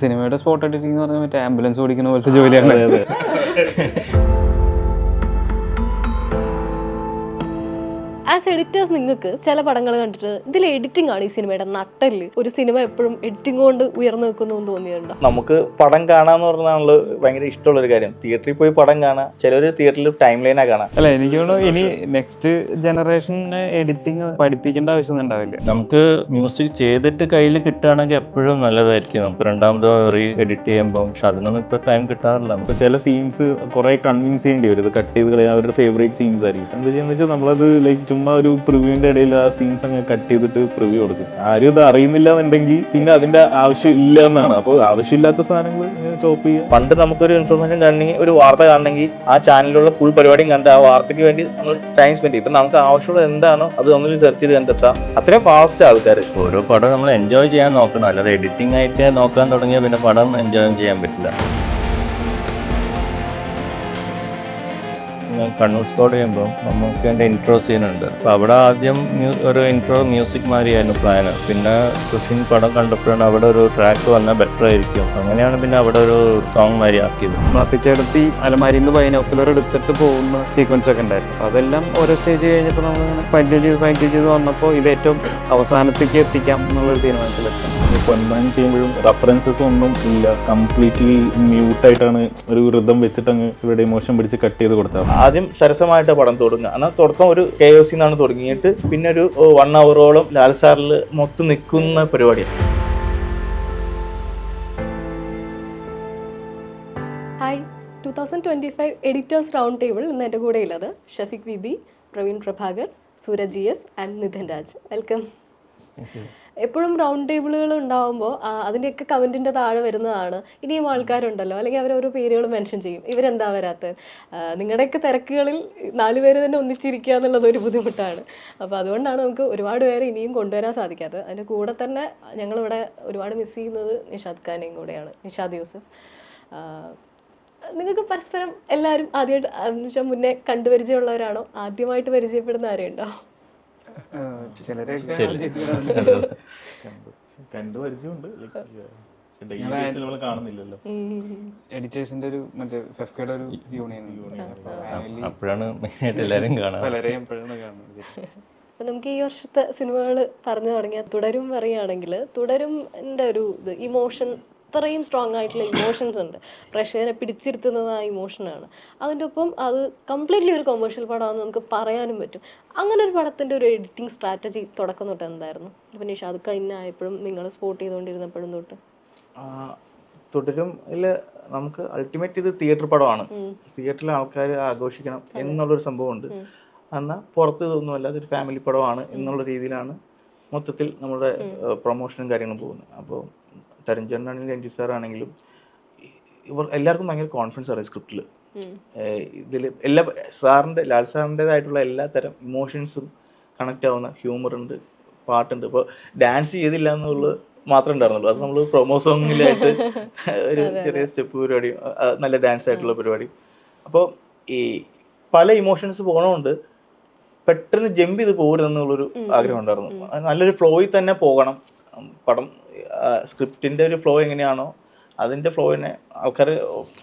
സിനിമയുടെ spot editing എന്ന് പറഞ്ഞാൽ മറ്റേ ആംബുലൻസ് ഓടിക്കുന്ന പോലത്തെ ജോലിയാണ്. ആസ് എഡിറ്റേഴ്സ് നിങ്ങൾക്ക് ചില പടങ്ങൾ കണ്ടിട്ട് ഇതിൽ എഡിറ്റിംഗ് ആണ് ഈ സിനിമയുടെ നട്ടല്, ഒരു സിനിമ എപ്പോഴും എഡിറ്റിംഗ് കൊണ്ട് ഉയർന്നു നിൽക്കുന്നു എന്ന് തോന്നിയിട്ടുണ്ടോ? നമുക്ക് പടം കാണാന്ന് പറഞ്ഞാൽ ഭയങ്കര ഇഷ്ടമുള്ള ഒരു കാര്യം. തിയേറ്ററിൽ പോയി പടം കാണാം, ചിലര് തിയേറ്ററിൽ ടൈം ലൈനാ കാണാം. അല്ല, എനിക്ക് തോന്നുന്നു ഇനി നെക്സ്റ്റ് ജനറേഷന് എഡിറ്റിംഗ് പഠിപ്പിക്കേണ്ട ആവശ്യം ഉണ്ടാവില്ല. നമുക്ക് മ്യൂസിക് ചെയ്തിട്ട് കയ്യിൽ കിട്ടുകയാണെങ്കിൽ എപ്പോഴും നല്ലതായിരിക്കും. നമുക്ക് രണ്ടാമത് റീ എഡിറ്റ് ചെയ്യുമ്പോൾ, പക്ഷെ അതിനൊന്നും ഇപ്പോൾ ടൈം കിട്ടാറില്ല. നമുക്ക് ചില സീൻസ് കുറെ കൺവിൻസ് ചെയ്യേണ്ടി വരും, ഇത് കട്ട് ചെയ്ത് കളയാൻ അവരുടെ ഫേവറേറ്റ് സീൻസ് ആയിരിക്കും. എന്താ ചെയ്യുന്നത് വെച്ചാൽ നമ്മളത് ലൈക്ക് ചുമ്മാ ഒരു പ്രിവ്യൂവിന്റെ ഇടയിൽ ആ സീൻസ് അങ്ങ് കട്ട് ചെയ്തിട്ട് പ്രിവ്യൂ കൊടുക്കും. ആരും ഇത് അറിയുന്നില്ല എന്നുണ്ടെങ്കിൽ പിന്നെ അതിന്റെ ആവശ്യം ഇല്ല എന്നാണ്. അപ്പോൾ ആവശ്യമില്ലാത്ത സാധനങ്ങൾ ടോപ്പ് ചെയ്യുക. പണ്ട് നമുക്കൊരു ഇൻഫർമേഷൻ കാണണമെങ്കിൽ, ഒരു വാർത്ത കാണണമെങ്കിൽ ആ ചാനലിലുള്ള ഫുൾ പരിപാടിയും കണ്ട് ആ വാർത്തയ്ക്ക് വേണ്ടി നമ്മൾ ടൈം സ്പെൻഡ് ചെയ്യും. ഇപ്പം നമുക്ക് ആവശ്യമുള്ള എന്താണോ അത് ഒന്നിൽ സെർച്ച് ചെയ്ത് കണ്ടെത്താം. അത്രയും ഫാസ്റ്റ് ആൾക്കാർ. ഓരോ പടം നമ്മൾ എൻജോയ് ചെയ്യാൻ നോക്കണം, അല്ലാതെ എഡിറ്റിംഗ് ആയിട്ട് നോക്കാൻ തുടങ്ങിയാൽ പിന്നെ പടം എൻജോയ് ചെയ്യാൻ പറ്റില്ല. കണ്ണൂർ സ്കോഡ് ചെയ്യുമ്പോൾ നമുക്ക് എൻ്റെ ഇൻട്രോ സീനുണ്ട്. അപ്പോൾ അവിടെ ആദ്യം ഒരു ഇൻട്രോ മ്യൂസിക് മാതിരിയായിരുന്നു പ്ലാന്. പിന്നെ കുഷിൻ പടം കണ്ടപ്പോഴാണ് അവിടെ ഒരു ട്രാക്ക് വന്നാൽ ബെറ്റർ ആയിരിക്കും, അങ്ങനെയാണ് പിന്നെ അവിടെ ഒരു സോങ് മാതിരി ആക്കിയത്. മത്തിച്ചെടുത്തി അലമാരിയിൽ നിന്ന് ബൈനോക്കുലർ എടുത്തിട്ട് പോകുന്ന സീക്വൻസ് ഒക്കെ ഉണ്ടായിരുന്നു. അതെല്ലാം ഓരോ സ്റ്റേജ് കഴിഞ്ഞപ്പോൾ നമ്മൾ ഫൈൻ ചെയ്ത് വന്നപ്പോൾ ഇത് ഏറ്റവും അവസാനത്തേക്ക് എത്തിക്കാം എന്നുള്ളൊരു തീരുമാനത്തിലെത്താം. പൊന്മാൻ ചെയ്യുമ്പോഴും റെഫറൻസസ് ഒന്നും ഇല്ല, കംപ്ലീറ്റ്ലി മ്യൂട്ടായിട്ടാണ് ഒരു ഋതം വെച്ചിട്ട് അങ്ങ് ഇവിടെ ഇമോഷൻ പിടിച്ച് കട്ട് ചെയ്ത് കൊടുത്തത്. ആദ്യം സരസമായിട്ട് പടം തുടങ്ങുക. എന്നാൽ തുടക്കം ഒരു KOC എന്നാണ് തുടങ്ങിയിട്ട് പിന്നെ ഒരു 1 hour ലാൽ സാറിൽ മൊത്തം നിൽക്കുന്ന പരിപാടിയാണ്. ഹായ്, 2025 എഡിറ്റേഴ്സ് റൗണ്ട് ടേബിൾ ഇന്ന് എൻ്റെ കൂടെ ഉള്ളത് Shafeeq VB, Praveen Prabhakar, Sooraj GS and Nithin Raj. Welcome. എപ്പോഴും റൗണ്ട് ടേബിളുകൾ ഉണ്ടാകുമ്പോൾ അതിൻ്റെയൊക്കെ കമൻറ്റിൻ്റെ താഴെ വരുന്നതാണ്, ഇനിയും ആൾക്കാരുണ്ടല്ലോ, അല്ലെങ്കിൽ അവരോരോ പേരുകൾ മെൻഷൻ ചെയ്യും, ഇവരെന്താ വരാത്തത്, നിങ്ങളുടെയൊക്കെ തിരക്കുകളിൽ 4 പേര് തന്നെ ഒന്നിച്ചിരിക്കുക എന്നുള്ളത് ഒരു ബുദ്ധിമുട്ടാണ്. അപ്പോൾ അതുകൊണ്ടാണ് നമുക്ക് ഒരുപാട് പേരെ ഇനിയും കൊണ്ടുവരാൻ സാധിക്കാത്തത്. അതിൻ്റെ കൂടെ തന്നെ ഞങ്ങളിവിടെ ഒരുപാട് മിസ് ചെയ്യുന്നത് നിഷാദ് ഖാനെയും കൂടെയാണ്, നിഷാദ് യൂസഫ്. നിങ്ങൾക്ക് പരസ്പരം എല്ലാവരും ആദ്യമായിട്ട് മുന്നേ കണ്ടുപരിചയമുള്ളവരാണോ, ആദ്യമായിട്ട് പരിചയപ്പെടുന്ന ആരെയുണ്ടോ? കാണുന്നില്ലല്ലോ. എഡിറ്റേഴ്സിന്റെ ഒരു മറ്റേ ഫെഫ്കയുടെ ഒരു യൂണിയൻ അപ്പോഴാണ് മെയിനായിട്ട് എല്ലാവരും കാണാം. പലരെയും എപ്പോഴാണ് കാണുന്നത്. അപ്പം നമുക്ക് ഈ വർഷത്തെ സിനിമകൾ പറഞ്ഞു തുടങ്ങിയാൽ തുടരും പറയുകയാണെങ്കിൽ, തുടരുംൻ്റെ ഒരു ഇത് ഇമോഷൻ, അത്രയും സ്ട്രോങ് ആയിട്ടുള്ള ഇമോഷൻസ് ഉണ്ട്, പ്രേക്ഷകരെ പിടിച്ചിരുത്തുന്നത് ആ ഇമോഷനാണ്. അതിൻ്റെ ഒപ്പം അത് കംപ്ലീറ്റ്ലി ഒരു കൊമേഴ്ഷ്യൽ പടമാണെന്ന് നമുക്ക് പറയാനും പറ്റും. അങ്ങനെ ഒരു പടത്തിൻ്റെ ഒരു എഡിറ്റിംഗ് സ്ട്രാറ്റജി തുടക്കം തൊട്ട് എന്തായിരുന്നു? അപ്പം നിഷാദ് കൈനായപ്പോഴും നിങ്ങൾ സ്പോട്ട് ചെയ്തുകൊണ്ടിരുന്നപ്പോഴും തൊട്ട് തുടരും നമുക്ക് അൾട്ടിമേറ്റ് ഇത് തിയേറ്റർ പടമാണ്. തിയേറ്ററിലെ ആൾക്കാർ ആഘോഷിക്കണം എന്നുള്ളൊരു സംഭവമുണ്ട്. എന്നാൽ പുറത്ത് ഇതൊന്നുമല്ല, അതൊരു ഫാമിലി പടമാണ് എന്നുള്ള രീതിയിലാണ് മൊത്തത്തിൽ നമ്മുടെ പ്രൊമോഷനും കാര്യങ്ങളും പോകുന്നത്. അപ്പോൾ തരഞ്ചേട്ടനാണെങ്കിലും രഞ്ജിത് സാറാണെങ്കിലും എല്ലാവർക്കും ഭയങ്കര കോൺഫിഡൻസ് ആണ് സ്ക്രിപ്റ്റിൽ. ഇതിൽ എല്ലാ ലാൽ സാറിൻ്റെതായിട്ടുള്ള എല്ലാ തരം ഇമോഷൻസും കണക്റ്റ് ആവുന്ന ഹ്യൂമറുണ്ട്, പാട്ടുണ്ട്. ഇപ്പോൾ ഡാൻസ് ചെയ്തില്ല എന്നുള്ളത് മാത്രമേ ഉണ്ടായിരുന്നുള്ളൂ. അത് നമ്മൾ പ്രൊമോ സോങ്ങിലായിട്ട് ഒരു ചെറിയ സ്റ്റെപ്പ് പരിപാടി, നല്ല ഡാൻസ് ആയിട്ടുള്ള പരിപാടി. അപ്പോൾ ഈ പല ഇമോഷൻസ് പോകണമുണ്ട്, പെട്ടെന്ന് ജമ്പ് ചെയ്ത് പോകരുതെന്നുള്ളൊരു ആഗ്രഹം ഉണ്ടായിരുന്നു. നല്ലൊരു ഫ്ലോയിൽ തന്നെ പോകണം പടം. സ്ക്രിപ്റ്റിൻ്റെ ഒരു ഫ്ലോ എങ്ങനെയാണോ അതിൻ്റെ ഫ്ലോയിനെ ആൾക്കാർ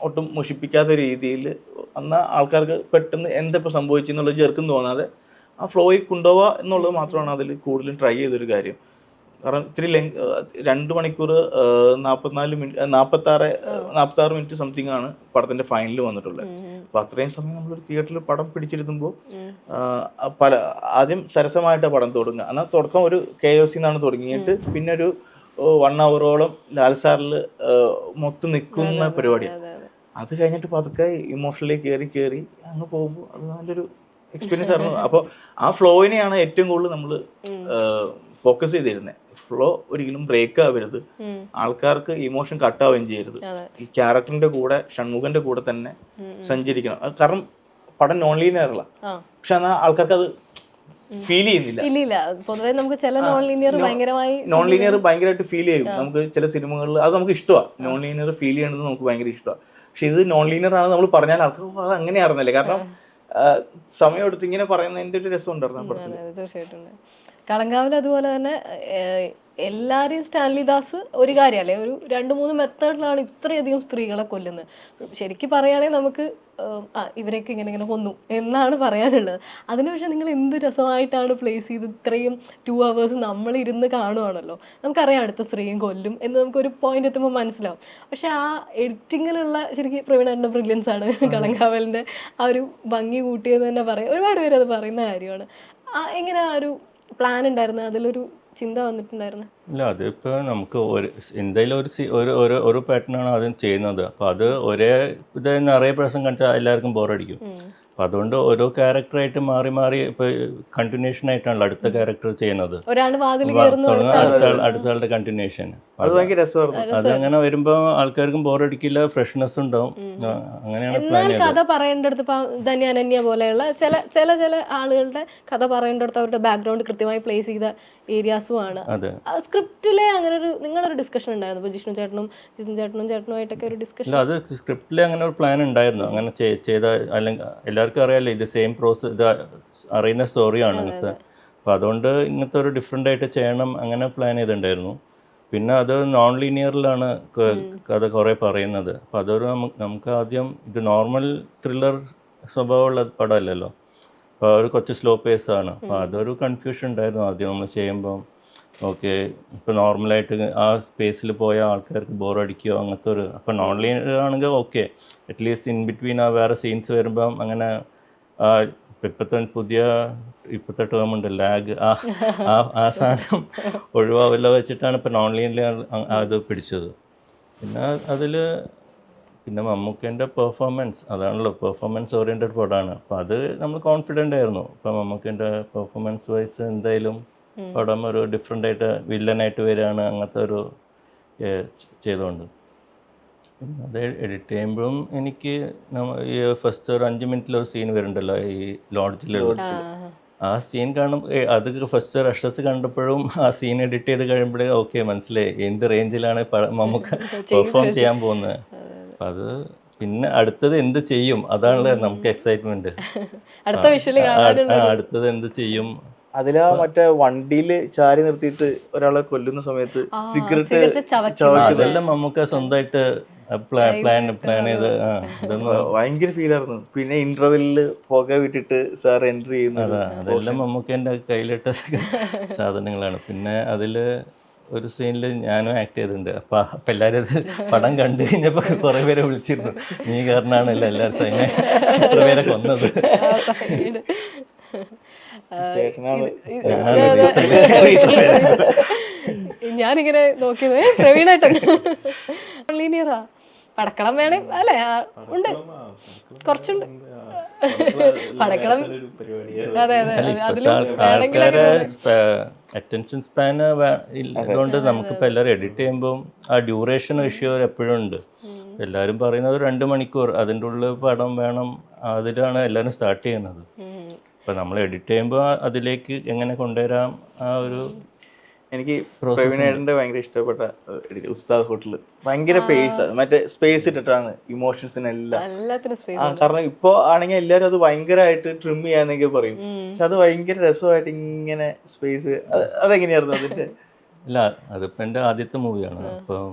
ഒട്ടും മുഷിപ്പിക്കാത്ത രീതിയിൽ എന്നാൽ ആൾക്കാർക്ക് പെട്ടെന്ന് എന്തിപ്പോൾ സംഭവിച്ചെന്നുള്ളത് ചെറുക്കും തോന്നാതെ ആ ഫ്ലോയിൽ കൊണ്ടുപോവുക എന്നുള്ളത് മാത്രമാണ് അതിൽ കൂടുതലും ട്രൈ ചെയ്തൊരു കാര്യം. കാരണം ഇത്തിരി 2 മണിക്കൂർ 46 മിനിറ്റ് സംതിങ് ആണ് പടത്തിൻ്റെ ഫൈനൽ വന്നിട്ടുള്ളത്. അപ്പോൾ അത്രയും സമയം നമ്മളൊരു തിയേറ്ററിൽ പടം പിടിച്ചിരുത്തുമ്പോൾ ആദ്യം സരസമായിട്ട് പടം തുടങ്ങുക. എന്നാൽ തുടക്കം ഒരു KOC എന്നാണ് തുടങ്ങിയിട്ട് പിന്നെ ഒരു 1 hour ലാൽ സാറിൽ മൊത്തം നിൽക്കുന്ന പരിപാടിയാണ്. അത് കഴിഞ്ഞിട്ട് പതുക്കെ ഇമോഷണലി കയറി അങ്ങ് പോകുമ്പോൾ അത് നല്ലൊരു എക്സ്പീരിയൻസ് ആയിരുന്നു. അപ്പോൾ ആ ഫ്ലോയിനെയാണ് ഏറ്റവും കൂടുതൽ നമ്മൾ ഫോക്കസ് ചെയ്തിരുന്നത്. ഫ്ലോ ഒരിക്കലും ബ്രേക്ക് ആവരുത്, ആൾക്കാർക്ക് ഇമോഷൻ കട്ടാവുകയും ചെയ്യരുത്. ഈ ക്യാരക്ടറിന്റെ കൂടെ ഷൺമുഖന്റെ കൂടെ തന്നെ സഞ്ചരിക്കണം. കാരണം പടം നോൺ ലീനിയർ അല്ല, പക്ഷെ എന്നാൽ ആൾക്കാർക്ക് അത് ഫീൽ ചെയ്യുന്നില്ല. പൊതുവെ നമുക്ക് ചില നോൺ ലീനിയർ ഭയങ്കരമായിട്ട് ഫീൽ ചെയ്യും. നമുക്ക് ചില സിനിമകളിൽ അത് നമുക്ക് ഇഷ്ടമാണ്, നോൺ ലീനിയർ ഫീൽ ചെയ്യണത് നമുക്ക് ഭയങ്കര ഇഷ്ടമാണ്. പക്ഷെ ഇത് നോൺ ലീനിയർ ആണ് നമ്മൾ പറഞ്ഞാൽ ആൾക്കാർ അത് അങ്ങനെയായിരുന്നല്ലേ. കാരണം സമയം എടുത്ത് ഇങ്ങനെ പറയുന്നതിന്റെ ഒരു രസം ഉണ്ടായിരുന്നു ആ പടത്തിൽ. തീർച്ചയായിട്ടും. കളങ്കാവിൽ അതുപോലെ തന്നെ എല്ലാവരെയും സ്റ്റാൻലി ദാസ് ഒരു കാര്യമല്ലേ, ഒരു 2-3 മെത്തേഡിലാണ് ഇത്രയധികം സ്ത്രീകളെ കൊല്ലുന്നത്. ശരിക്കും പറയുകയാണെങ്കിൽ നമുക്ക് ഇവരെയൊക്കെ ഇങ്ങനെ കൊന്നു എന്നാണ് പറയാനുള്ളത്. അതിന് പക്ഷേ നിങ്ങൾ എന്ത് രസമായിട്ടാണ് പ്ലേസ് ചെയ്ത് ഇത്രയും 2 hours നമ്മളിരുന്ന് കാണുവാണല്ലോ. നമുക്കറിയാം അടുത്ത സ്ത്രീയും കൊല്ലും എന്ന് നമുക്കൊരു പോയിന്റ് എത്തുമ്പോൾ മനസ്സിലാവും. പക്ഷെ ആ എഡിറ്റിങ്ങിലുള്ള ശരിക്കും പ്രവീണേട്ടൻ്റെ ബ്രില്യൻസ് ആണ് കളങ്കാവലിൻ്റെ ആ ഒരു ഭംഗി കൂട്ടിയെന്ന് തന്നെ പറയാം. ഒരുപാട് പേര് അത് പറയുന്ന കാര്യമാണ്. എങ്ങനെ ആ ഒരു പ്ലാൻ ഉണ്ടായിരുന്നു, അതിലൊരു ചിന്ത വന്നിട്ടുണ്ടായിരുന്നു? ഇല്ല, അതിപ്പോൾ നമുക്ക് എന്തായാലും ഒരു പാറ്റേണാണ് ആദ്യം ചെയ്യുന്നത്. അപ്പോൾ അത് ഒരേ ഇത് നിറയെ പ്രാവശ്യം കാണിച്ചാൽ എല്ലാവർക്കും ബോറടിക്കും. അപ്പം അതുകൊണ്ട് ഓരോ ക്യാരക്ടറായിട്ട് മാറി മാറി ഇപ്പോൾ കണ്ടിന്യൂഷൻ ആയിട്ടാണല്ലോ അടുത്ത ക്യാരക്ടർ ചെയ്യുന്നത്. അടുത്ത ആളുടെ കണ്ടിന്യൂഷൻ. അതങ്ങനെ വരുമ്പോൾ ആൾക്കാർക്കും ബോറടിക്കില്ല, ഫ്രഷ്നെസ് ഉണ്ടാവും. അങ്ങനെയാണ് എന്നാൽ കഥ പറയേണ്ടടുത്ത് ധന്യ അനന്യ പോലെയുള്ള ചില ആളുകളുടെ കഥ പറയേണ്ടടുത്ത് അവരുടെ ബാക്ക്ഗ്രൗണ്ട് കൃത്യമായി പ്ലേസ് ചെയ്ത ഏരിയാസും ആണ്. സ്ക്രിപ്റ്റിലെ അങ്ങനെ ഒരു നിങ്ങളൊരു ഡിസ്കഷൻ ഉണ്ടായിരുന്നു ഇപ്പോൾ ജിഷ്ണു ചേട്ടനും ചേട്ടനുമായിട്ടൊക്കെ ഒരു ഡിസ്കഷൻ? അത് സ്ക്രിപ്റ്റിൽ അങ്ങനെ ഒരു പ്ലാൻ ഉണ്ടായിരുന്നു. അങ്ങനെ ചെയ്ത അല്ലെങ്കിൽ എല്ലാവർക്കും അറിയാമല്ലോ ഇത് സെയിം പ്രോസസ്, ഇത് അറിയുന്ന സ്റ്റോറിയാണ് ഇങ്ങനത്തെ. അപ്പോൾ അതുകൊണ്ട് ഇങ്ങനത്തെ ഒരു ഡിഫറെൻ്റ് ആയിട്ട് ചെയ്യണം അങ്ങനെ പ്ലാൻ ചെയ്തിട്ടുണ്ടായിരുന്നു. പിന്നെ അത് നോൺ ലീനിയറിലാണ് കഥ കുറേ പറയുന്നത്. അപ്പോൾ അതൊരു നമുക്ക് ആദ്യം ഇത് നോർമൽ ത്രില്ലർ സ്വഭാവമുള്ള പടമല്ലല്ലോ, അപ്പോൾ ഒരു കുറച്ച് സ്ലോ പേസാണ്. അപ്പോൾ അതൊരു കൺഫ്യൂഷൻ ഉണ്ടായിരുന്നു ആദ്യം നമ്മൾ ചെയ്യുമ്പം. ഓക്കെ, ഇപ്പോൾ നോർമലായിട്ട് ആ സ്പേസിൽ പോയ ആൾക്കാർക്ക് ബോറടിക്കുകയോ അങ്ങനത്തെ ഒരു. അപ്പോൾ നോൺ ലീനിയർ ആണെങ്കിൽ ഓക്കെ, അറ്റ്ലീസ്റ്റ് ഇൻ ബിറ്റ്വീൻ ആ വേറെ സീൻസ് വരുമ്പം അങ്ങനെ ഇപ്പോഴത്തെ ടേം ഉണ്ട് ലാഗ്, ആ സാധനം ഒഴിവാവില്ല വെച്ചിട്ടാണ് ഇപ്പോൾ നോൺ ലീനിയർ അത് പിടിച്ചത്. പിന്നെ മമ്മൂക്കേൻ്റെ പെർഫോമൻസ് അതാണല്ലോ, പെർഫോമൻസ് ഓറിയൻറ്റഡ് പടമാണ്. അപ്പോൾ അത് നമ്മൾ കോൺഫിഡൻ്റ് ആയിരുന്നു. ഇപ്പോൾ മമ്മൂക്കേൻ്റെ പെർഫോമൻസ് വൈസ് എന്തായാലും പടം ഒരു ഡിഫറെൻ്റ് ആയിട്ട് വില്ലനായിട്ട് വരികയാണ് അങ്ങനത്തെ ഒരു ചെയ്തുകൊണ്ട്. പിന്നെ അത് എഡിറ്റ് ചെയ്യുമ്പോഴും എനിക്ക് ഈ ഫസ്റ്റ് ഒരു 5 മിനിറ്റിലൊരു സീൻ വരുന്നുണ്ടല്ലോ ഈ ലോഡ്ജിലുള്ള, ആ സീൻ കാണുമ്പോൾ അത് ഫസ്റ്റ് റഷസ് കണ്ടപ്പോഴും ആ സീൻ എഡിറ്റ് ചെയ്ത് കഴിയുമ്പോഴേ ഓക്കെ മനസ്സിലായി എന്ത് റേഞ്ചിലാണ് നമുക്ക് പെർഫോം ചെയ്യാൻ പോകുന്നത്. അപ്പം അത് പിന്നെ അടുത്തത് എന്ത് ചെയ്യും അതാണല്ലോ നമുക്ക് എക്സൈറ്റ്മെന്റ്. അടുത്തത് എന്ത് ചെയ്യും. അതിലാ മറ്റേ വണ്ടിയിൽ ചാരി നിർത്തിയിട്ട് ഒരാളെ കൊല്ലുന്ന സമയത്ത് സിഗരറ്റ് അതെല്ലാം നമുക്ക് സ്വന്തമായിട്ട് പ്ലാൻ ചെയ്ത് ഭയങ്കര ഫീലായിരുന്നു. പിന്നെ ഇന്റർവെല്ലില് പുക വിട്ടിട്ട് സാർ എൻട്രി ചെയ്യുന്നത് അതെല്ലാം നമുക്ക് എൻ്റെ കയ്യിലിട്ട സാധനങ്ങളാണ്. പിന്നെ അതില് ഒരു സീനിൽ ഞാനും ആക്ട് ചെയ്തിട്ടുണ്ട്. അപ്പം എല്ലാവരും അത് പടം കണ്ടു കഴിഞ്ഞപ്പോൾ കുറേ പേരെ വിളിച്ചിരുന്നു, നീ കാരണമാണല്ലോ എല്ലാവരും എത്ര പേരെ കൊന്നത്. ഞാനിങ്ങനെ നോക്കിയത് പ്രവീണായിട്ടുണ്ട്. ലീനിയറാ പടക്കളം വേണേ അല്ലേ? ഉണ്ട്, കുറച്ചുണ്ട് പടക്കളം. അതെ അതിലും അറ്റൻഷൻ സ്പാൻ ഇതുകൊണ്ട് നമുക്കിപ്പോൾ എല്ലാവരും എഡിറ്റ് ചെയ്യുമ്പോൾ ആ ഡ്യൂറേഷൻ ഇഷ്യൂ എപ്പോഴും ഉണ്ട്. എല്ലാവരും പറയുന്നത് 2 മണിക്കൂർ അതിൻ്റെ ഉള്ളിൽ പടം വേണം, അതിലാണ് എല്ലാവരും സ്റ്റാർട്ട് ചെയ്യുന്നത്. അപ്പോൾ നമ്മൾ എഡിറ്റ് ചെയ്യുമ്പോൾ അതിലേക്ക് എങ്ങനെ കൊണ്ടുവരാം ആ ഒരു. എനിക്ക് പ്രവീണേട്ടൻ്റെ ഭയങ്കര ഇഷ്ടപ്പെട്ട ഉസ്താദ് ഹോട്ടൽ ഭയങ്കര പേസ്, മറ്റേ സ്പേസ് ഇട്ടിട്ടാണ് ഇമോഷൻസിനെല്ലാം. കാരണം ഇപ്പോൾ ആണെങ്കിൽ എല്ലാവരും അത് ഭയങ്കരമായിട്ട് ട്രിം ചെയ്യാന്നൊക്കെ പറയും, പക്ഷെ അത് ഭയങ്കര രസമായിട്ട് ഇങ്ങനെ സ്പേസ്. അതെങ്ങനെയായിരുന്നു അതിൻ്റെ? ഇല്ല, അതിപ്പോൾ എൻ്റെ ആദ്യത്തെ മൂവിയാണ്. അപ്പോൾ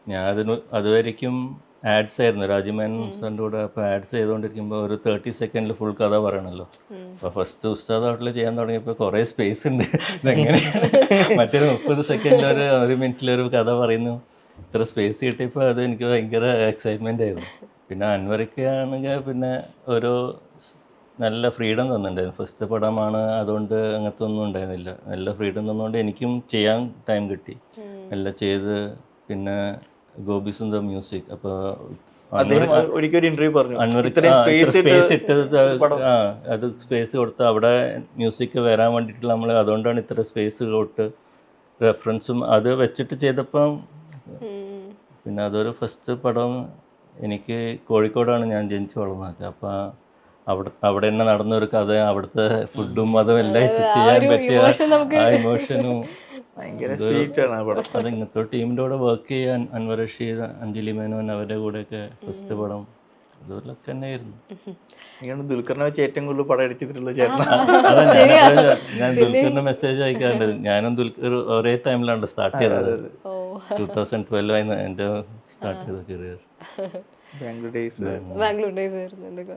ഞാൻ അതുവരയ്ക്കും ആഡ്സ് ആയിരുന്നു രാജമേനോൻ സാറിൻ്റെ കൂടെ. അപ്പോൾ ആഡ്സ് ചെയ്തുകൊണ്ടിരിക്കുമ്പോൾ ഒരു 30 സെക്കൻഡിൽ ഫുൾ കഥ പറയണമല്ലോ. അപ്പോൾ ഫസ്റ്റ് ഉസ്താദ് ഹോട്ടൽ ചെയ്യാൻ തുടങ്ങിയപ്പോൾ കുറേ സ്പേസ് ഉണ്ട്, ഇതെങ്ങനെ മറ്റൊരു 30 സെക്കൻഡിൽ ഒരു മിനിറ്റിലൊരു കഥ പറയുന്നു, ഇത്ര സ്പേസ് കിട്ടിയപ്പോൾ അത് എനിക്ക് ഭയങ്കര എക്സൈറ്റ്മെൻ്റ് ആയിരുന്നു. പിന്നെ അൻവർക്ക് ആണെങ്കിൽ പിന്നെ ഒരു നല്ല ഫ്രീഡം തന്നിട്ടുണ്ടായിരുന്നു. ഫസ്റ്റ് പടമാണ്, അതുകൊണ്ട് അങ്ങനത്തെ ഒന്നും ഉണ്ടായിരുന്നില്ല. നല്ല ഫ്രീഡം തന്നുകൊണ്ട് എനിക്കും ചെയ്യാൻ ടൈം കിട്ടി, എല്ലാം ചെയ്ത്. പിന്നെ ഗോപി സുന്ദർ മ്യൂസിക്. അപ്പോൾ സ്പേസ് ഇട്ടത് അത് സ്പേസ് കൊടുത്ത് അവിടെ മ്യൂസിക് വരാൻ വേണ്ടിയിട്ട് നമ്മൾ അതുകൊണ്ടാണ് ഇത്ര സ്പേസ് കൊടുത്ത് റെഫറൻസും അത് വെച്ചിട്ട് ചെയ്തപ്പം. പിന്നെ അതൊരു ഫസ്റ്റ് പടം. എനിക്ക് കോഴിക്കോടാണ് ഞാൻ ജനിച്ചു വളർന്നത്. അപ്പം അവിടെ തന്നെ നടന്നൊരു കഥ, അവിടുത്തെ ഫുഡും അതും എല്ലാം ചെയ്യാൻ പറ്റിയ ആ ഇമോഷനും ഭയങ്കര സ്വീറ്റാണ് ആ പടം. അത് ഇങ്ങനത്തെ ടീമിൻ്റെ കൂടെ വർക്ക് ചെയ്യാൻ അൻവർ റഷീദ്, അഞ്ജലി മേനോൻ അവരുടെ കൂടെയൊക്കെ ഫസ്റ്റ് പടം അതുപോലൊക്കെ തന്നെയായിരുന്നു. ഇങ്ങനെ ദുൽഖറിനെ വെച്ച് ഏറ്റവും കൂടുതൽ പടം എടുത്തിട്ടുള്ള ചേട്ടൻ. അതാ ഞാൻ ദുൽഖറിന് മെസ്സേജ് അയക്കാറുണ്ട്. ഞാനും ദുൽഖർ ഒരേ ടൈമിലാണ് സ്റ്റാർട്ട് ചെയ്തത്. 2012 എൻ്റെ സ്റ്റാർട്ട് ചെയ്ത കരിയർ. ബാംഗ്ലൂർ ഡേയ്സ് ആയിരുന്നു എന്തൊക്കെ.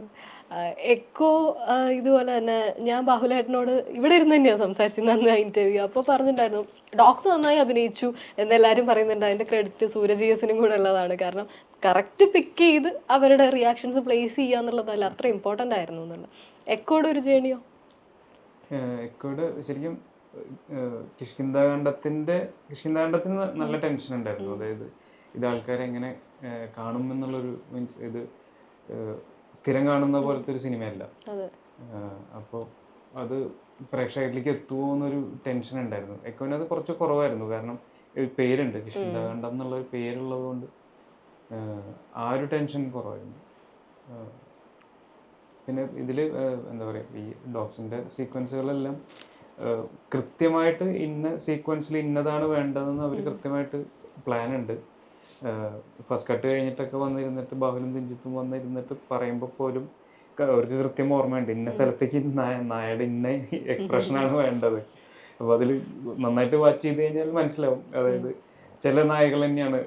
എക്കോ ഇതുപോലെ തന്നെ ഞാൻ ബാഹുലേട്ടനോട് ഇവിടെ ഇരുന്ന് തന്നെയാണ് സംസാരിച്ചത് അന്ന് ഇന്റർവ്യൂ. അപ്പോൾ പറഞ്ഞിട്ടുണ്ടായിരുന്നു ഡോക്സ് നന്നായി അഭിനയിച്ചു എന്നെല്ലാവരും പറയുന്നുണ്ട്. അതിൻ്റെ ക്രെഡിറ്റ് സൂരജ് കൂടെ ഉള്ളതാണ്. കാരണം കറക്റ്റ് പിക്ക് ചെയ്ത് അവരുടെ റിയാക്ഷൻസ് പ്ലേസ് ചെയ്യുക എന്നുള്ളതല്ല അത്ര ഇമ്പോർട്ടൻ്റ് ആയിരുന്നു എന്നുള്ളത്. എക്കോയുടെ ഒരു ജേണിയോ? എക്കോയുടെ ശരിക്കും കിഷ്കിന്ധാകാന്ഡത്തിന് നല്ല ടെൻഷൻ ഉണ്ടായിരുന്നു. അതായത് ഇത് ആൾക്കാരെ എങ്ങനെ കാണും എന്നുള്ളൊരു മീൻസ് ഇത് സ്ഥിരം കാണുന്ന പോലത്തെ ഒരു സിനിമയല്ല. അപ്പോൾ അത് പ്രേക്ഷകരിലേക്ക് എത്തുമോ എന്നൊരു ടെൻഷൻ ഉണ്ടായിരുന്നു. എക്കോന് അത് കുറച്ച് കുറവായിരുന്നു. കാരണം ഒരു പേരുണ്ട്, കിഷ്കിന്ധാകാന്ഡം എന്നുള്ളൊരു പേരുള്ളത് കൊണ്ട് ആ ഒരു ടെൻഷൻ കുറവായിരുന്നു. പിന്നെ ഇതിൽ എന്താ പറയുക, ഈ ഡോഗ്സിൻ്റെ സീക്വൻസുകളെല്ലാം കൃത്യമായിട്ട് ഇന്ന സീക്വൻസിൽ ഇന്നതാണ് വേണ്ടതെന്ന് അവർ കൃത്യമായിട്ട് പ്ലാൻ ഉണ്ട്. ഫസ്റ്റ് കട്ട് കഴിഞ്ഞിട്ടൊക്കെ വന്നിരുന്നിട്ട് ബാഹുലും രഞ്ജിത്തും വന്നിരുന്നിട്ട് പറയുമ്പോൾ പോലും അവർക്ക് കൃത്യം ഓർമ്മയുണ്ട് ഇന്ന സ്ഥലത്തേക്ക് നായയുടെ ഇന്ന എക്സ്പ്രഷനാണ് വേണ്ടത്. അപ്പോൾ അതിൽ നന്നായിട്ട് വാച്ച് ചെയ്ത് കഴിഞ്ഞാൽ മനസ്സിലാവും. അതായത് ചില നായകൾ തന്നെയാണ്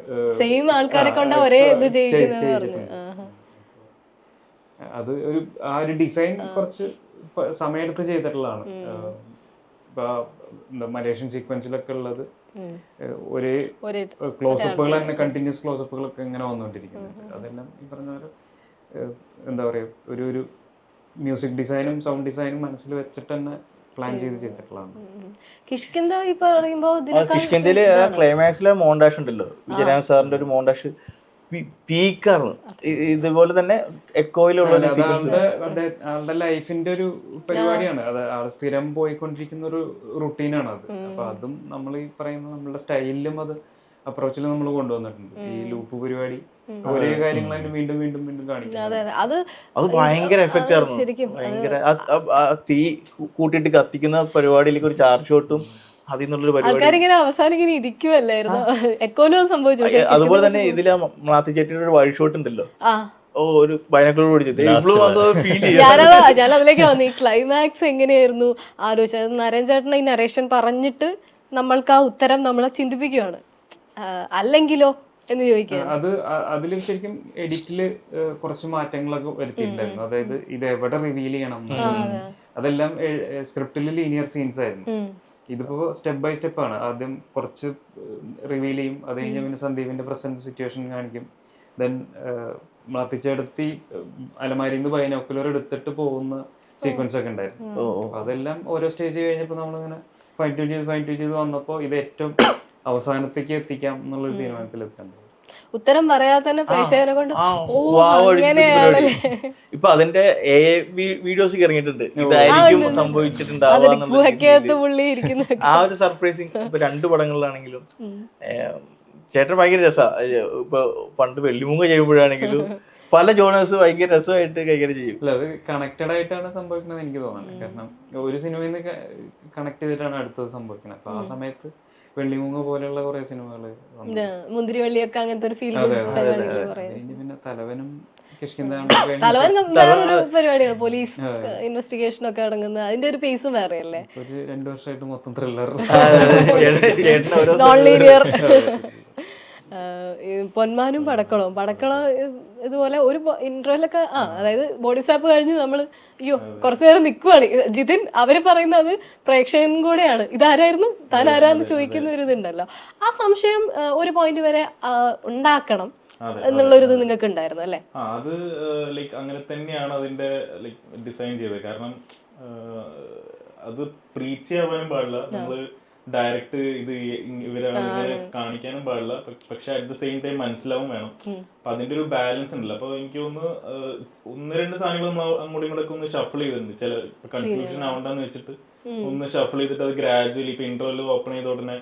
അത് ഒരു ആ ഒരു ഡിസൈൻ കുറച്ച് സമയമെടുത്ത് ചെയ്തിട്ടുള്ളതാണ്. മലേഷ്യൻ സീക്വൻസിലൊക്കെ ഉള്ളത് ഒരേ ക്ലോസപ്പുകൾ തന്നെ, കണ്ടിന്യൂസ് ക്ലോസപ്പുകളൊക്കെ ഇങ്ങനെ വന്നുകൊണ്ടിരിക്കുന്നുണ്ട്. അതെല്ലാം ഈ പറഞ്ഞ പോലെ എന്താ പറയുക, ഒരു മ്യൂസിക് ഡിസൈനും സൗണ്ട് ഡിസൈനും മനസ്സിൽ വെച്ചിട്ട് തന്നെ പ്ലാൻ ചെയ്തിട്ടുള്ളതാണ്. കിഷ്കിന്ധയില് ക്ലൈമാക്സിലെ മോണ്ടാഷ് ഉണ്ടല്ലോ, വിജയരാഘവൻ സാറിന്റെ ഒരു മോണ്ടാഷ് പീക്കാണ്. ഇതുപോലെ തന്നെ എക്കോയിലുള്ള ആളുടെ ലൈഫിന്റെ ഒരു പരിപാടിയാണ് അത്. ആൾ സ്ഥിരം പോയിക്കൊണ്ടിരിക്കുന്ന ഒരു റുട്ടീനാണ് അത്. അപ്പൊ അതും നമ്മൾ ഈ പറയുന്ന നമ്മളുടെ സ്റ്റൈലിലും അത് അപ്രോച്ചിൽ നമ്മൾ കൊണ്ടുവന്നിട്ടുണ്ട്. ഈ ലൂപ്പ് പരിപാടി ഒരേ കാര്യങ്ങൾ തന്നെ വീണ്ടും വീണ്ടും വീണ്ടും കാണിക്കും. അത് ഭയങ്കര എഫക്റ്റ് ആയിരുന്നു. ഭയങ്കര തീ കൂട്ടിയിട്ട് കത്തിക്കുന്ന പരിപാടിയിലേക്ക് ഒരു ചാർജ് ഷോട്ടും ആൾക്കാരിങ്ങനെ അവസാനം ഇങ്ങനെ ഇരിക്കുവല്ലായിരുന്നു. എക്കോലും സംഭവിച്ചു. അതുപോലെ തന്നെ ഇതിലെ മാത്തിച്ചേട്ടിയുടെ ഒരു വഴി ഷോട്ട് ഉണ്ടല്ലോ, ഒരു ബൈനോക്കുലർ ഞാൻ അതിലേക്ക് വന്നു. ഈ ക്ലൈമാക്സ് എങ്ങനെയായിരുന്നു ആലോചിച്ചത്? നരേൻ ചേട്ടൻ ഈ നരേഷൻ പറഞ്ഞിട്ട് നമ്മൾക്ക് ആ ഉത്തരം നമ്മളെ ചിന്തിപ്പിക്കുകയാണ്, അല്ലെങ്കിലോ എന്ന് ചോദിക്കുകയാണ്. അത് അതിലും ശരിക്കും എഡിറ്റില് കുറച്ച് മാറ്റങ്ങളൊക്കെ വരുത്തിയിട്ടുണ്ടായിരുന്നു. അതായത് ഇത് എവിടെ റിവീൽ ചെയ്യണം, അതെല്ലാം സ്ക്രിപ്റ്റിൽ ലീനിയർ സീൻസ് ആയിരുന്നു. ഇതിപ്പോ സ്റ്റെപ്പ് ബൈ സ്റ്റെപ്പ് ആണ്. ആദ്യം കുറച്ച് റിവീൽ ചെയ്യും, അത് കഴിഞ്ഞ പിന്നെ സന്ദീപിന്റെ പ്രസന്റ് സിറ്റുവേഷൻ കാണിക്കും. ദെൻ മാത്തിച്ചെടുത്തി അലമാരിന്ന് ബൈനോക്കുലർ എടുത്തിട്ട് പോകുന്ന സീക്വൻസ് ഒക്കെ ഉണ്ടായിരുന്നു. അതെല്ലാം ഓരോ സ്റ്റേജ് കഴിഞ്ഞപ്പോൾ നമ്മളിങ്ങനെ ഫൈൻ ട്യൂൺ ചെയ്ത് വന്നപ്പോൾ ഇത് ഏറ്റവും അവസാനത്തേക്ക് എത്തിക്കാം എന്നുള്ളൊരു തീരുമാനത്തിൽ എത്തണ്ടത്. ഉത്തരം പറയാതെ തന്നെ പ്രേക്ഷകരെ കൊണ്ട് ഇപ്പൊ അതിന്റെ വീഡിയോസ് ഇറങ്ങിയിട്ടുണ്ട്, ഇതായിരിക്കും സംഭവിച്ചിട്ടുണ്ടാവുക. ആ ഒരു സർപ്രൈസിങ് ഇപ്പൊ 2 പടങ്ങളിലാണെങ്കിലും ചേട്ടൻ ഭയങ്കര രസമാണ്. ഇപ്പൊ പണ്ട് വെള്ളിമൂങ്ങ ചെയ്യുമ്പോഴാണെങ്കിലും പല ജോണേഴ്സ് ഭയങ്കര രസമായിട്ട് കൈകാര്യം ചെയ്യും. അല്ല, അത് കണക്റ്റഡ് ആയിട്ടാണ് സംഭവിക്കുന്നത് എനിക്ക് തോന്നുന്നത്. കാരണം ഒരു സിനിമയിൽ നിന്ന് കണക്ട് ചെയ്തിട്ടാണ് അടുത്തത് സംഭവിക്കുന്നത്. അപ്പൊ ആ സമയത്ത് വെള്ളിമൂങ്ങ പോലെയുള്ള കുറെ സിനിമകള്, മുന്തിരിവള്ളിയൊക്കെ അങ്ങനത്തെ ഒരു ഫീൽ. പിന്നെ തലവനും തലവൻ പരിപാടിയാണ്, പോലീസ് ഇൻവെസ്റ്റിഗേഷൻ ഒക്കെ അടങ്ങുന്ന. അതിന്റെ ഒരു പേസും വേറെ അല്ലേ. ഒരു 2 വർഷമായിട്ട് മൊത്തം ത്രില്ലർ, നോൺ ലീനിയർ. പൊന്മാനും പടക്കളവും ഇതുപോലെ ഒരു ഇന്റർവെല്ലൊക്കെ അതായത് ബോഡി സ്വാപ്പ് കഴിഞ്ഞ് നമ്മൾ കുറച്ചു നേരം നിൽക്കുവാണ്. ജിതിൻ അവര് പറയുന്നത് പ്രേക്ഷകനും കൂടെയാണ്, ഇതാരായിരുന്നു താൻ ആരാന്ന് ചോദിക്കുന്ന ഒരു ഇതുണ്ടല്ലോ. ആ സംശയം ഒരു പോയിന്റ് വരെ ഉണ്ടാക്കണം എന്നുള്ളൊരു ഇത് നിങ്ങൾക്ക് ഉണ്ടായിരുന്നു അല്ലേ? അത് ലൈക്ക് അങ്ങനെ തന്നെയാണ് അതിന്റെ ലൈക്ക് ഡിസൈൻ ചെയ്തത്. കാരണം അത് പ്രീച്ച് ചെയ്യാനും പാടില്ല, നമ്മള് ഡയറക്റ്റ് ഇത് ഇവരെ കാണിക്കാനും പാടില്ല. പക്ഷെ അറ്റ് ദ സെയിം ടൈം മനസ്സിലാവും വേണം. അപ്പൊ അതിന്റെ ഒരു ബാലൻസ് ഉണ്ടല്ലോ. അപ്പൊ എനിക്ക് തോന്നുന്നു 1-2 സാധനങ്ങൾ നമ്മൾ അങ്ങോട്ടും ഇങ്ങോട്ടൊക്കെ ഒന്ന് ഷഫിൾ ചെയ്തിട്ടുണ്ട്. ചില കൺഫ്യൂഷൻ ആവണ്ടെന്ന് വെച്ചിട്ട് ഒന്ന് ഷഫിൾ ചെയ്തിട്ട് അത് ഗ്രാജുവലി ഇപ്പൊ ഇന്റർവെൽ ഓപ്പൺ ചെയ്ത ഉടനെ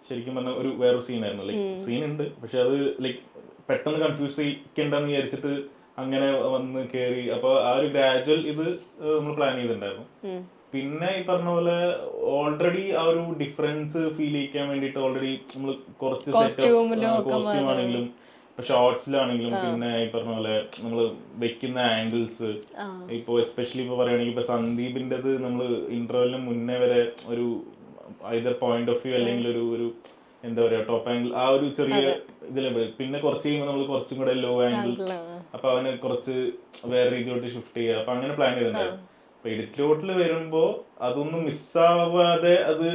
ശരിക്കും പറഞ്ഞാൽ ഒരു വേറൊരു സീനായിരുന്നു. ലൈക്ക് സീൻ ഉണ്ട്, പക്ഷെ അത് ലൈക്ക് പെട്ടെന്ന് കൺഫ്യൂസ് ചെയ്യിക്കണ്ടെന്ന് വിചാരിച്ചിട്ട് അങ്ങനെ വന്ന് കയറി. അപ്പൊ ആ ഒരു ഗ്രാജുവൽ ഇത് നമ്മൾ പ്ലാൻ ചെയ്തിട്ടുണ്ടായിരുന്നു. പിന്നെ ഈ പറഞ്ഞ പോലെ ഓൾറെഡി ആ ഒരു ഡിഫറൻസ് ഫീൽ ചെയ്യിക്കാൻ വേണ്ടിയിട്ട് ഓൾറെഡി നമ്മൾ കുറച്ച് കോസ്റ്റ്യൂം ആണെങ്കിലും ഇപ്പൊ ഷോർട്സിലാണെങ്കിലും പിന്നെ ഈ പറഞ്ഞ പോലെ നമ്മൾ വെക്കുന്ന ആംഗിൾസ്, ഇപ്പൊ എസ്പെഷ്യലി ഇപ്പൊ പറയുകയാണെങ്കിൽ ഇപ്പൊ സന്ദീപിൻ്റെത് നമ്മൾ ഇന്റർവെല്ലിന് മുന്നേ വരെ ഒരു ഐദർ പോയിന്റ് ഓഫ് വ്യൂ അല്ലെങ്കിൽ ഒരു എന്താ പറയാ ടോപ്പ് ആംഗിൾ ആ ഒരു ചെറിയ ഇതിൽ, പിന്നെ കുറച്ച് കഴിയുമ്പോൾ നമ്മൾ കുറച്ചും കൂടെ ലോ ആംഗിൾ, അപ്പൊ അവനെ കുറച്ച് വേറെ രീതിയിലോട്ട് ഷിഫ്റ്റ് ചെയ്യുക, അപ്പൊ അങ്ങനെ പ്ലാൻ ചെയ്തിട്ടുണ്ടായിരുന്നു. അപ്പൊ എഡിറ്റിലോട്ടിൽ വരുമ്പോ അതൊന്നും മിസ്സാവാതെ അത്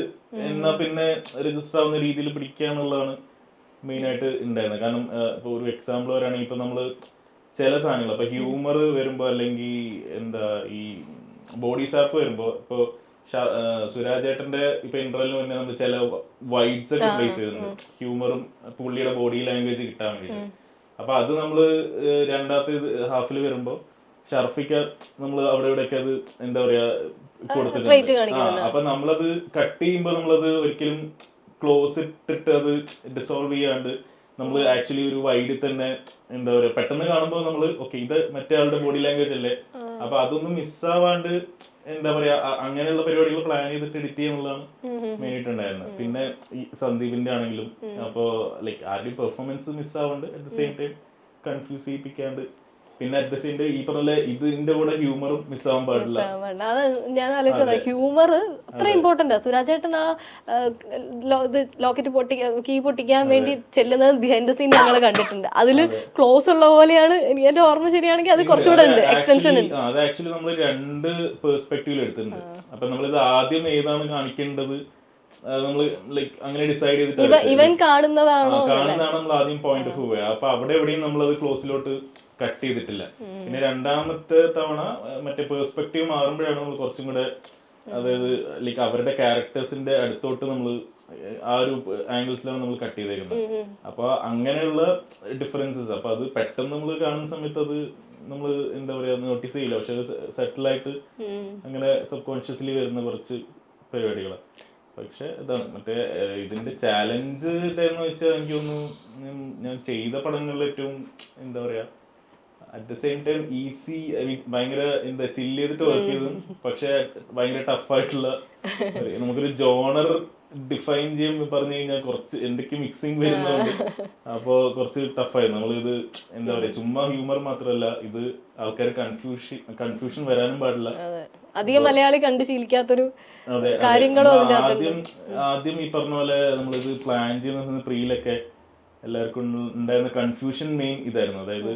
എന്നാ പിന്നെ രജിസ്റ്റർ ആവുന്ന രീതിയിൽ പിടിക്കുക എന്നുള്ളതാണ് മെയിൻ ആയിട്ട് ഉണ്ടായിരുന്നത്. കാരണം ഇപ്പൊ ഒരു എക്സാമ്പിൾ പറയുകയാണെങ്കിൽ ഇപ്പൊ നമ്മള് ചില സാധനങ്ങൾ ഇപ്പൊ ഹ്യൂമർ വരുമ്പോ അല്ലെങ്കിൽ എന്താ ഈ ബോഡി ഷാപ്പ് വരുമ്പോ, ഇപ്പൊ സുരാജേട്ടന്റെ ഇപ്പൊ ഇന്റർവെല്ലിന് മുന്നേ നമ്മൾ ചില വൈഡ്സ് ഒക്കെ പ്ലേസ് ചെയ്തിട്ടുണ്ട് ഹ്യൂമറും പുള്ളിയുടെ ബോഡി ലാംഗ്വേജ് കിട്ടാൻ വേണ്ടിയിട്ട്. അപ്പൊ അത് നമ്മള് രണ്ടാമത്തെ ഹാഫിൽ വരുമ്പോ ഷർഫിക്ക നമ്മൾ അവിടെ ഇവിടെയൊക്കെ അത് എന്താ പറയാ കൊടുത്തിട്ടുണ്ട്. അപ്പൊ നമ്മളത് കട്ട് ചെയ്യുമ്പോ നമ്മളത് ഒരിക്കലും ക്ലോസ് ഇട്ടിട്ട് അത് ഡിസോൾവ് ചെയ്യാണ്ട് നമ്മൾ ആക്ച്വലി ഒരു വൈഡിൽ തന്നെ എന്താ പറയാ പെട്ടെന്ന് കാണുമ്പോൾ നമ്മൾ ഓക്കെ ഇത് മറ്റേ ആളുടെ ബോഡി ലാംഗ്വേജ് അല്ലേ, അപ്പൊ അതൊന്നും മിസ്സാവാണ്ട് എന്താ പറയാ അങ്ങനെയുള്ള പരിപാടികൾ പ്ലാൻ ചെയ്തിട്ട് എഡിറ്റ് ചെയ്യാന്നുള്ളതാണ് മെയിൻ ആയിട്ടുണ്ടായിരുന്നത്. പിന്നെ ഈ സന്ദീപിന്റെ ആണെങ്കിലും അപ്പോ ലൈക്ക് ആരുടെയും പെർഫോമൻസ് മിസ്സാവാണ്ട് at the same time confuse ചെയ്യിപ്പിക്കാണ്ട്, പിന്നെ അറ്റ് ദ സെയിം ടൈം ഈ പറഞ്ഞ ഇതിന്റെ കൂടെ ഹ്യൂമറും മിസ്സാവാൻ പാടില്ല. അത് ഞാൻ ആലോചിച്ചത് ഹ്യൂമർ അത്ര ഇമ്പോർട്ടന്റ്. സുരാജേട്ടൻ ആ ലോക്കറ്റ് കീ പൊട്ടിക്കാൻ വേണ്ടി ചെല്ലുന്നത് ബിഹൈൻഡ് ദ സീൻ ഞങ്ങൾ കണ്ടിട്ടുണ്ട്. അതില് ക്ലോസ് ഉള്ള പോലെയാണ് എന്റെ ഓർമ്മ ശരിയാണെങ്കിൽ. അത് കുറച്ചുകൂടെ ഉണ്ട്, എക്സ്റ്റൻഷൻ ഉണ്ട്. അത് ആക്ച്വലി നമ്മൾ രണ്ട് പെർസ്പെക്റ്റീവിൽ എടുത്തിട്ടുണ്ട്. അപ്പൊ നമ്മളിത് ആദ്യം ഏതാണ് കാണിക്കേണ്ടത് നമ്മള് ലൈക്ക് അങ്ങനെ ഡിസൈഡ് ചെയ്തിട്ട് ഇവൻ കാണുന്നതാണോ നമ്മൾ ആദ്യം പോയിന്റ് ഓഫ് വ്യൂ. അപ്പൊ അവിടെ എവിടെയും നമ്മളത് ക്ലോസിലോട്ട് കട്ട് ചെയ്തിട്ടില്ല. പിന്നെ രണ്ടാമത്തെ തവണ മറ്റേ പെർസ്പെക്റ്റീവ് മാറുമ്പോഴാണ് നമ്മൾ കുറച്ചും കൂടെ അതായത് ലൈക്ക് അവരുടെ ക്യാരക്ടേഴ്സിന്റെ അടുത്തോട്ട് നമ്മൾ ആ ഒരു ആംഗിൾസിലാണ് നമ്മൾ കട്ട് ചെയ്തേക്കുന്നത്. അപ്പൊ അങ്ങനെയുള്ള ഡിഫറൻസസ്, അപ്പൊ അത് പെട്ടെന്ന് നമ്മൾ കാണുന്ന സമയത്ത് അത് നമ്മൾ എന്താ പറയാ നോട്ടീസ് ചെയ്യില്ല. പക്ഷെ അത് സെറ്റിലായിട്ട് അങ്ങനെ സബ് കോൺഷ്യസ്ലി വരുന്ന കുറച്ച് പരിപാടികളാണ്. പക്ഷെ ഇതാണ് മറ്റേ ഇതിന്റെ ചാലഞ്ച് എന്താന്ന് വെച്ചാൽ എനിക്ക് തോന്നുന്നു ഞാൻ ചെയ്ത പടങ്ങളിൽ ഏറ്റവും എന്താ പറയാ at the same time easy, I mean ഭയങ്കര എന്താ ചില്ല് ചെയ്തിട്ട് വർക്ക് ചെയ്തതും പക്ഷെ ഭയങ്കര ടഫായിട്ടുള്ള നമുക്കൊരു ജോണർ ഡിഫൈൻ ചെയ്യാൻ പറഞ്ഞു കഴിഞ്ഞാൽ കുറച്ച് എന്തൊക്കെ മിക്സിങ് വരുന്നുണ്ട്. അപ്പോ കുറച്ച് ടഫായിരുന്നു. നമ്മളിത് എന്താ പറയാ ചുമ്മാ ഹ്യൂമർ മാത്രമല്ല, ഇത് ആൾക്കാർ കൺഫ്യൂഷൻ വരാനും പാടില്ല. അധികം മലയാളി കണ്ടു ശീലിക്കാത്തൊരു കാര്യങ്ങളോ ആദ്യം ഈ പറഞ്ഞ പോലെ നമ്മളിത് പ്ലാൻ ചെയ്യുന്ന പ്രീലൊക്കെ എല്ലാവർക്കും ഉണ്ടായിരുന്ന കൺഫ്യൂഷൻ മെയിൻ ഇതായിരുന്നു. അതായത്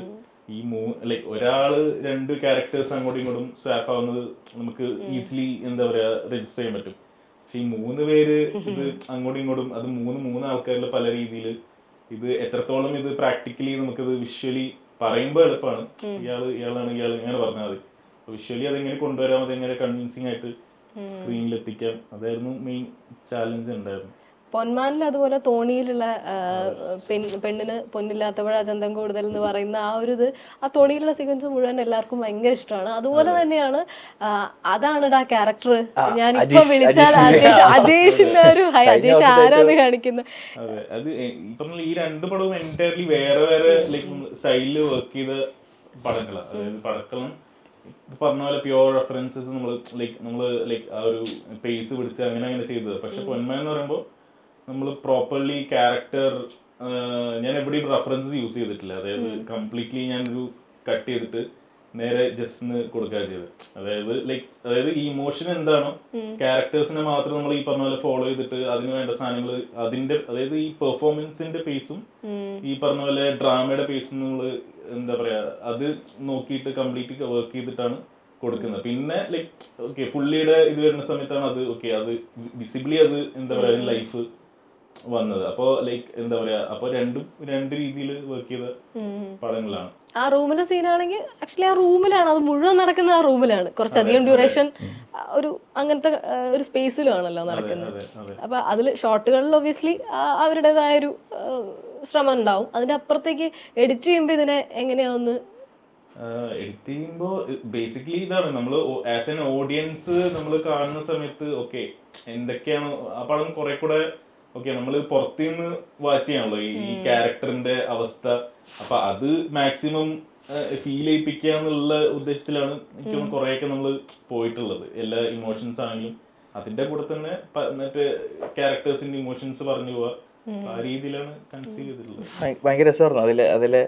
ഈ ലൈക്ക് ഒരാള് രണ്ട് ക്യാരക്ടേഴ്സ് അങ്ങോട്ടും ഇങ്ങോട്ടും സ്വാപ്പ് ആവുന്നത് നമുക്ക് ഈസിലി എന്താ പറയാ രജിസ്റ്റർ ചെയ്യാൻ പറ്റും. പക്ഷെ ഈ 3 പേര് ഇത് അങ്ങോട്ടും ഇങ്ങോട്ടും അത് മൂന്ന് ആൾക്കാരിൽ പല രീതിയിൽ ഇത് എത്രത്തോളം ഇത് പ്രാക്ടിക്കലി നമുക്കത് വിഷ്വലി പറയുമ്പോൾ എളുപ്പമാണ്. ഇയാളാണ് ഇങ്ങനെ പറഞ്ഞാൽ മതി. വിഷ്വലി അതെങ്ങനെ കൊണ്ടുവരാം, അതെങ്ങനെ കൺവിൻസിങ് ആയിട്ട് സ്ക്രീനിൽ എത്തിക്കാം, അതായിരുന്നു മെയിൻ ചാലഞ്ച് ഉണ്ടായിരുന്നു. പൊന്മാനിൽ അതുപോലെ തോണിയിലുള്ള പെണ്ണിന് പൊന്നില്ലാത്തവഴ ചന്തം കൂടുതൽ എന്ന് പറയുന്ന ആ ഒരു ഇത്, ആ തോണിയിലുള്ള സീക്വൻസ് മുഴുവൻ എല്ലാവർക്കും ഭയങ്കര ഇഷ്ടമാണ്. അതുപോലെ തന്നെയാണ് അതാണ് ആ ക്യാരക്ടർ. ഞാനിപ്പോ വിളിച്ചാൽ അജേഷിന്റെ ഒരു അജേഷ് ആരാന്ന് കാണിക്കുന്നത്. അതെ, അത് ഇപ്പം ഈ രണ്ട് പടവും എൻറ്റയർലി വേറെ വേറെ ലൈക്ക് സ്റ്റൈലില് വർക്ക് ചെയ്ത പടങ്ങളാണ്. അതായത് പടക്കളും പറഞ്ഞ പോലെ പ്യുവർ റെഫറൻസസ് നമ്മള് ലൈക്ക് ആ ഒരു പേസ് പിടിച്ച് അങ്ങനെ ചെയ്തത്. പക്ഷെ പൊന്മാൻ എന്ന് പറയുമ്പോൾ നമ്മൾ പ്രോപ്പർലി ക്യാരക്ടർ ഞാൻ എവിടെയും റെഫറൻസസ് യൂസ് ചെയ്തിട്ടില്ല. അതായത് കംപ്ലീറ്റ്ലി ഞാനൊരു കട്ട് ചെയ്തിട്ട് നേരെ ജസ്റ്റ് കൊടുക്കുക ചെയ്തത്. അതായത് ഈ ഇമോഷൻ എന്താണോ ക്യാരക്ടേഴ്സിനെ മാത്രം നമ്മൾ ഈ പറഞ്ഞ പോലെ ഫോളോ ചെയ്തിട്ട് അതിന് വേണ്ട സാധനങ്ങൾ അതിന്റെ അതായത് ഈ പെർഫോമൻസിന്റെ പേസും ഈ പറഞ്ഞ പോലെ ഡ്രാമയുടെ പേസും നമ്മൾ എന്താ പറയാ അത് നോക്കിയിട്ട് കംപ്ലീറ്റ് വർക്ക് ചെയ്തിട്ടാണ് കൊടുക്കുന്നത്. പിന്നെ ലൈക്ക് ഓക്കെ പുള്ളിയുടെ ഇത് വരുന്ന സമയത്താണ് അത് ഓക്കെ അത് വിസിബിളി അത് എന്താ പറയാ ലൈഫ് വന്നത്. അപ്പോ ലൈക്ക് എന്താ പറയാ അപ്പൊ രണ്ട് രീതിയിൽ വർക്ക് ചെയ്ത പടങ്ങളാണ്. ആ റൂമിലെ സീനാണെങ്കിൽ ആക്ച്വലി ആ റൂമിലാണ് അത് മുഴുവൻ നടക്കുന്ന. ആ റൂമിലാണ് കുറച്ചധികം ഡ്യൂറേഷൻ ഒരു അങ്ങനത്തെ ഒരു സ്പേസിലുമാണല്ലോ നടക്കുന്നത്. അപ്പൊ അതിൽ ഷോട്ടുകളിൽ ഒബ്വിയസ്ലി അവരുടേതായ ഒരു ശ്രമം ഉണ്ടാവും. അതിന്റെ അപ്പുറത്തേക്ക് എഡിറ്റ് ചെയ്യുമ്പോൾ ഇതിനെ എങ്ങനെയാന്ന് എഡിറ്റ് ചെയ്യുമ്പോൾ ബേസിക്കലി ഇതാണ് നമ്മൾ ആസ് എൻ ഓഡിയൻസ് നമ്മൾ കാണുന്ന സമയത്ത് ഓക്കെ എന്തൊക്കെയാണ് ആ പടം കുറെ കൂടെ ഓക്കെ നമ്മൾ പുറത്തുനിന്ന് വാച്ച് ചെയ്യാണല്ലോ ഈ ക്യാരക്ടറിന്റെ അവസ്ഥ. അപ്പൊ അത് മാക്സിമം ഫീൽ ചെയ്യിപ്പിക്കുക എന്നുള്ള ഉദ്ദേശത്തിലാണ് എനിക്ക് കുറെയൊക്കെ നമ്മൾ പോയിട്ടുള്ളത്. എല്ലാ ഇമോഷൻസ് ആണെങ്കിലും അതിന്റെ കൂടെ തന്നെ മറ്റേ ക്യാരക്ടേഴ്സിന്റെ ഇമോഷൻസ് പറഞ്ഞു പോവാ. ആ രീതിയിലാണ് കൺസീവ് ചെയ്തിട്ടുള്ളത്. ഭയങ്കര രസമായിരുന്നു അതിലെ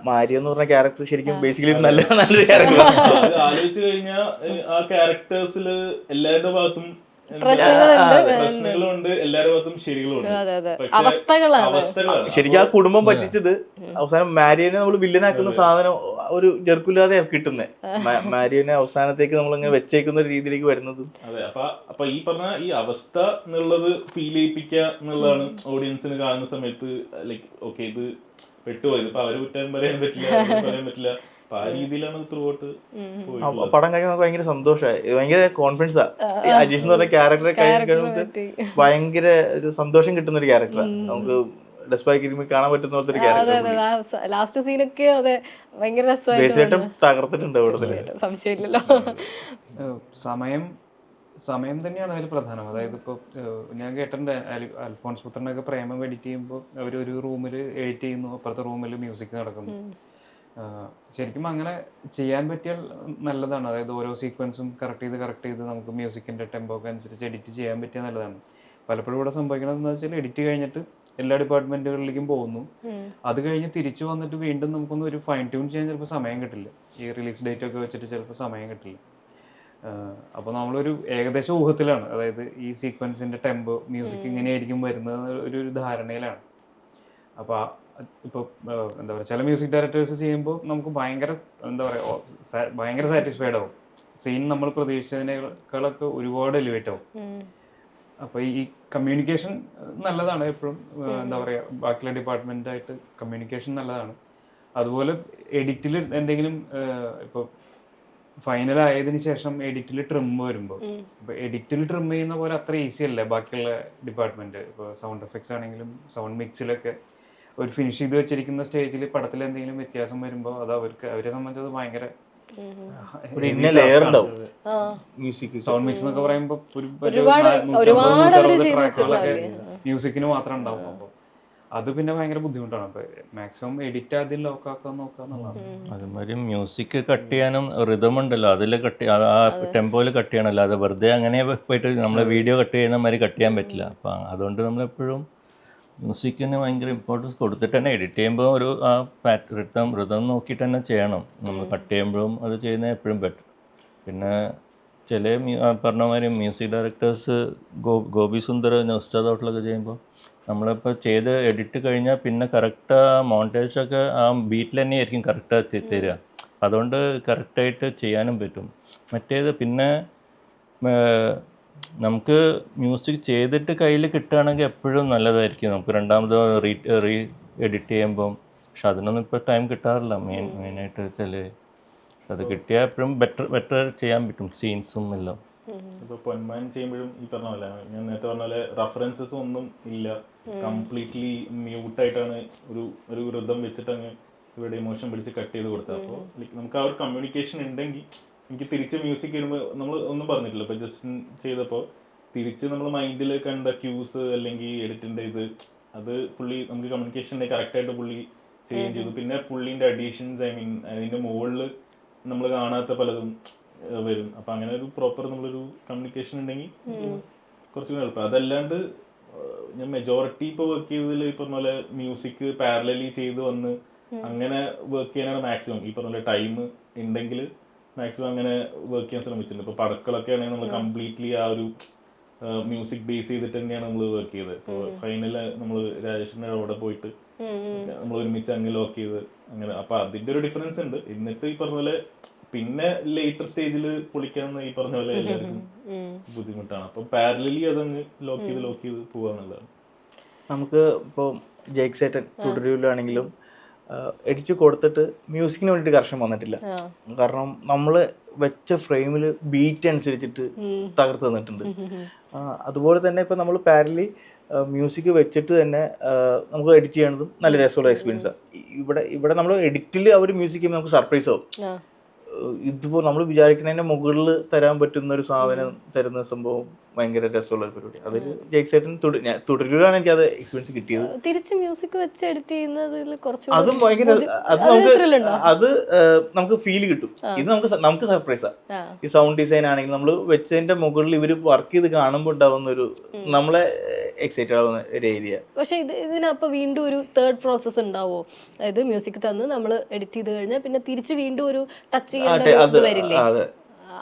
മാരിയോ എന്ന് പറഞ്ഞ ക്യാരക്ടർ ശരിക്കും ബേസിക്കലി നല്ലൊരു ക്യാരക്ടർ. അത് ആലോചിച്ചു കഴിഞ്ഞാൽ ആ ക്യാരക്ടേഴ്സില് എല്ലാവരുടെ ഭാഗത്തും പ്രശ്നങ്ങളുണ്ട്, എല്ലാവരുടെ ഭാഗത്തും ശരികളുണ്ട്. അവസ്ഥകളാണ് ശരിക്കും ആ കുടുംബം പറ്റിച്ചത് അവസാനം മാരിയോനെ നമ്മൾ വില്ലനാക്കുന്ന സാധനം ഒരു ജെർക്കില്ലാതെ കിട്ടുന്നത്. മാരിയോനെ അവസാനത്തേക്ക് നമ്മൾ ഇങ്ങനെ വെച്ചേക്കുന്ന ഒരു രീതിയിലേക്ക് വരുന്നതും. അതെ, അപ്പൊ ഈ പറഞ്ഞ ഈ അവസ്ഥ എന്നുള്ളത് ഫീൽ ചെയ്യിപ്പിക്കുക എന്നുള്ളതാണ് ഓഡിയൻസിന് കാണുന്ന സമയത്ത് ലൈക്ക് ഓക്കെ ഇത് പെട്ടുപോയത്, ഇപ്പൊ അവര് കുറ്റം പറയാൻ പറ്റില്ല. അപ്പൊ ആ രീതിയിലാണ് ത്രൂ ഔട്ട് പോയിട്ടുള്ളത്. പടം കഴിയുമ്പോൾ ഭയങ്കര സന്തോഷമായി, ഭയങ്കര കോൺഫിഡൻസാ. അജീഷ് എന്ന് പറഞ്ഞ ക്യാരക്ടറെ കഴിയുമ്പോൾ ഭയങ്കര ഒരു സന്തോഷം കിട്ടുന്ന ഒരു ക്യാരക്ടറാണ്. നമുക്ക് കാണാൻ പറ്റുന്ന പോലത്തെ ഒരു ക്യാരക്ടർ. ലാസ്റ്റ് സീനൊക്കെ അതെ ഭയങ്കര രസമായിട്ട് തകർത്തിട്ടുണ്ട് ഇവിടെ, സംശയമില്ലല്ലോ. സമയം തന്നെയാണ് അതിൽ പ്രധാനം. അതായത് ഇപ്പോൾ ഞാൻ കേട്ടിട്ടുണ്ട് അൽഫോൺസ് പുത്രനൊക്കെ പ്രേമം എഡിറ്റ് ചെയ്യുമ്പോൾ അവരൊരു റൂമിൽ എഡിറ്റ് ചെയ്യുന്നു, അപ്പുറത്തെ റൂമിൽ മ്യൂസിക് നടക്കുന്നു. ശരിക്കും അങ്ങനെ ചെയ്യാൻ പറ്റിയാൽ നല്ലതാണ്. അതായത് ഓരോ സീക്വൻസും കറക്റ്റ് ചെയ്ത് നമുക്ക് മ്യൂസിക്കിൻ്റെ ടെമ്പോ ഒക്കെ അനുസരിച്ച് എഡിറ്റ് ചെയ്യാൻ പറ്റിയാൽ നല്ലതാണ്. പലപ്പോഴും ഇവിടെ സംഭവിക്കുന്നത് എന്താ വെച്ചാൽ എഡിറ്റ് കഴിഞ്ഞിട്ട് എല്ലാ ഡിപ്പാർട്ട്മെന്റുകളിലേക്കും പോകുന്നു, അത് കഴിഞ്ഞ് തിരിച്ചു വന്നിട്ട് വീണ്ടും നമുക്കൊന്ന് ഒരു ഫൈൻ ട്യൂൺ ചെയ്യാൻ ചിലപ്പോൾ സമയം കിട്ടില്ല. ഈ റിലീസ് ഡേറ്റ് ഒക്കെ വെച്ചിട്ട് ചിലപ്പോൾ സമയം കിട്ടില്ല. അപ്പോൾ നമ്മളൊരു ഏകദേശം ഊഹത്തിലാണ്, അതായത് ഈ സീക്വൻസിന്റെ ടെമ്പോ മ്യൂസിക് ഇങ്ങനെയായിരിക്കും വരുന്നത് ഒരു ധാരണയിലാണ്. അപ്പോൾ ഇപ്പോൾ എന്താ പറയുക, ചില മ്യൂസിക് ഡയറക്ടേഴ്സ് ചെയ്യുമ്പോൾ നമുക്ക് ഭയങ്കര സാറ്റിസ്ഫൈഡ് ആവും. സീൻ നമ്മൾ പ്രതീക്ഷിച്ചതിനേക്കാളൊക്കെ ഒരുപാട് എലിവേറ്റ് ആവും. അപ്പോൾ ഈ കമ്മ്യൂണിക്കേഷൻ നല്ലതാണ് എപ്പോഴും. എന്താ പറയുക, ബാക്കിയുള്ള ഡിപ്പാർട്ട്മെന്റായിട്ട് കമ്മ്യൂണിക്കേഷൻ നല്ലതാണ്. അതുപോലെ എഡിറ്റിൽ എന്തെങ്കിലും ഇപ്പോൾ ഫൈനൽ ആയതിനു ശേഷം എഡിറ്റിൽ ട്രിം വരുമ്പോൾ, ഇപ്പൊ എഡിറ്റിൽ ട്രിം ചെയ്യുന്ന പോലെ അത്ര ഈസി അല്ല ബാക്കിയുള്ള ഡിപ്പാർട്ട്മെന്റ്. ഇപ്പോൾ സൗണ്ട് എഫക്ട്സ് ആണെങ്കിലും സൗണ്ട് മിക്സിലൊക്കെ ഒരു ഫിനിഷ് ചെയ്ത് വെച്ചിരിക്കുന്ന സ്റ്റേജിൽ പടത്തിൽ എന്തെങ്കിലും വ്യത്യാസം വരുമ്പോൾ അത് അവരെ സംബന്ധിച്ചത് ഭയങ്കര സൗണ്ട് മിക്സ് എന്നൊക്കെ പറയുമ്പോൾ മ്യൂസിക്കിന് മാത്രം ഉണ്ടാവും. അപ്പോൾ അത് പിന്നെ ഭയങ്കര ബുദ്ധിമുട്ടാണ്. അപ്പൊ മാക്സിമം എഡിറ്റ് ആദ്യം ലോക്കാക്കാൻ നോക്കുക എന്നുള്ളതാണ്. അതുമാതിരി മ്യൂസിക് കട്ട് ചെയ്യാനും റിതം ഉണ്ടല്ലോ, അതിൽ ആ ടെമ്പോയിൽ കട്ട് ചെയ്യണം. അല്ലാതെ വെറുതെ അങ്ങനെ പോയിട്ട് നമ്മളെ വീഡിയോ കട്ട് ചെയ്യുന്ന മാതിരി കട്ട് ചെയ്യാൻ പറ്റില്ല. അപ്പം അതുകൊണ്ട് നമ്മളെപ്പോഴും മ്യൂസിക്കിന് ഭയങ്കര ഇമ്പോർട്ടൻസ് കൊടുത്തിട്ട് തന്നെ എഡിറ്റ് ചെയ്യുമ്പോൾ ഒരു ആ റിതം നോക്കിയിട്ട് തന്നെ ചെയ്യണം. നമ്മൾ കട്ട് ചെയ്യുമ്പോഴും അത് ചെയ്യുന്നത് എപ്പോഴും ബെറ്റർ. പിന്നെ ചില പറഞ്ഞ മാതിരി മ്യൂസിക് ഡയറക്ടേഴ്സ് ഗോപി സുന്ദർ നൗസ്റ്റാദ് ഔട്ടിലൊക്കെ ചെയ്യുമ്പോൾ നമ്മളിപ്പോൾ ചെയ്ത് എഡിറ്റ് കഴിഞ്ഞാൽ പിന്നെ കറക്റ്റ് മോണ്ടേജൊക്കെ ആ ബീറ്റിൽ തന്നെയായിരിക്കും കറക്റ്റ് തരിക. അതുകൊണ്ട് കറക്റ്റായിട്ട് ചെയ്യാനും പറ്റും. മറ്റേത് പിന്നെ നമുക്ക് മ്യൂസിക് ചെയ്തിട്ട് കയ്യിൽ കിട്ടുകയാണെങ്കിൽ എപ്പോഴും നല്ലതായിരിക്കും. നമുക്ക് രണ്ടാമത് റീ എഡിറ്റ് ചെയ്യുമ്പം. പക്ഷെ അതിനൊന്നും ഇപ്പോൾ ടൈം കിട്ടാറില്ല. മെയിനായിട്ട് വെച്ചാൽ അത് കിട്ടിയാൽ എപ്പോഴും ബെറ്റർ ചെയ്യാൻ പറ്റും സീൻസും എല്ലാം. ഇപ്പൊ പൊന്മാൻ ചെയ്യുമ്പോഴും ഈ പറഞ്ഞ പോലെ ഞാൻ നേരത്തെ പറഞ്ഞ പോലെ റെഫറൻസസ് ഒന്നും ഇല്ല, കംപ്ലീറ്റ്ലി മ്യൂട്ടായിട്ടാണ് ഒരു ഋതം വെച്ചിട്ട് അങ്ങ് ഇവിടെ ഇമോഷൻ പിടിച്ച് കട്ട് ചെയ്ത് കൊടുത്തത്. അപ്പോൾ നമുക്ക് ആ ഒരു കമ്മ്യൂണിക്കേഷൻ ഉണ്ടെങ്കിൽ എനിക്ക് തിരിച്ച് മ്യൂസിക് വരുമ്പോൾ നമ്മൾ ഒന്നും പറഞ്ഞിട്ടില്ല. ഇപ്പോൾ ജസ്റ്റ് ചെയ്തപ്പോൾ തിരിച്ച് നമ്മൾ മൈൻഡിൽ കണ്ട ക്യൂസ് അല്ലെങ്കിൽ എഡിറ്റിൻ്റെ അത് പുള്ളി നമുക്ക് കമ്മ്യൂണിക്കേഷൻ കറക്റ്റായിട്ട് പുള്ളി ചെയ്യുകയും ചെയ്തു. പിന്നെ പുള്ളീൻ്റെ അഡീഷൻസ് അതിൻ്റെ മുകളിൽ നമ്മൾ കാണാത്ത പലതും വരും. അപ്പം അങ്ങനെ ഒരു പ്രോപ്പർ നമ്മളൊരു കമ്മ്യൂണിക്കേഷൻ ഉണ്ടെങ്കിൽ കുറച്ചുകൂടി എളുപ്പം. അതല്ലാണ്ട് ഞാൻ മെജോറിറ്റി ഇപ്പോൾ വർക്ക് ചെയ്തതിൽ ഈ പറഞ്ഞ പോലെ മ്യൂസിക് പാരലലി ചെയ്ത് വന്ന് അങ്ങനെ വർക്ക് ചെയ്യാനാണ് മാക്സിമം. ഈ പറഞ്ഞ പോലെ ടൈം ഉണ്ടെങ്കിൽ മാക്സിമം അങ്ങനെ വർക്ക് ചെയ്യാൻ ശ്രമിച്ചിട്ടുണ്ട്. ഇപ്പോൾ പടക്കളൊക്കെ ആണെങ്കിൽ നമ്മൾ കംപ്ലീറ്റ്ലി ആ ഒരു മ്യൂസിക് ബേസ് ചെയ്തിട്ട് തന്നെയാണ് നമ്മൾ വർക്ക് ചെയ്തത്. ഇപ്പോൾ ഫൈനല് നമ്മൾ രാജേഷിൻ്റെ അവിടെ പോയിട്ട് നമ്മൾ ഒരുമിച്ച് അങ്ങ് ലോക്ക് ചെയ്ത് അങ്ങനെ. അപ്പം അതിൻ്റെ ഒരു ഡിഫറൻസ് ഉണ്ട്. എന്നിട്ട് ഈ പറഞ്ഞ പോലെ പിന്നെ ലേറ്റർ സ്റ്റേജിൽ പൊളിക്കാന്ന് ഈ പറഞ്ഞ പോലെ എല്ലാവർക്കും ബുദ്ധിമുട്ടാണ്. അപ്പം പാരലലി അതങ്ങ് ലോക്ക് ചെയ്ത് പോവാന്നുള്ളതാണ്. നമുക്ക് ഇപ്പോൾ ജേക്ക് സേട്ടൻ തുടരുകയാണെങ്കിലും എഡിറ്റ് കൊടുത്തിട്ട് മ്യൂസിക്കിന് വേണ്ടിയിട്ട് കർശനം വന്നിട്ടില്ല. കാരണം നമ്മൾ വെച്ച ഫ്രെയിമിൽ ബീറ്റ് അനുസരിച്ചിട്ട് തകർത്ത് തന്നിട്ടുണ്ട്. അതുപോലെ തന്നെ ഇപ്പം നമ്മൾ പാരലി മ്യൂസിക് വെച്ചിട്ട് തന്നെ നമുക്ക് എഡിറ്റ് ചെയ്യണതും നല്ല രസമുള്ള എക്സ്പീരിയൻസാണ്. ഇവിടെ നമ്മൾ എഡിറ്റിൽ അവർ മ്യൂസിക് ചെയ്യുമ്പോൾ നമുക്ക് സർപ്രൈസ് ആവും. ഇതിപ്പോൾ നമ്മൾ വിചാരിക്കുന്നതിൻ്റെ മുകളിൽ തരാൻ പറ്റുന്ന ഒരു സാധനം തരുന്ന സംഭവം ഭയങ്കര രസമുള്ള ഒരു പരിപാടി. അതിൽ ജയ്സേട്ടൻ തുടരുകയാണ് എനിക്ക് അത് എക്സ്പീരിയൻസ് കിട്ടിയത്. തിരിച്ച് മ്യൂസിക് വെച്ച് എഡിറ്റ് ചെയ്യുന്നതിൽ കുറച്ച് അതും ഭയങ്കര അത് നമുക്ക് ഫീൽ കിട്ടും. ഇത് നമുക്ക് സർപ്രൈസാ. ഈ സൗണ്ട് ഡിസൈൻ ആണെങ്കിൽ നമ്മൾ വെച്ചതിന്റെ മുകളിൽ ഇവര് വർക്ക് ചെയ്ത് കാണുമ്പോൾ ഉണ്ടാവുന്ന ഒരു നമ്മളെ എക്സൈറ്റഡ് ആവുന്ന ഒരു ഏരിയ. പക്ഷെ ഇതിനപ്പോ വീണ്ടും ഒരു തേർഡ് പ്രോസസ്സ് ഉണ്ടാവോ? അതായത് മ്യൂസിക് തന്ന് നമ്മൾ എഡിറ്റ് ചെയ്ത് കഴിഞ്ഞാൽ പിന്നെ തിരിച്ച് വീണ്ടും ഒരു ടച്ച് ചെയ്യേണ്ട വരില്ലേ?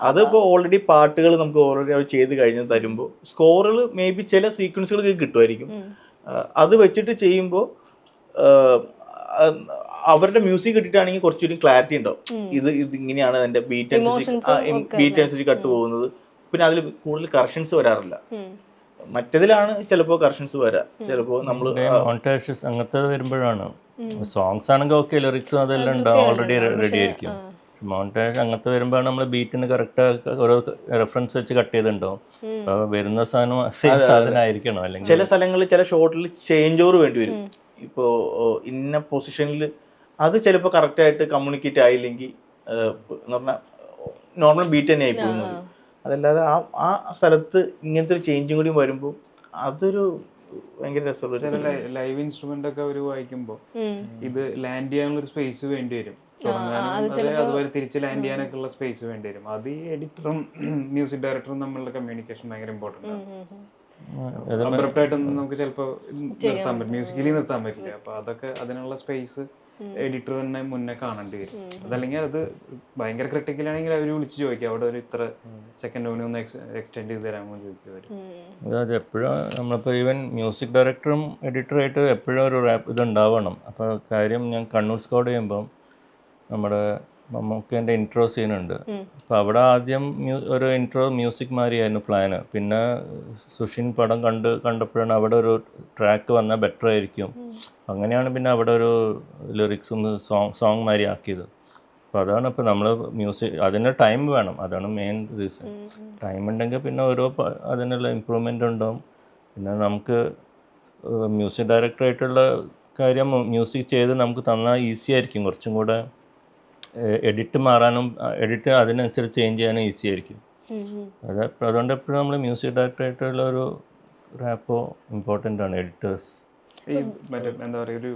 അതിപ്പോ ഓൾറെഡി പാട്ടുകൾ നമുക്ക് ഓൾറെഡി അവർ ചെയ്ത് കഴിഞ്ഞ് തരുമ്പോൾ സ്കോറുകൾ മേ ബി ചില സീക്വൻസുകൾ കിട്ടുമായിരിക്കും. അത് വെച്ചിട്ട് ചെയ്യുമ്പോൾ അവരുടെ മ്യൂസിക് കിട്ടിയിട്ടാണെങ്കിൽ കുറച്ചുകൂടി ക്ലാരിറ്റി ഉണ്ടാവും. ഇത് ഇങ്ങനെയാണ് അതിന്റെ ബീറ്റ് അനുസരിച്ച് കട്ട് പോകുന്നത്. പിന്നെ അതിൽ കൂടുതൽ കറക്ഷൻസ് വരാറില്ല. മറ്റേതിലാണ് ചിലപ്പോ കറക്ഷൻസ് വരാം. ചിലപ്പോ നമ്മള് മോൺടാജസ് അങ്ങനത്തെ വരുമ്പോഴാണ്. സോങ്സ് ആണെങ്കിൽ ഓക്കെ, ലിറിക്സും അതെല്ലാം ഉണ്ടാവും, ഓൾറെഡി റെഡി ആയിരിക്കും. മോൺടാജ് അങ്ങനത്തെ വരുമ്പോഴാണ് നമ്മൾ ബീറ്റിന് കറക്റ്റ് ഓരോ റെഫറൻസ് വെച്ച് കട്ട് ചെയ്തിട്ടുണ്ടാവും. അപ്പോൾ വരുന്ന സാധനം സെയിം സാധനമായിരിക്കണം. അല്ലെങ്കിൽ ചില സ്ഥലങ്ങളിൽ ചില ഷോട്ടിൽ ചേഞ്ച് ഓവർ വേണ്ടി വരും. ഇപ്പോ ഇന്ന പൊസിഷനിൽ അത് ചിലപ്പോൾ കറക്റ്റ് ആയിട്ട് കമ്മ്യൂണിക്കേറ്റ് ആയില്ലെങ്കിൽ എന്ന് പറഞ്ഞാൽ നോർമൽ ബീറ്റ് തന്നെ ആയി പോകുന്നത്. അതല്ലാതെ ആ സ്ഥലത്ത് ഇങ്ങനത്തെ ഒരു ചേഞ്ചും കൂടി വരുമ്പോൾ അതൊരു ഭയങ്കര രസമുള്ള. ചില ലൈവ് ഇൻസ്ട്രുമെന്റ് ഒക്കെ അവർ വായിക്കുമ്പോൾ ഇത് ലാൻഡ് ചെയ്യാനുള്ള ഒരു സ്പേസ് വേണ്ടി വരും. അതുപോലെ തിരിച്ച് ലാൻഡ് ചെയ്യാനൊക്കെ ഉള്ള സ്പേസ് വേണ്ടി വരും. അത് ഈ എഡിറ്ററും മ്യൂസിക് ഡയറക്ടറും തമ്മിലുള്ള കമ്മ്യൂണിക്കേഷൻ ഭയങ്കര ഇമ്പോർട്ടൻ്റ് ആണ്. അബ്രപ്റ്റ് ആയിട്ടൊന്നും നമുക്ക് ചിലപ്പോൾ നിർത്താൻ പറ്റും, മ്യൂസിക്കലി നിർത്താൻ പറ്റില്ല. അപ്പൊ അതൊക്കെ അതിനുള്ള സ്പേസ് എഡിറ്റർ തന്നെ മുന്നേ കാണേണ്ടി വരും. അതല്ലെങ്കിൽ അത് ഭയങ്കര ക്രിട്ടിക്കൽ ആണെങ്കിൽ അവർ വിളിച്ച് ചോദിക്കും, അവിടെ ഒരു ഇത്ര സെക്കൻഡ് ഒന്ന് എക്സ്റ്റെൻഡ് ചെയ്ത് തരാമോ ചോദിക്കും അവർ. അതായത് എപ്പോഴും നമ്മളിപ്പോൾ ഈവൻ മ്യൂസിക് ഡയറക്ടറും എഡിറ്ററായിട്ട് എപ്പോഴും ഒരു റാപ്പ് ഇതുണ്ടാവണം. അപ്പോൾ കാര്യം ഞാൻ കണ്ണൂർ സ്കോഡ് ചെയ്യുമ്പം നമ്മുടെ മമ്മൂക്കേൻ്റെ ഇൻട്രോ സീനുണ്ട്. അപ്പോൾ അവിടെ ആദ്യം ഒരു ഇൻട്രോ മ്യൂസിക് മാതിരിയായിരുന്നു പ്ലാന്. പിന്നെ സുഷിൻ പടം കണ്ടപ്പോഴാണ് അവിടെ ഒരു ട്രാക്ക് വന്നാൽ ബെറ്റർ ആയിരിക്കും. അങ്ങനെയാണ് പിന്നെ അവിടെ ഒരു ലിറിക്സും സോങ് മാതിരി ആക്കിയത്. അപ്പോൾ അതാണ് ഇപ്പോൾ നമ്മൾ മ്യൂസിക് അതിന് ടൈം വേണം, അതാണ് മെയിൻ റീസൺ. ടൈം ഉണ്ടെങ്കിൽ പിന്നെ ഓരോ അതിനുള്ള ഇമ്പ്രൂവ്മെൻ്റ് ഉണ്ടാവും. പിന്നെ നമുക്ക് മ്യൂസിക് ഡയറക്ടറായിട്ടുള്ള കാര്യം മ്യൂസിക് ചെയ്ത് നമുക്ക് തന്നാൽ ഈസി ആയിരിക്കും. കുറച്ചും കൂടെ എഡിറ്റ് മാറാനും എഡിറ്റ് അതിനനുസരിച്ച് ചേഞ്ച് ചെയ്യാനും ഈസി ആയിരിക്കും. അതുകൊണ്ട് എപ്പോഴും നമ്മൾ മ്യൂസിക് ഡയറക്ടറായിട്ടുള്ള ഒരു റാപ്പോ ഇമ്പോർട്ടൻ്റ് ആണ്. എഡിറ്റേഴ്സ് ഈ മറ്റേ എന്താ പറയുക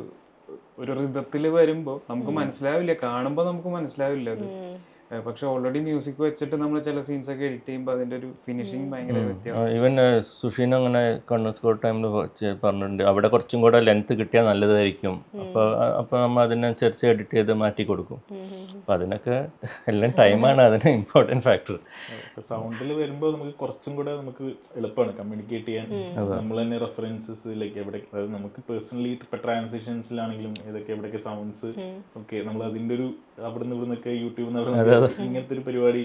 ഒരു റിതത്തിൽ വരുമ്പോൾ നമുക്ക് മനസ്സിലാവില്ല, കാണുമ്പോൾ നമുക്ക് മനസ്സിലാവില്ല അത്. പക്ഷെ ഓൾറെഡി മ്യൂസിക് വെച്ചിട്ട് നമ്മൾ ചില സീൻസ് ഒക്കെ എഡിറ്റ് ചെയ്യുമ്പോൾ അതിന്റെ ഒരു ഫിനിഷിങ് ഭയങ്കര വ്യത്യാസം. ഈവൻ സുഷീൻ അങ്ങനെ കണ്ണൂർ സ്കോർ ടൈമിൽ പറഞ്ഞിട്ടുണ്ട്, അവിടെ കുറച്ചും കൂടെ ലെങ്ത് കിട്ടിയാൽ നല്ലതായിരിക്കും. അപ്പോൾ നമ്മൾ അതിനനുസരിച്ച് എഡിറ്റ് ചെയ്ത് മാറ്റി കൊടുക്കും. അപ്പോൾ അതിനൊക്കെ എല്ലാം ടൈമാണ് അതിന് ഇമ്പോർട്ടൻറ്റ് ഫാക്ടർ. സൗണ്ടിൽ വരുമ്പോൾ നമുക്ക് കുറച്ചും കൂടെ നമുക്ക് എളുപ്പമാണ് കമ്മ്യൂണിക്കേറ്റ് ചെയ്യാൻ. നമ്മൾ തന്നെ റെഫറൻസസ് ലൈക്ക് എവിടെ, അതായത് നമുക്ക് പേഴ്സണലി ഇപ്പോൾ ട്രാൻസിഷൻസിലാണെങ്കിലും ഏതൊക്കെ എവിടെയൊക്കെ സൗണ്ട്സ് ഓക്കെ നമ്മൾ അതിൻ്റെ ഒരു അവിടെ നിന്ന് ഇവിടുന്നൊക്കെ യൂട്യൂബിൽ നിന്ന് ഇങ്ങനത്തെ ഒരു പരിപാടി.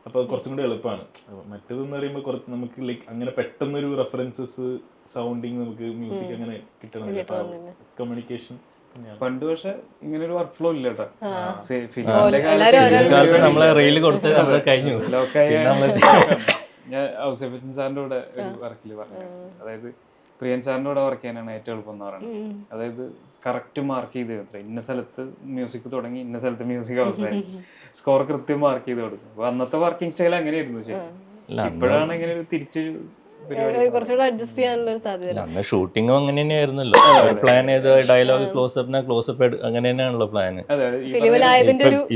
അപ്പോൾ കുറച്ചും കൂടി എളുപ്പമാണ്. മറ്റേതെന്ന് പറയുമ്പോൾ കുറച്ച് നമുക്ക് ലൈക്ക് അങ്ങനെ പെട്ടെന്നൊരു റെഫറൻസസ് സൗണ്ടിങ് നമുക്ക് മ്യൂസിക് അങ്ങനെ കിട്ടണം. കമ്മ്യൂണിക്കേഷൻ പണ്ട് പക്ഷെ ഇങ്ങനെ ഒരു വർക്ക് ഫ്ലോ ഇല്ല കേട്ടോ. നമ്മളെ റീല് കൊടുത്ത് നമ്മൾ കഴിഞ്ഞു. ഞാൻ ഔസേഫൻ സാറിന്റെ കൂടെ ഒരു വർക്കിൽ പറഞ്ഞു, അതായത് പ്രിയൻ സാറിന്റെ കൂടെ വർക്ക് ചെയ്യാനാണ് ഏറ്റവും എളുപ്പം എന്ന് പറയുന്നത്. അതായത് കറക്റ്റ് മാർക്ക് ചെയ്ത് കൊടുക്കുക, ഇന്ന സ്ഥലത്ത് മ്യൂസിക് തുടങ്ങി ഇന്ന സ്ഥലത്ത് മ്യൂസിക് അവസാനിക്കും, സ്കോർ കൃത്യം മാർക്ക് ചെയ്ത് കൊടുക്കും. അപ്പൊ അന്നത്തെ വർക്കിംഗ് സ്റ്റൈൽ അങ്ങനെയായിരുന്നു. ഇപ്പോഴാണ് ഇങ്ങനെ ഒരു തിരിച്ചൊരു കുറച്ചുകൂടെ അഡ്ജസ്റ്റ് ചെയ്യാനുള്ള ഒരു സാധ്യത. ഷൂട്ടിങ്ങും അങ്ങനെ തന്നെയായിരുന്നല്ലോ, പ്ലാൻ ചെയ്ത് ഡയലോഗ് ക്ലോസപ്പിനെ ക്ലോസപ്പ് അങ്ങനെ തന്നെയാണല്ലോ പ്ലാന്.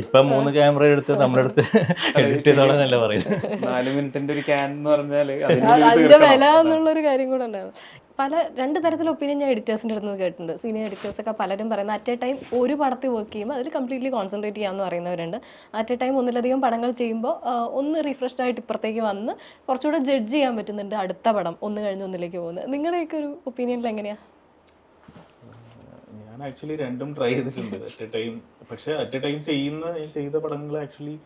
ഇപ്പൊ 3 ക്യാമറ എടുത്ത് നമ്മുടെ അടുത്ത് എഡിറ്റ് ചെയ്തോളന്നല്ലേ പറയുന്നത്. 4 മിനിറ്റിന്റെ ഒരു ക്യാൻ എന്ന് പറഞ്ഞാല് അതിന്റെ വില എന്നുള്ളൊരു കാര്യം കൂടെ ഉണ്ടാവും. പല 2 തരത്തിലുള്ള ഒപ്പീനിയൻ ഞാൻ എഡിറ്റേഴ്സിൻ്റെ അടുത്ത് നിന്ന് കേട്ടിട്ടുണ്ട്. സീനിയർ എഡിറ്റേഴ്സൊക്കെ പലരും പറയുന്നത് അറ്റ് എ ടൈം ഒരു പടത്തിൽ വർക്ക് ചെയ്യുമ്പോൾ അതിൽ കംപ്ലീറ്റ്ലി കോൺസെൻട്രേറ്റ് ചെയ്യാമെന്ന് പറയുന്നവരുണ്ട്. അറ്റ് എ ടൈം ഒന്നിലധികം പടങ്ങൾ ചെയ്യുമ്പോൾ ഒന്ന് റിഫ്രഷ്ഡ് ആയിട്ട് ഇപ്പുറത്തേക്ക് വന്ന് കുറച്ചുകൂടെ ജഡ്ജ് ചെയ്യാൻ പറ്റുന്നുണ്ട് അടുത്ത പടം ഒന്ന് കഴിഞ്ഞ് ഒന്നിലേക്ക് പോകുന്നത്. നിങ്ങളുടെയൊക്കെ ഒരു ഒപ്പീനിയനിൽ എങ്ങനെയാണ്? ഞാൻ ആക്ച്വലി രണ്ടും ട്രൈ ചെയ്തിട്ടുണ്ട് അറ്റ് എ ടൈം. പക്ഷെ അറ്റ് എ ടൈം ചെയ്ത പടങ്ങൾ ആക്ച്വലി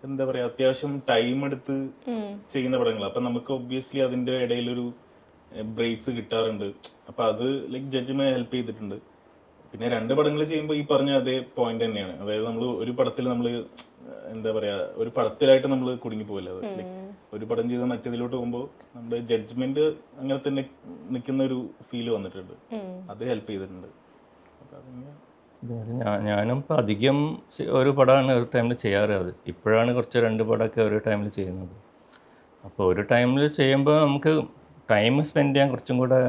എന്താ പറയുക, അത്യാവശ്യം ടൈം എടുത്ത് ചെയ്യുന്ന പടങ്ങൾ. അപ്പം നമുക്ക് ഒബ്വിയസ്ലി അതിൻ്റെ ഇടയിലൊരു ബ്രേക്സ് കിട്ടാറുണ്ട്. അപ്പം അത് ലൈക്ക് ജഡ്ജിനെ ഹെൽപ്പ് ചെയ്തിട്ടുണ്ട്. പിന്നെ 2 പടങ്ങൾ ചെയ്യുമ്പോൾ ഈ പറഞ്ഞ അതേ പോയിന്റ് തന്നെയാണ്. അതായത് നമ്മൾ ഒരു പടത്തിൽ നമ്മൾ എന്താ പറയുക, ഒരു പടത്തിലായിട്ട് നമ്മൾ കുടുങ്ങി പോകില്ല. അത് ലൈക്ക് ഒരു പടം ചെയ്ത് മറ്റേതിലോട്ട് പോകുമ്പോൾ നമ്മുടെ ജഡ്ജ്മെന്റ് അങ്ങനെ തന്നെ നിൽക്കുന്ന ഒരു ഫീല് വന്നിട്ടുണ്ട്. അത് ഹെൽപ്പ് ചെയ്തിട്ടുണ്ട്. ഞാനും ഇപ്പം അധികം ഒരു പടമാണ് ഒരു ടൈമിൽ ചെയ്യാറ്. അത് ഇപ്പോഴാണ് കുറച്ച് 2 പടമൊക്കെ ഒരു ടൈമിൽ ചെയ്യുന്നത്. അപ്പോൾ ഒരു ടൈമിൽ ചെയ്യുമ്പോൾ നമുക്ക് ടൈം സ്പെൻഡ് ചെയ്യാൻ കുറച്ചും കൂടെ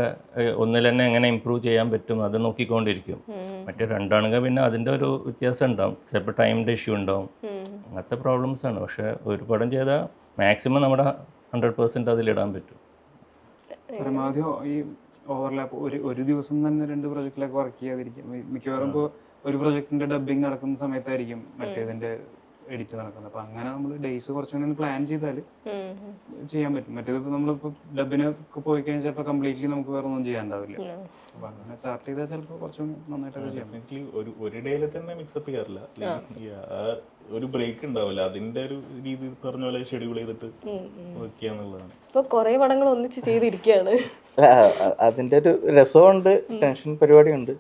ഒന്നിൽ തന്നെ എങ്ങനെ ഇമ്പ്രൂവ് ചെയ്യാൻ പറ്റും അത് നോക്കിക്കൊണ്ടിരിക്കും. മറ്റേ രണ്ടാണെങ്കിൽ പിന്നെ അതിൻ്റെ ഒരു വ്യത്യാസം ഉണ്ടാവും, ചിലപ്പോൾ ടൈമിൻ്റെ ഇഷ്യൂ ഉണ്ടാവും, അങ്ങനത്തെ പ്രോബ്ലംസ് ആണ്. പക്ഷേ ഒരു പടം ചെയ്താൽ മാക്സിമം നമ്മുടെ 100% അതിലിടാൻ പറ്റും. പരമാവധി ഈ ഓവർലാപ്പ് ഒരു ദിവസം തന്നെ 2 പ്രൊജക്റ്റിലൊക്കെ വർക്ക് ചെയ്യാതിരിക്കും. മിക്കവാറും ഇപ്പോൾ ഒരു പ്രൊജക്ടിന്റെ ഡബിങ് നടക്കുന്ന സമയത്തായിരിക്കും മറ്റേതിന്റെ എഡിറ്റ് നടക്കുന്നത്. അപ്പൊ അങ്ങനെ നമ്മൾ ഡേയ്സ് കുറച്ചുകൂടി പ്ലാൻ ചെയ്താൽ ചെയ്യാൻ പറ്റും. മറ്റേത് നമ്മളിപ്പോ ഡബിനൊക്കെ പോയി കഴിഞ്ഞാൽ ചിലപ്പോൾ കംപ്ലീറ്റ്ലി നമുക്ക് വേറെ ഒന്നും ചെയ്യാൻ ഉണ്ടാവില്ല. അപ്പൊ അങ്ങനെ ചാർട്ട് ചെയ്താൽ ചിലപ്പോൾ കുറച്ചുകൂടി നന്നായിട്ടൊക്കെ ചെയ്യാം. ഒരു ഡേയിൽ തന്നെ മിക്സപ്പ് ചെയ്യാറില്ല, ഒരു ബ്രേക്ക് ഉണ്ടാവില്ല. അതിന്റെ ഒരു രീതി പറഞ്ഞ പോലെ ഷെഡ്യൂൾ ചെയ്തിട്ട് വർക്ക് ചെയ്യാന്നുള്ളതാണ്. ഇപ്പൊ കുറെ പടങ്ങൾ ഒന്നിച്ച് ചെയ്തിരിക്കുകയാണ്. അതിന്റെ ഒരു രസമുണ്ട്, ടെൻഷൻ പരിപാടിയുണ്ട്.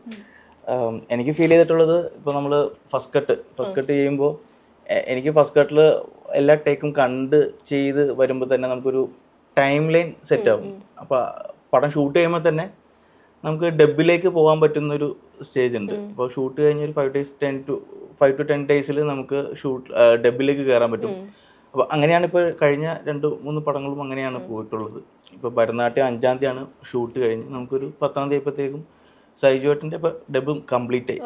എനിക്ക് ഫീൽ ചെയ്തിട്ടുള്ളത് ഇപ്പോൾ നമ്മൾ ഫസ്റ്റ് കട്ട് ചെയ്യുമ്പോൾ എനിക്ക് ഫസ്റ്റ് കട്ടിൽ എല്ലാ ടേക്കും കണ്ട് ചെയ്ത് വരുമ്പോൾ തന്നെ നമുക്കൊരു ടൈം ലൈൻ സെറ്റ് ആവും. അപ്പോൾ പടം ഷൂട്ട് ചെയ്യുമ്പോൾ തന്നെ നമുക്ക് ഡബിലേക്ക് പോകാൻ പറ്റുന്നൊരു സ്റ്റേജ് ഉണ്ട്. ഇപ്പോൾ ഷൂട്ട് കഴിഞ്ഞൊരു 5 to 10 ഡേയ്സിൽ നമുക്ക് ഡബിലേക്ക് കയറാൻ പറ്റും. അപ്പോൾ അങ്ങനെയാണ് ഇപ്പോൾ കഴിഞ്ഞ 2-3 പടങ്ങളും അങ്ങനെയാണ് പോയിട്ടുള്ളത്. ഇപ്പോൾ ഭരതനാട്യം 5-ാം തീയതിയാണ് ഷൂട്ട് കഴിഞ്ഞ്, നമുക്കൊരു 10-ാം തീയതി ആയപ്പോഴത്തേക്കും സൈജുവേട്ടൻ്റെ ഇപ്പോൾ ഡബും കംപ്ലീറ്റ് ആയി.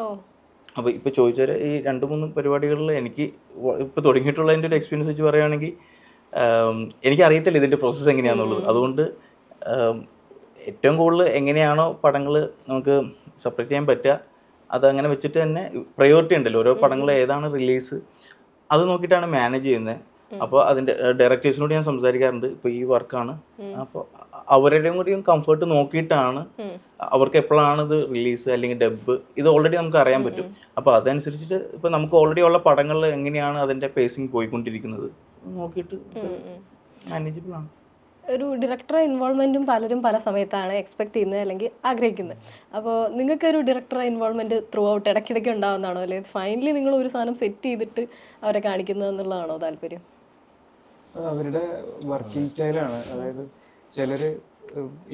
അപ്പോൾ ഇപ്പോൾ ചോദിച്ചാൽ ഈ 2-3 പരിപാടികളിൽ എനിക്ക് ഇപ്പോൾ തുടങ്ങിയിട്ടുള്ളതിൻ്റെ ഒരു എക്സ്പീരിയൻസ് വെച്ച് പറയുകയാണെങ്കിൽ എനിക്കറിയത്തില്ല ഇതിൻ്റെ പ്രോസസ്സ് എങ്ങനെയാണെന്നുള്ളത്. അതുകൊണ്ട് ഏറ്റവും കൂടുതൽ എങ്ങനെയാണോ പടങ്ങൾ നമുക്ക് സെപ്പറേറ്റ് ചെയ്യാൻ പറ്റുക അതങ്ങനെ വെച്ചിട്ട് തന്നെ പ്രയോറിറ്റി ഉണ്ടല്ലോ, ഓരോ പടങ്ങൾ ഏതാണ് റിലീസ് അത് നോക്കിയിട്ടാണ് മാനേജ് ചെയ്യുന്നത്. അപ്പോൾ അതിൻ്റെ ഡയറക്ടേഴ്സിനോട് ഞാൻ സംസാരിക്കാറുണ്ട്, ഇപ്പോൾ ഈ വർക്കാണ്, അപ്പോൾ അവരുടെയും കൂടിയും കംഫർട്ട് നോക്കിയിട്ടാണ് അവർക്ക് എപ്പോഴാണ് ഇത് റിലീസ് അല്ലെങ്കിൽ ഡബ് ഇത് ഓൾറെഡി നമുക്ക് അറിയാൻ പറ്റും. അപ്പോൾ അതനുസരിച്ചിട്ട് ഇപ്പോൾ നമുക്ക് ഓൾറെഡി ഉള്ള പടങ്ങളിൽ എങ്ങനെയാണ് അതിൻ്റെ പേസിങ് പോയിക്കൊണ്ടിരിക്കുന്നത് നോക്കിയിട്ട് മാനേജബിൾ ആണ്. ഒരു ഡയറക്ടറെ ഇൻവോൾവ്മെൻറ്റും പലരും പല സമയത്താണ് എക്സ്പെക്ട് ചെയ്യുന്നത് അല്ലെങ്കിൽ ആഗ്രഹിക്കുന്നത്. അപ്പോൾ നിങ്ങൾക്കൊരു ഡയറക്ടറെ ഇൻവോൾവ്മെൻറ്റ് ത്രൂ ഔട്ട് ഇടയ്ക്കിടയ്ക്ക് ഉണ്ടാകുന്നതാണോ, അല്ലെങ്കിൽ ഫൈനലി നിങ്ങൾ ഒരു സാധനം സെറ്റ് ചെയ്തിട്ട് അവരെ കാണിക്കുന്നത് എന്നുള്ളതാണോ താല്പര്യം? അവരുടെ വർക്കിംഗ് സ്റ്റൈലാണ്. അതായത് ചിലർ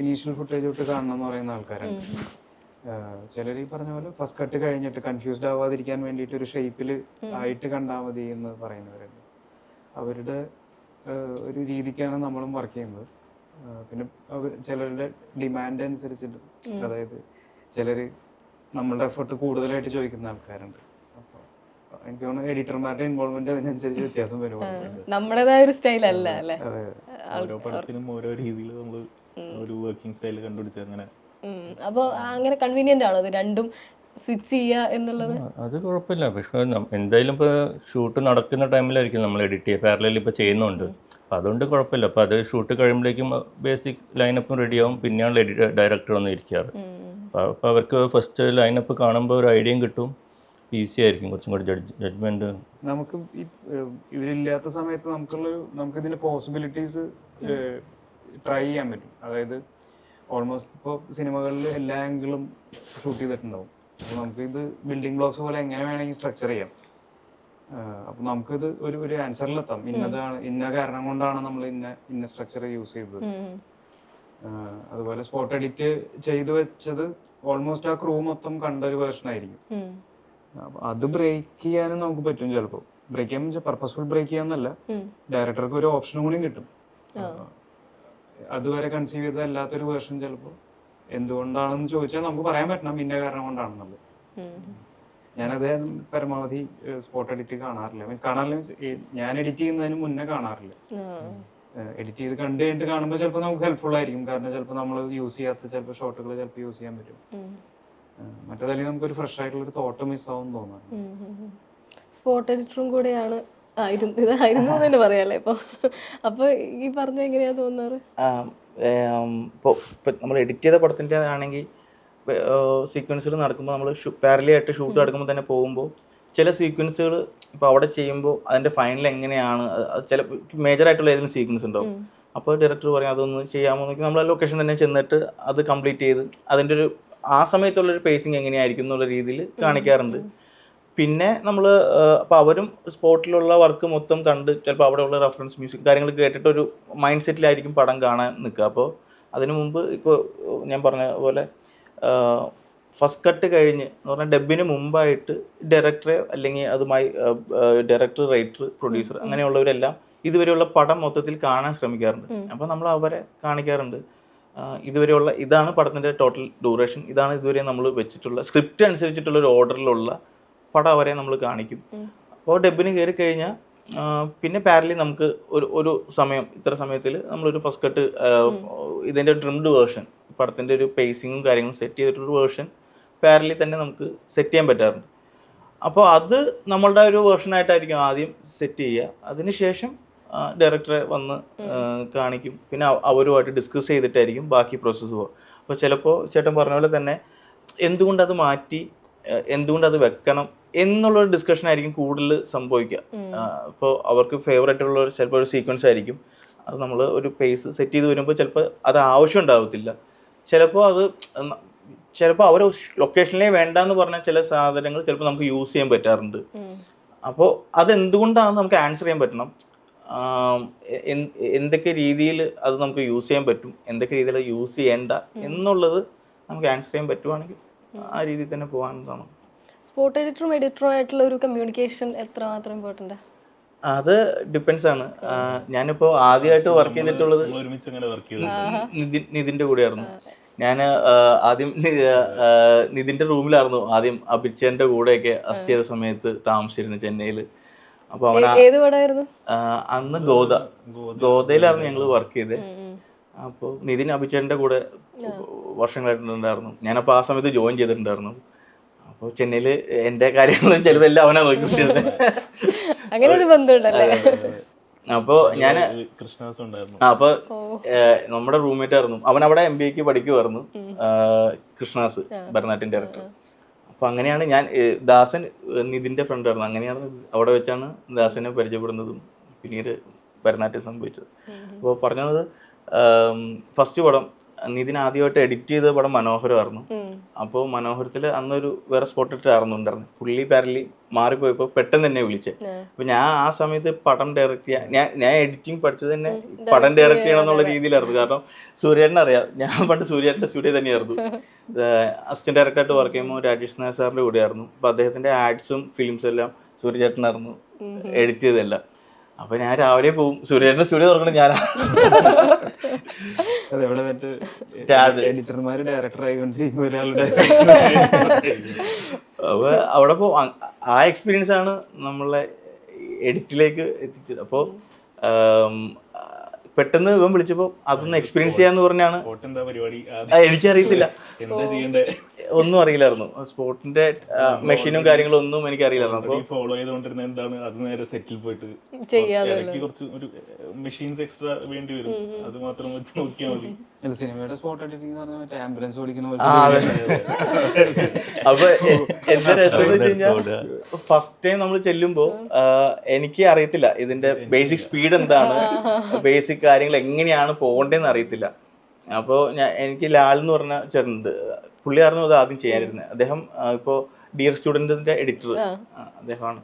ഇനീഷ്യൽ ഫുട്ടേജ് തൊട്ട് കാണണം എന്ന് പറയുന്ന ആൾക്കാരുണ്ട്. ചിലർ ഈ പറഞ്ഞ പോലെ ഫസ്റ്റ് കട്ട് കഴിഞ്ഞിട്ട് കൺഫ്യൂസ്ഡ് ആവാതിരിക്കാൻ വേണ്ടിയിട്ട് ഒരു ഷേപ്പിൽ ആയിട്ട് കണ്ടാൽ മതി എന്ന് പറയുന്നവരുണ്ട്. അവരുടെ ഒരു രീതിക്കാണ് നമ്മളും വർക്ക് ചെയ്യുന്നത്. പിന്നെ ചിലരുടെ ഡിമാൻഡ് അനുസരിച്ചിട്ട്, അതായത് ചിലർ നമ്മളുടെ എഫർട്ട് കൂടുതലായിട്ട് ചോദിക്കുന്ന ആൾക്കാരുണ്ട്. അപ്പോൾ എനിക്ക് തോന്നുന്നു എഡിറ്റർമാരുടെ ഇൻവോൾവ്മെന്റ് അതിനനുസരിച്ച് വ്യത്യാസം വരും. നമ്മുടേതായ ഒരു സ്റ്റൈൽ അല്ല അല്ലേ? ഓരോ പടത്തിനും ഓരോ രീതിയിൽ നമ്മൾ ഒരു വർക്കിംഗ് സ്റ്റൈൽ കണ്ടുപിടിച്ച് അങ്ങനെ. അപ്പോൾ അങ്ങനെ കൺവീനിയന്റ് ആണോ അത് രണ്ടും സ്വിച്ച് ചെയ്യുക എന്നുള്ളത്? അത് കുഴപ്പമില്ല. പക്ഷേ എന്തായാലും ഇപ്പോൾ ഷൂട്ട് നടക്കുന്ന ടൈമിലായിരിക്കും നമ്മൾ എഡിറ്റ് ചെയ്യുക, പാരലൽ ഇപ്പോൾ ചെയ്യുന്നുണ്ട്. അപ്പോൾ അതുകൊണ്ട് കുഴപ്പമില്ല. അപ്പോൾ അത് ഷൂട്ട് കഴിയുമ്പോഴേക്കും ബേസിക് ലൈനപ്പും റെഡിയാവും, പിന്നെയാണ് ഡയറക്ടർ വന്ന് ഇരിക്കാറ്. അപ്പോൾ അവർക്ക് ഫസ്റ്റ് ലൈനപ്പ് കാണുമ്പോൾ ഒരു ഐഡിയയും കിട്ടും, ഈസി ആയിരിക്കും കുറച്ചും കൂടി ജഡ്ജ്മെന്റ്. നമുക്ക് ഇവരില്ലാത്ത സമയത്ത് നമുക്കിതിന്റെ പോസിബിലിറ്റീസ് ട്രൈ ചെയ്യാൻ പറ്റും. അതായത് ഓൾമോസ്റ്റ് ഇപ്പോൾ സിനിമകളിൽ എല്ലാ ആംഗിളും ഷൂട്ട് ചെയ്തിട്ടുണ്ടാവും. അപ്പോൾ നമുക്കിത് ബിൽഡിംഗ് ബ്ലോക്സ് പോലെ എങ്ങനെ വേണമെങ്കിൽ സ്ട്രക്ചർ ചെയ്യാം. അപ്പോൾ നമുക്കിത് ഒരു ആൻസറിലെത്താം, ഇന്ന കാരണം കൊണ്ടാണ് നമ്മൾ ഇന്ന സ്ട്രക്ചർ യൂസ് ചെയ്തത്. അതുപോലെ സ്പോട്ട് എഡിറ്റ് ചെയ്ത് വെച്ചത് ഓൾമോസ്റ്റ് ആ ക്രൂ മൊത്തം കണ്ട ഒരു വേർഷൻ ആയിരിക്കും. അത് ബ്രേക്ക് ചെയ്യാനും നമുക്ക് പറ്റും. ചിലപ്പോൾ ബ്രേക്ക് ചെയ്യാൻ പർപ്പസ്ഫുൾ ബ്രേക്ക് ചെയ്യാന്നല്ല, ഡയറക്ടർക്ക് ഒരു ഓപ്ഷനും കൂടിയും കിട്ടും. അതുവരെ കൺസീവ് ചെയ്ത അല്ലാത്തൊരു വേർഷൻ ചിലപ്പോൾ എന്തുകൊണ്ടാണെന്ന് ചോദിച്ചാൽ നമുക്ക് പറയാൻ പറ്റണം ഇന്ന കാരണം കൊണ്ടാണെന്നുള്ളത്. ഞാനത് പരമാവധി സ്പോട്ട് എഡിറ്റ് കാണാറില്ല. മീൻസ് ഞാൻ എഡിറ്റ് ചെയ്യുന്നതിന് മുന്നേ കാണാറില്ല. എഡിറ്റ് ചെയ്ത് കഴിഞ്ഞിട്ട് കാണുമ്പോൾ ചിലപ്പോൾ നമുക്ക് ഹെൽപ്ഫുൾ ആയിരിക്കും. കാരണം ചിലപ്പോൾ നമ്മൾ യൂസ് ചെയ്യാത്ത ചിലപ്പോൾ ഷോട്ടുകൾ ചിലപ്പോൾ യൂസ് ചെയ്യാൻ പറ്റും. മറ്റേതല്ലെങ്കിൽ നമുക്കൊരു ഫ്രഷ് ആയിട്ടുള്ള ഒരു തോട്ട് മിസ്സാവും തോന്നുന്നു. സ്പോട്ട് എഡിറ്ററും കൂടെയാണ് ഇതായിരുന്നു തന്നെ പറയാല്ലേ ഇപ്പോൾ. അപ്പോൾ ഈ പറഞ്ഞ എങ്ങനെയാ തോന്നാറ്? ഇപ്പോൾ നമ്മൾ എഡിറ്റ് ചെയ്ത പടത്തിൻ്റെ ആണെങ്കിൽ സീക്വൻസുകൾ നടക്കുമ്പോൾ നമ്മൾ പാരലി ആയിട്ട് ഷൂട്ട് നടക്കുമ്പോൾ തന്നെ പോകുമ്പോൾ ചില സീക്വൻസുകൾ ഇപ്പോൾ അവിടെ ചെയ്യുമ്പോൾ അതിൻ്റെ ഫൈനൽ എങ്ങനെയാണ്, ചില മേജറായിട്ടുള്ള ഏതെങ്കിലും സീക്വൻസ് ഉണ്ടാവും. അപ്പോൾ ഡയറക്ടർ പറയും അതൊന്ന് ചെയ്യാമോ എന്നൊക്കെ നമ്മൾ ആ ലൊക്കേഷൻ തന്നെ ചെന്നിട്ട് അത് കംപ്ലീറ്റ് ചെയ്ത് അതിൻ്റെ ഒരു ആ സമയത്തുള്ളൊരു പേസിങ് എങ്ങനെയായിരിക്കും എന്നുള്ള രീതിയിൽ കാണിക്കാറുണ്ട്. പിന്നെ നമ്മൾ അപ്പോൾ അവരും സ്പോട്ടിലുള്ള വർക്ക് മൊത്തം കണ്ട് ചിലപ്പോൾ അവിടെയുള്ള റെഫറൻസ് മ്യൂസിക് കാര്യങ്ങൾ കേട്ടിട്ടൊരു മൈൻഡ് സെറ്റിലായിരിക്കും പടം കാണാൻ നിൽക്കുക. അപ്പോൾ അതിനു മുമ്പ് ഇപ്പോൾ ഞാൻ പറഞ്ഞ പോലെ ഫസ്റ്റ് കട്ട് കഴിഞ്ഞ് എന്ന് പറഞ്ഞാൽ ഡബിന് മുമ്പായിട്ട് ഡയറക്ടറെ അല്ലെങ്കിൽ അതുമായി ഡയറക്ടർ, റൈറ്റർ, പ്രൊഡ്യൂസർ അങ്ങനെയുള്ളവരെല്ലാം ഇതുവരെയുള്ള പടം മൊത്തത്തിൽ കാണാൻ ശ്രമിക്കാറുണ്ട്. അപ്പോൾ നമ്മൾ അവരെ കാണിക്കാറുണ്ട്. ഇതുവരെയുള്ള ഇതാണ് പടത്തിൻ്റെ ടോട്ടൽ ഡ്യൂറേഷൻ, ഇതാണ് ഇതുവരെ നമ്മൾ വെച്ചിട്ടുള്ള സ്ക്രിപ്റ്റ് അനുസരിച്ചിട്ടുള്ള ഒരു ഓർഡറിലുള്ള പടം അവരെ നമ്മൾ കാണിക്കും. അപ്പോൾ ഡബിന് കയറി കഴിഞ്ഞാൽ പിന്നെ പാരലി നമുക്ക് ഒരു സമയം, ഇത്ര സമയത്തിൽ നമ്മളൊരു ഫസ്റ്റ് കട്ട് ഇതിൻ്റെ ഡ്രിംഡ് വേർഷൻ, പടത്തിൻ്റെ ഒരു പേസിങ്ങും കാര്യങ്ങളും സെറ്റ് ചെയ്തിട്ടൊരു വേർഷൻ പാരലി തന്നെ നമുക്ക് സെറ്റ് ചെയ്യാൻ പറ്റാറുണ്ട്. അപ്പോൾ അത് നമ്മളുടെ ഒരു വേർഷനായിട്ടായിരിക്കും ആദ്യം സെറ്റ് ചെയ്യുക. അതിനുശേഷം ഡയറക്ടറെ വന്ന് കാണിക്കും. പിന്നെ അവരുമായിട്ട് ഡിസ്കസ് ചെയ്തിട്ടായിരിക്കും ബാക്കി പ്രോസസ്സ് പോകുക. അപ്പോൾ ചിലപ്പോൾ ചേട്ടൻ പറഞ്ഞ പോലെ തന്നെ എന്തുകൊണ്ടത് മാറ്റി, എന്തുകൊണ്ടത് വെക്കണം എന്നുള്ളൊരു ഡിസ്കഷൻ ആയിരിക്കും കൂടുതൽ സംഭവിക്കുക. ഇപ്പോൾ അവർക്ക് ഫേവറേറ്റ് ഉള്ള ചിലപ്പോൾ ഒരു സീക്വൻസ് ആയിരിക്കും, അത് നമ്മൾ ഒരു പേസ് സെറ്റ് ചെയ്ത് വരുമ്പോൾ ചിലപ്പോൾ അത് ആവശ്യം ഉണ്ടാവത്തില്ല. ചിലപ്പോൾ അവർ ലൊക്കേഷനിലേ വേണ്ടാന്ന് പറഞ്ഞ ചില സാധനങ്ങൾ ചിലപ്പോൾ നമുക്ക് യൂസ് ചെയ്യാൻ പറ്റാറുണ്ട്. അപ്പോൾ അതെന്തുകൊണ്ടാണെന്ന് നമുക്ക് ആൻസർ ചെയ്യാൻ പറ്റണം. എന്തൊക്കെ രീതിയിൽ അത് നമുക്ക് യൂസ് ചെയ്യാൻ പറ്റും, എന്തൊക്കെ രീതിയിൽ അത് യൂസ് ചെയ്യേണ്ട എന്നുള്ളത് നമുക്ക് ആൻസർ ചെയ്യാൻ പറ്റുവാണെങ്കിൽ ആ രീതിയിൽ തന്നെ പോകാനുള്ളതാണ്. സ്പോട്ട് എഡിറ്ററും എഡിറ്ററും ആയിട്ടുള്ള ഒരു കമ്മ്യൂണിക്കേഷൻ എത്രമാത്രം ഇമ്പോർട്ടൻ്റ്? അത് ഡിപ്പെൻസ് ആണ്. ഞാനിപ്പോൾ ആദ്യമായിട്ട് വർക്ക് ചെയ്തിട്ടുള്ളത് നിതിൻ്റെ കൂടെയായിരുന്നു. ഞാൻ ആദ്യം നിതിൻ്റെ റൂമിലായിരുന്നു ആദ്യം അഭിച്ചേൻ്റെ കൂടെയൊക്കെ അസ്റ്റ് ചെയ്ത സമയത്ത് താമസിച്ചിരുന്നു ചെന്നൈയിൽ. അപ്പോൾ അന്ന് ഗോദയിലായിരുന്നു ഞങ്ങൾ വർക്ക് ചെയ്തത്. അപ്പോൾ നിതിൻ അഭിച്ചേൻ്റെ കൂടെ വർഷങ്ങളായിട്ടുണ്ടായിരുന്നു. ഞാനപ്പോൾ ആ സമയത്ത് ജോയിൻ ചെയ്തിട്ടുണ്ടായിരുന്നു. അപ്പോൾ ചെന്നൈയിൽ എൻ്റെ കാര്യങ്ങളും ചിലതെല്ലാം അവനാ നോക്കിക്കൊണ്ടിരുന്നത്. അപ്പോൾ ഞാൻ അപ്പോൾ നമ്മുടെ റൂംമേറ്റ് ആയിരുന്നു അവൻ. അവിടെ MBA പഠിക്കുമായിരുന്നു, കൃഷ്ണാസ്, ഭരതനാട്യം ഡയറക്ടർ. അപ്പോൾ അങ്ങനെയാണ് ഞാൻ, ദാസൻ നിതിൻ്റെ ഫ്രണ്ട് ആയിരുന്നു. അങ്ങനെയാണ് അവിടെ വെച്ചാണ് ദാസനെ പരിചയപ്പെടുന്നതും പിന്നീട് ഭരതനാട്യം സംഭവിച്ചത്. അപ്പോൾ പറഞ്ഞത് ഫസ്റ്റ് പടം നിതിൻ ആദ്യമായിട്ട് എഡിറ്റ് ചെയ്ത പടം മനോഹരമായിരുന്നു. അപ്പോൾ മനോഹരത്തിൽ അന്നൊരു വേറെ സ്പോട്ട് ഇട്ടായിരുന്നു ഉണ്ടായിരുന്നു. പുള്ളി പാരലി മാറിപ്പോയപ്പോൾ പെട്ടെന്ന് തന്നെ വിളിച്ചത്. അപ്പോൾ ഞാൻ ആ സമയത്ത് പടം ഡയറക്റ്റ് ചെയ്യാൻ, ഞാൻ എഡിറ്റിംഗ് പഠിച്ചത് തന്നെ പടം ഡയറക്റ്റ് ചെയ്യണം എന്നുള്ള രീതിയിലായിരുന്നു. കാരണം സൂര്യേട്ടനെ അറിയാം, ഞാൻ പണ്ട് സൂര്യേട്ടൻ്റെ സ്റ്റുഡിയോ തന്നെയായിരുന്നു. അസിസ്റ്റന്റ് ഡയറക്ടറായിട്ട് വർക്ക് ചെയ്യുമ്പോൾ രാജേഷ് നായർ സാറിൻ്റെ കൂടെയായിരുന്നു. അപ്പോൾ അദ്ദേഹത്തിൻ്റെ ആഡ്സും ഫിലിംസും എല്ലാം സൂര്യേട്ടനായിരുന്നു എഡിറ്റ് ചെയ്തതല്ല. അപ്പൊ ഞാൻ രാവിലെ പോകും, സൂര്യേട്ടന്റെ സ്റ്റുഡിയോ തുറക്കണം ഞാനാ. എഡിറ്റർമാര് ഡയറക്ടർ ആയിക്കൊണ്ടിരിക്കും ഒരാളുടെ. അപ്പൊ അവിടെ ആ എക്സ്പീരിയൻസ് ആണ് നമ്മളെ എഡിറ്റിലേക്ക് എത്തിച്ചത്. അപ്പോൾ പെട്ടെന്ന് ഇവൻ വിളിച്ചപ്പോൾ അതൊന്ന് എക്സ്പീരിയൻസ് ചെയ്യാന്ന് പറഞ്ഞാണ്. എനിക്കറിയത്തില്ല, ഒന്നും അറിയില്ലായിരുന്നു. സ്പോട്ടിന്റെ മെഷീനും കാര്യങ്ങളും ഒന്നും എനിക്കറിയില്ലായിരുന്നു. അപ്പോൾ ഫോളോ ചെയ്തുകൊണ്ടിരുന്ന എന്താണ്, അത് നേരെ സെറ്റിൽ പോയിട്ട് കുറച്ച് ഒരു മെഷീൻസ് എക്സ്ട്രാ വേണ്ടി വരും, അത് മാത്രം വെച്ച് നോക്കിയാൽ മതി. സിനിമയുടെ സ്പോട്ട് എഡിറ്റിംഗ് മറ്റേ ആംബുലൻസ് ഓടിക്കുന്ന. അപ്പൊ എന്താ രസം എന്ന് വെച്ച് കഴിഞ്ഞാൽ ഫസ്റ്റ് ടൈം നമ്മൾ ചെല്ലുമ്പോ എനിക്ക് അറിയത്തില്ല ഇതിന്റെ ബേസിക് സ്പീഡ് എന്താണ്, ബേസിക് കാര്യങ്ങൾ എങ്ങനെയാണ് പോകേണ്ടതെന്ന് അറിയത്തില്ല. അപ്പോൾ എനിക്ക് ലാൽ എന്ന് പറഞ്ഞ ചേട്ടനുണ്ട്, പുള്ളിയായിരുന്നു അത് ആദ്യം ചെയ്യാനിരുന്നത്. അദ്ദേഹം ഇപ്പോൾ ഡിയർ സ്റ്റുഡൻറ്റിൻ്റെ എഡിറ്റർ അദ്ദേഹമാണ്.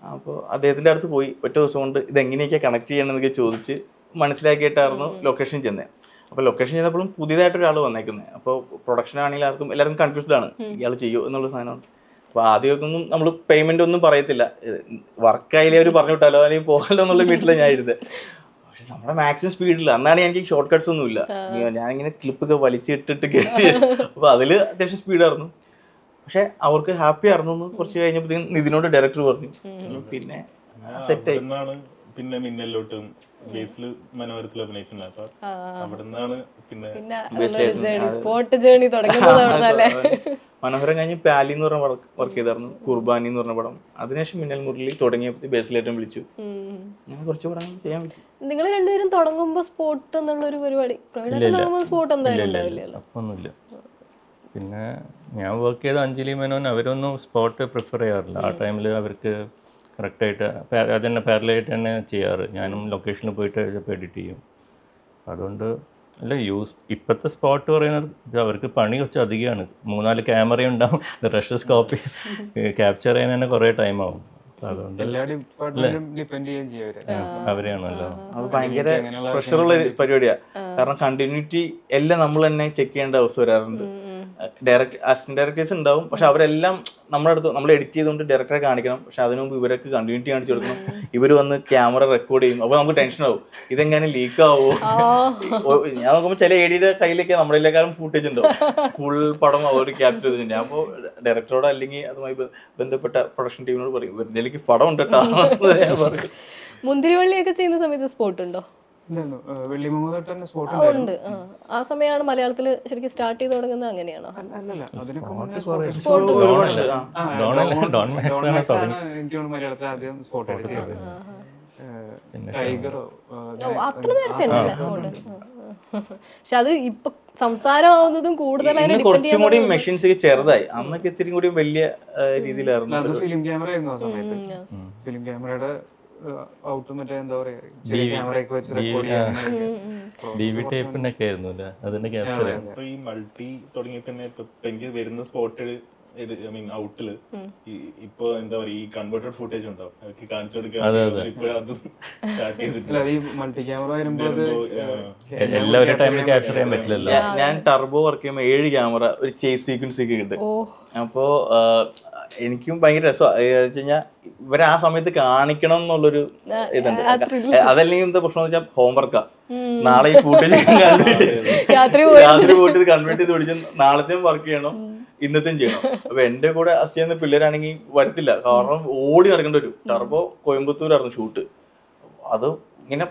അപ്പോൾ അദ്ദേഹത്തിൻ്റെ അടുത്ത് പോയി ഒറ്റ ദിവസം കൊണ്ട് ഇതെങ്ങനെയൊക്കെ കണക്ട് ചെയ്യണമെന്നൊക്കെ ചോദിച്ച് മനസ്സിലാക്കിയിട്ടായിരുന്നു ലൊക്കേഷൻ ചെന്നത്. അപ്പോൾ ലൊക്കേഷൻ ചെയ്തപ്പോഴും പുതിയതായിട്ടൊരാൾ വന്നേക്കുന്നത്. അപ്പോൾ പ്രൊഡക്ഷൻ ആണെങ്കിൽ എല്ലാവർക്കും കൺഫ്യൂസ്ഡ് ആണ്, ഇയാൾ ചെയ്യോ എന്നുള്ള സാധനമാണ്. അപ്പോൾ ആദ്യമൊക്കെ ഒന്നും നമ്മൾ പേയ്മെൻ്റ് ഒന്നും പറയത്തില്ല, വർക്കായാലേ അവർ പറഞ്ഞു വിട്ടാലോ അല്ലെങ്കിൽ പോകാമല്ലോ എന്നുള്ള വീട്ടിലാണ് ഞാൻ ഇരുന്നത്. പക്ഷെ നമ്മുടെ മാക്സിമം സ്പീഡില്ല. അന്നാണ് എനിക്ക് ഷോർട്ട് കട്ട്സ് ഒന്നും ഇല്ല, ഞാനിങ്ങനെ ക്ലിപ്പൊക്കെ വലിച്ചിട്ടിട്ട് കേട്ടി. അപ്പോൾ അതിൽ അത്യാവശ്യം സ്പീഡായിരുന്നു. പക്ഷെ അവർക്ക് ഹാപ്പി ആയിരുന്നു. കുറച്ച് കഴിഞ്ഞപ്പോൾ നിതിനോട് ഡയറക്ടർ പറഞ്ഞു, പിന്നെ സെറ്റായി. പിന്നെ മിന്നലിലോട്ടും ബേസിൽ മനോഹരത്തിൽ അഭിനയിച്ചിട്ടുണ്ട്. അപ്പൊ അവിടെ നിന്നാണ് പിന്നെ മനോഹരം കഴിഞ്ഞ് പാലി എന്ന് പറഞ്ഞ വർക്ക് ചെയ്തായിരുന്നു, കുർബാനി എന്ന് പറഞ്ഞ പടം. അതിനുശേഷം മിന്നൽ മുരളി തുടങ്ങിയപ്പോൾ ബേസിലേറ്റം വിളിച്ചു. അങ്ങനെ കുറച്ച് പടങ്ങൾ ചെയ്യാൻ പറ്റും. നിങ്ങൾ രണ്ടുപേരും തുടങ്ങുമ്പോൾ സ്പോട്ട് എന്നുള്ളൊരു പരിപാടി സ്പോട്ട് ഒന്നുമില്ല. പിന്നെ ഞാൻ വർക്ക് ചെയ്ത അഞ്ജലി മേനോൻ അവരൊന്നും സ്പോട്ട് പ്രിഫർ ചെയ്യാറില്ല. ആ ടൈമിൽ അവർക്ക് കറക്റ്റായിട്ട് അത് തന്നെ പാരലായിട്ട് തന്നെ ചെയ്യാറ്. ഞാനും ലൊക്കേഷനിൽ പോയിട്ട് എഡിറ്റ് ചെയ്യും. അതുകൊണ്ട് അല്ല ഇപ്പോഴത്തെ സ്പോട്ട് പറയുന്നത് അവർക്ക് പണി കുറച്ച് അധികമാണ്. 3-4 ക്യാമറ ഉണ്ടാവും, റഷസ് കോപ്പി ക്യാപ്ചർ ചെയ്യാൻ തന്നെ കുറേ ടൈം ആവും. അതുകൊണ്ട് അവരെയാണല്ലോ. അത് ഭയങ്കര പ്രഷറുള്ള പരിപാടിയാണ്. കാരണം കണ്ടിന്യൂറ്റി എല്ലാം നമ്മൾ തന്നെ ചെക്ക് ചെയ്യേണ്ട അവസ്ഥ വരാറുണ്ട്. അസിസ്റ്റന്റ് ഡയറക്ടേഴ്സ് ഉണ്ടാവും. പക്ഷെ അവരെല്ലാം നമ്മുടെ അടുത്ത് നമ്മൾ എഡിറ്റ് ചെയ്തുകൊണ്ട് ഡയറക്ടറെ കാണിക്കണം. പക്ഷെ അതിനു മുമ്പ് ഇവരൊക്കെ കണ്ടിന്യൂറ്റി കാണിച്ചു കൊടുക്കണം. ഇവർ വന്ന് ക്യാമറ റെക്കോർഡ് ചെയ്യും. അപ്പോൾ നമുക്ക് ടെൻഷൻ ആവും, ഇതെങ്ങനെ ലീക്ക് ആവോ. ഞാൻ നോക്കുമ്പോൾ ചില എഡിയുടെ കയ്യിലൊക്കെ നമ്മളെല്ലാക്കാരും ഫൂട്ടേജ് ഉണ്ടാവും, ഫുൾ പടം അവർ ക്യാപ്ചർ ചെയ്തിട്ടുണ്ട്. ഞാൻ അപ്പോൾ ഡയറക്ടറോട് അല്ലെങ്കിൽ അതുമായി ബന്ധപ്പെട്ട പ്രൊഡക്ഷൻ ടീമിനോട് പറയും, ഇവരുടെ പടം ഉണ്ട് കേട്ടോ. മുന്തിരിവള്ളിയൊക്കെ ചെയ്യുന്ന സമയത്ത് സ്പോട്ട് ഉണ്ടോ? വെള്ളിമുഖ തന്നെ സ്പോട്ട് ഉണ്ട്. ആ സമയമാണ് മലയാളത്തിൽ ശരിക്കും സ്റ്റാർട്ട് ചെയ്ത് തുടങ്ങുന്നത്. അങ്ങനെയാണോ? അല്ലല്ല, അതിനൊക്കെ മലയാളത്തിൽ ആദ്യം സ്പോട്ട് എടുത്തത്. ടൈഗറോ അത്ര നേരത്തെ സ്പോട്ട്. പക്ഷെ അത് ഇപ്പൊ സംസാരമാവുന്നതും കൂടുതലായിട്ട് കുറച്ചും കൂടി മെഷീൻസ് ചെറുതായി. അന്നൊക്കെ ഇത്തിരി കൂടി വലിയ രീതിയിലായിരുന്നു. അത് ഫിലിം ക്യാമറ ആയിരുന്നു ആ സമയത്ത്. ഫിലിം ക്യാമറയുടെ ഔട്ട് മറ്റേ എന്താ പറയാ, ക്യാമറയൊക്കെ വെച്ച് റെക്കോർഡ് ചെയ്യാൻ. ഈ മൾട്ടി തുടങ്ങിയ പിന്നെ എനിക്ക് വരുന്ന സ്പോട്ട് ഔട്ടില് ഇപ്പൊ എന്താ പറയാ, ഈ കൺവേർട്ടഡ് ഫുട്ടേജ് ഉണ്ടാവും, അവർക്ക് കാണിച്ചു കൊടുക്കാൻ. ഇപ്പൊ അത് സ്റ്റാർട്ട് ചെയ്തിട്ടില്ല. ഈ മൾട്ടി ക്യാമറ വരുമ്പോ എല്ലാവരും ടൈമിൽ ക്യാപ്ചർ ചെയ്യാൻ പറ്റില്ലല്ലോ. ഞാൻ ടർബോ വർക്ക് ചെയ്യുമ്പോൾ 7 ക്യാമറ ഒരു ചേസ് സീക്വൻസ് ഒക്കെ ഉണ്ട്. അപ്പോ എനിക്കും ഭയങ്കര രസമാണ്. വെച്ച് കഴിഞ്ഞാൽ ഇവരെ ആ സമയത്ത് കാണിക്കണം എന്നുള്ളൊരു ഇതുണ്ട്. അതല്ലെങ്കിൽ എന്താ പ്രശ്നം എന്ന് വെച്ചാൽ ഹോംവർക്കാ. നാളെ ഈ ഫുട്ടേജ് കൺവേർട്ട് രാത്രി പോയിട്ട് ഇത് കൺവേർട്ട് ചെയ്ത് പിടിച്ച് നാളത്തെയും വർക്ക് ചെയ്യണം, ഇന്നത്തെയും ചെയ്യണം. അപ്പൊ എന്റെ കൂടെ അസിസ്റ്റ് ചെയ്യുന്ന പിള്ളേരാണെങ്കിൽ വരത്തില്ല, കാരണം ഓടി നടക്കേണ്ടി വരും. ടർബോ കോയമ്പത്തൂരായിരുന്നു ഷൂട്ട്. അത് ഇങ്ങനെ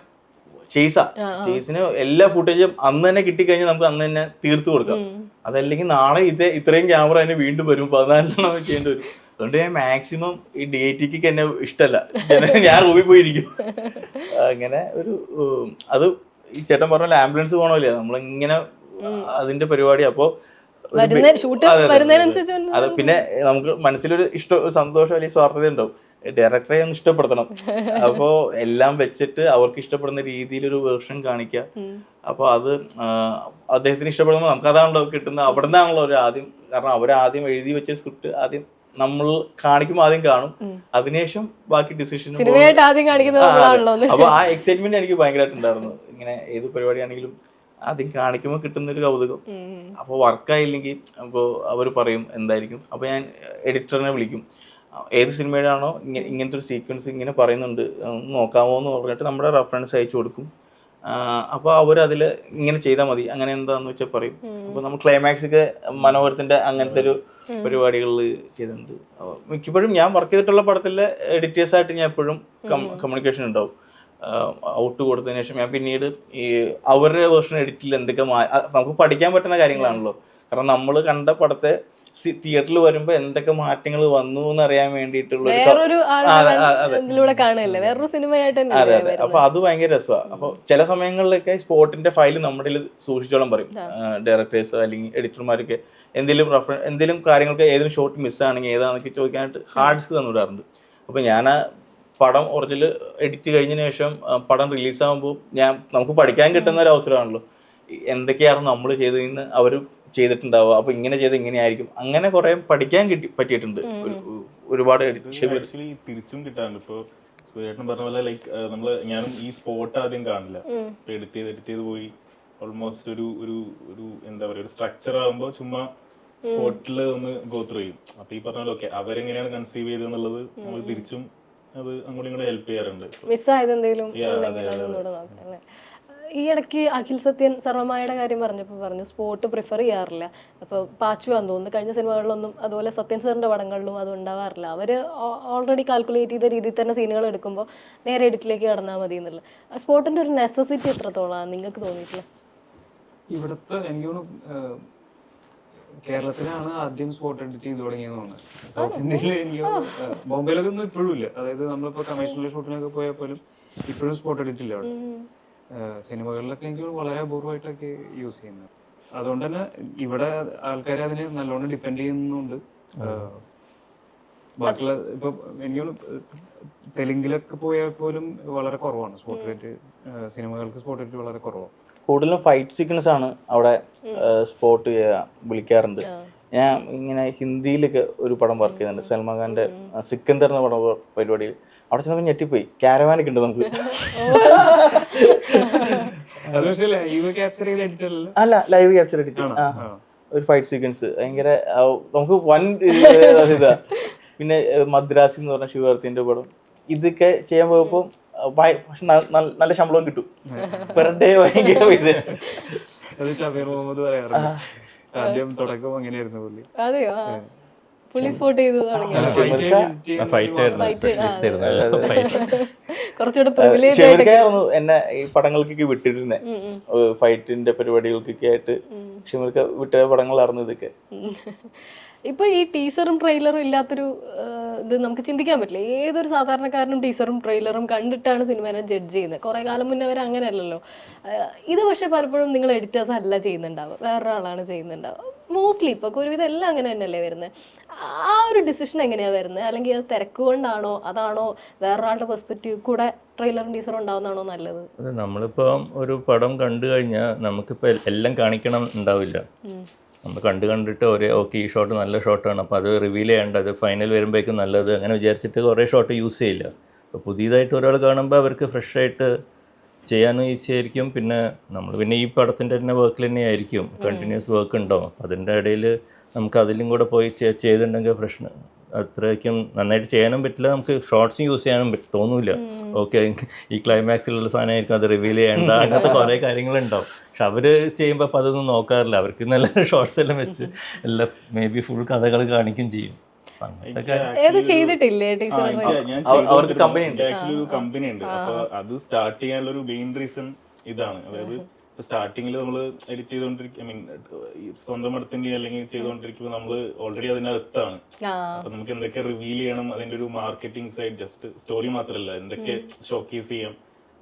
ചേസിന് എല്ലാ ഫുട്ടേജും അന്ന് തന്നെ കിട്ടിക്കഴിഞ്ഞാൽ നമുക്ക് അന്ന് തന്നെ തീർത്തു കൊടുക്കാം. അതല്ലെങ്കിൽ നാളെ ഇത്രയും ക്യാമറ തന്നെ വീണ്ടും വരും, 14 ചെയ്യേണ്ടി വരും. അതുകൊണ്ട് ഞാൻ മാക്സിമം ഈ DITക്ക് എന്നെ ഇഷ്ടമല്ല, ഞാൻ റൂമിൽ പോയിരിക്കും. അങ്ങനെ ഒരു അത് ഈ ചേട്ടൻ പറഞ്ഞ ആംബുലൻസ് പോകണമല്ലേ, നമ്മളിങ്ങനെ അതിന്റെ പരിപാടി. അപ്പോ അത് പിന്നെ നമുക്ക് മനസ്സിലൊരു സന്തോഷം അല്ലെങ്കിൽ സ്വാർത്ഥത ഉണ്ടാവും. ഡയറക്ടറെ ഒന്ന് ഇഷ്ടപ്പെടുത്തണം. അപ്പോ എല്ലാം വെച്ചിട്ട് അവർക്ക് ഇഷ്ടപ്പെടുന്ന രീതിയിലൊരു വേർഷൻ കാണിക്കുക. അപ്പൊ അത് അദ്ദേഹത്തിന് ഇഷ്ടപ്പെടുമ്പോൾ നമുക്ക് അതാണല്ലോ കിട്ടുന്നത്. അവിടെ നിന്നാണല്ലോ ഒരു ആദ്യം, കാരണം അവരാദ്യം എഴുതി വെച്ച സ്ക്രിപ്റ്റ് ആദ്യം നമ്മൾ കാണിക്കുമ്പോൾ ആദ്യം കാണും, അതിനുശേഷം ബാക്കി ഡിസിഷൻ. അപ്പൊ ആ എക്സൈറ്റ്മെന്റ് എനിക്ക് ഭയങ്കരമായിട്ട് ഉണ്ടായിരുന്നു. ഇങ്ങനെ ഏത് പരിപാടിയാണെങ്കിലും ആദ്യം കാണിക്കുമ്പോൾ കിട്ടുന്നൊരു കൗതുകം. അപ്പോൾ വർക്കായില്ലെങ്കിൽ അപ്പോൾ അവർ പറയും എന്തായിരിക്കും. അപ്പോൾ ഞാൻ എഡിറ്ററിനെ വിളിക്കും, ഏത് സിനിമയുടെ ആണോ ഇങ്ങനത്തെ ഒരു സീക്വൻസ് ഇങ്ങനെ പറയുന്നുണ്ട്, നോക്കാമോ എന്ന് പറഞ്ഞിട്ട് നമ്മുടെ റെഫറൻസ് അയച്ചു കൊടുക്കും. അപ്പോൾ അവരതിൽ ഇങ്ങനെ ചെയ്താൽ മതി, അങ്ങനെ എന്താന്ന് വെച്ചാൽ പറയും. അപ്പോൾ നമ്മൾ ക്ലൈമാക്സ് ഒക്കെ മനോഹരത്തിന്റെ അങ്ങനത്തെ ഒരു പരിപാടികളിൽ ചെയ്തിട്ടുണ്ട്. മിക്കപ്പോഴും ഞാൻ വർക്ക് ചെയ്തിട്ടുള്ള പടത്തിലെ എഡിറ്റേഴ്സായിട്ട് ഞാൻ എപ്പോഴും കമ്മ്യൂണിക്കേഷൻ ഉണ്ടാവും. ഔട്ട് കൊടുത്തതിന് ശേഷം ഞാൻ പിന്നീട് ഈ അവരുടെ വേർഷൻ എഡിറ്റിൽ എന്തൊക്കെ നമുക്ക് പഠിക്കാൻ പറ്റുന്ന കാര്യങ്ങളാണല്ലോ. കാരണം നമ്മൾ കണ്ട പടത്തെ തിയേറ്ററിൽ വരുമ്പോ എന്തൊക്കെ മാറ്റങ്ങൾ വന്നു എന്ന് അറിയാൻ വേണ്ടിയിട്ടുള്ള അപ്പൊ അത് ഭയങ്കര രസമാണ്. അപ്പൊ ചില സമയങ്ങളിലൊക്കെ സ്പോട്ടിന്റെ ഫയൽ നമ്മുടെ സൂക്ഷിച്ചോളം പറയും ഡയറക്ടേഴ്സ് അല്ലെങ്കിൽ എഡിറ്റർമാരൊക്കെ. എന്തെങ്കിലും കാര്യങ്ങൾക്ക് ഏതെങ്കിലും ഷോട്ട് മിസ്സാണെങ്കിൽ ഏതാണെന്നൊക്കെ ചോദിക്കാനായിട്ട് ഹാർഡ് ഡിസ്ക് തന്നിടാറുണ്ട്. അപ്പൊ ഞാൻ പടം ഒറിജിനൽ എഡിറ്റ് കഴിഞ്ഞതിന് ശേഷം പടം റിലീസാകുമ്പോൾ നമുക്ക് പഠിക്കാൻ കിട്ടുന്ന ഒരു അവസരമാണല്ലോ. എന്തൊക്കെയാണ് നമ്മൾ ചെയ്തതെന്ന് അവർ ചെയ്തിട്ടുണ്ടാവുക, അപ്പൊ ഇങ്ങനെ ചെയ്ത് ഇങ്ങനെയായിരിക്കും, അങ്ങനെ കുറെ പഠിക്കാൻ പറ്റിയിട്ടുണ്ട്. ഒരുപാട് ആക്ച്വലി തിരിച്ചും കിട്ടാറുണ്ട്. ഇപ്പൊ സൂര്യേട്ടൻ പറഞ്ഞ പോലെ ലൈക്ക് ഞാനും ഈ സ്പോട്ട് ആദ്യം കാണില്ല, എഡിറ്റ് ചെയ്ത് പോയി ഓൾമോസ്റ്റ് ഒരു എന്താ പറയുക, ഒരു സ്ട്രക്ചർ ആകുമ്പോൾ ചുമ്മാ സ്പോട്ടിൽ ഒന്ന് ഗോ ത്രൂ ചെയ്യും. അപ്പൊ ഈ പറഞ്ഞ പോലെ ഓക്കെ അവരെങ്ങനെയാണ് കൺസീവ് ചെയ്തെന്നുള്ളത് നമ്മൾ തിരിച്ചും അത് അങ്ങോട്ടും ഇങ്ങോട്ട് ഹെൽപ്പ് ചെയ്യാറുണ്ട്. മിസ്സായത് എന്തെങ്കിലും ഈ ഇടയ്ക്ക് അഖിൽ സത്യൻ സർവമായയുടെ കാര്യം പറഞ്ഞപ്പോൾ പറഞ്ഞു സ്പോട്ട് പ്രിഫർ ചെയ്യാറില്ല. അപ്പോൾ പാച്ചു ആണെന്ന് തോന്നുന്നു കഴിഞ്ഞ സിനിമകളിലൊന്നും, അതുപോലെ സത്യൻ സാറിൻ്റെ പടങ്ങളിലും അത് ഉണ്ടാവാറില്ല. അവർ ഓൾറെഡി കാൽക്കുലേറ്റ് ചെയ്ത രീതിയിൽ തന്നെ സീനുകൾ എടുക്കുമ്പോൾ നേരെ എഡിറ്റിലേക്ക് കടന്നാൽ മതി എന്നുള്ളത്. സ്പോട്ടിൻ്റെ ഒരു നെസസിറ്റി എത്രത്തോളമാണ് നിങ്ങൾക്ക് തോന്നിയിട്ടുള്ളത്? ഇവിടുത്തെ എനിക്ക് കേരളത്തിലാണ് ആദ്യം സ്പോട്ട് എഡിറ്റ് ചെയ്ത് തുടങ്ങിയെന്ന് തോന്നുന്നത്. സൗത്ത് ഇന്ത്യയിൽ എനിക്ക് ബോംബെയിലൊക്കെ ഒന്നും ഇപ്പോഴും ഇല്ല. അതായത് നമ്മളിപ്പോൾ കമേഴ്ഷ്യൽ ഷൂട്ടിനൊക്കെ പോയാൽ പോലും ഇപ്പോഴും സ്പോട്ട് എഡിറ്റ് ഇല്ല അവിടെ. സിനിമകളിലൊക്കെ എനിക്ക് വളരെ അപൂർവമായിട്ടൊക്കെ യൂസ് ചെയ്യുന്നത്. അതുകൊണ്ട് തന്നെ ഇവിടെ ആൾക്കാർ അതിനെ നല്ലോണം ഡിപ്പെൻഡ് ചെയ്യുന്നുണ്ട്. ബാക്കിയുള്ള ഇപ്പൊ എനിക്ക് തെലുങ്കിലൊക്കെ പോയാൽ പോലും വളരെ കുറവാണ് സ്പോട്ട് എഡിറ്റ്. സിനിമകൾക്ക് സ്പോട്ട് എഡിറ്റ് വളരെ കുറവാണ്. കൂടുതലും ഫൈറ്റ് സീക്വൻസ് ആണ് അവിടെ സ്പോട്ട് വിളിക്കാറുണ്ട്. ഞാൻ ഇങ്ങനെ ഹിന്ദിയിലൊക്കെ ഒരു പടം വർക്ക് ചെയ്യുന്നുണ്ട്, സൽമാൻ ഖാന്റെ സിക്കന്ദർ എന്ന പടം പരിപാടിയിൽ. അവിടെ ചെന്നപ്പോൾ ഞെട്ടിപ്പോയി, ക്യാരവാനൊക്കെ ഉണ്ട് നമുക്ക്. അല്ല, ലൈവ് ക്യാപ്ചർ എഡിറ്റ്. ഒരു ഫൈറ്റ് സീക്വൻസ് ഭയങ്കര നമുക്ക് വൻ ഇതാ. പിന്നെ മദ്രാസി എന്ന് പറഞ്ഞ ശിവകാർത്തിൻ്റെ പടം, ഇതൊക്കെ ചെയ്യാൻ പോയപ്പോൾ പക്ഷെ നല്ല ശമ്പളം കിട്ടും പെർ ഡേ, ഭയങ്കര പൈസ. അത് ഷബീർ മുഹമ്മദ് പറയാറുണ്ട്, ആദ്യം തുടക്കം അങ്ങനെയായിരുന്നു പുള്ളി. അതെയോ? പുള്ളി സ്പോട്ട് ചെയ്തു കുറച്ചുകൂടെ പ്രിവിലേജ് ഷിമിർക്കായിരുന്നു എന്നെ ഈ പടങ്ങൾക്കൊക്കെ വിട്ടിരുന്നേ, ഫൈറ്റിന്റെ പരിപാടികൾക്കൊക്കെ ആയിട്ട് ഷിമിർക്ക വിട്ട പടങ്ങളായിരുന്നു ഇതൊക്കെ. ഇപ്പൊ ഈ ടീസറും ട്രെയിലറും ഇല്ലാത്തൊരു ഇത് നമുക്ക് ചിന്തിക്കാൻ പറ്റില്ല. ഏതൊരു സാധാരണക്കാരനും ടീസറും ട്രെയിലറും കണ്ടിട്ടാണ് സിനിമേനെ ജഡ്ജ് ചെയ്യുന്നത്. കുറെ കാലം മുന്നേ വരെ അങ്ങനെയല്ലല്ലോ. ഇത് പക്ഷെ പലപ്പോഴും നിങ്ങൾ എഡിറ്റേഴ്സ് അല്ല ചെയ്യുന്നുണ്ടാവുക, വേറൊരാളാണ് ചെയ്യുന്നുണ്ടാവുക. മോസ്റ്റ്ലി ഇപ്പോൾ ഒരുവിധം എല്ലാം അങ്ങനെ തന്നെയല്ലേ വരുന്നത്. ആ ഒരു ഡിസിഷൻ എങ്ങനെയാണ് വരുന്നത്? അല്ലെങ്കിൽ അത് തിരക്ക് കൊണ്ടാണോ, അതാണോ വേറൊരാളുടെ പെർസ്പെക്റ്റീവ് കൂടെ ട്രെയിലറും ടീസറും ഉണ്ടാവുന്നതാണോ നല്ലത്? നമ്മളിപ്പോൾ ഒരു പടം കണ്ടു കഴിഞ്ഞാൽ നമുക്കിപ്പോൾ എല്ലാം കാണിക്കണം ഉണ്ടാവില്ല. നമ്മൾ കണ്ടിട്ട് ഓക്കെ ഈ ഷോട്ട് നല്ല ഷോട്ടാണ്, അപ്പോൾ അത് റിവീൽ ചെയ്യേണ്ട, അത് ഫൈനൽ വരുമ്പോഴേക്കും നല്ലത്, അങ്ങനെ വിചാരിച്ചിട്ട് കുറേ ഷോട്ട് യൂസ് ചെയ്യില്ല. അപ്പോൾ പുതിയതായിട്ട് ഒരാൾ കാണുമ്പോൾ അവർക്ക് ഫ്രഷായിട്ട് ചെയ്യാനും ഈസിയായിരിക്കും. പിന്നെ നമ്മൾ പിന്നെ ഈ പടത്തിൻ്റെ തന്നെ വർക്കിൽ തന്നെ ആയിരിക്കും, കണ്ടിന്യൂസ് വർക്ക് ഉണ്ടാവും. അതിൻ്റെ ഇടയിൽ നമുക്ക് അതിലും കൂടെ പോയി ചെയ്തിട്ടുണ്ടെങ്കിൽ പ്രശ്നം അത്രയ്ക്കും നന്നായിട്ട് ചെയ്യാനും പറ്റില്ല, നമുക്ക് ഷോർട്സും യൂസ് ചെയ്യാനും തോന്നില്ല. ഓക്കെ ഈ ക്ലൈമാക്സിലുള്ള സാധനമായിരിക്കും, അത് റിവീൽ ചെയ്യേണ്ട, അങ്ങനത്തെ കുറേ കാര്യങ്ങളുണ്ടാവും. പക്ഷെ അവർ ചെയ്യുമ്പോൾ അപ്പോൾ അതൊന്നും നോക്കാറില്ല. അവർക്ക് നല്ല ഷോർട്സ് എല്ലാം വെച്ച് എല്ലാം മേ ബി ഫുൾ കഥകൾ കാണിക്കും ചെയ്യും. അവർക്ക് കമ്പനി ഉണ്ട്. അപ്പൊ അത് സ്റ്റാർട്ട് ചെയ്യാനുള്ള ഒരു മെയിൻ റീസൺ ഇതാണ്. അതായത് സ്റ്റാർട്ടിങ്ങിൽ നമ്മൾ എഡിറ്റ് ചെയ്തോണ്ടിരിക്കും, ഐ മീൻ സ്വന്തം പടത്തിന്റെ അല്ലെങ്കിൽ ചെയ്തുകൊണ്ടിരിക്കുമ്പോൾ നമ്മൾ ഓൾറെഡി അതിനകത്താണ്. അപ്പൊ നമുക്ക് എന്തൊക്കെ റിവീൽ ചെയ്യണം, അതിന്റെ ഒരു മാർക്കറ്റിംഗ് സൈഡ്, ജസ്റ്റ് സ്റ്റോറി മാത്രമല്ല, എന്തൊക്കെ ഷോക്കേസ് ചെയ്യാം,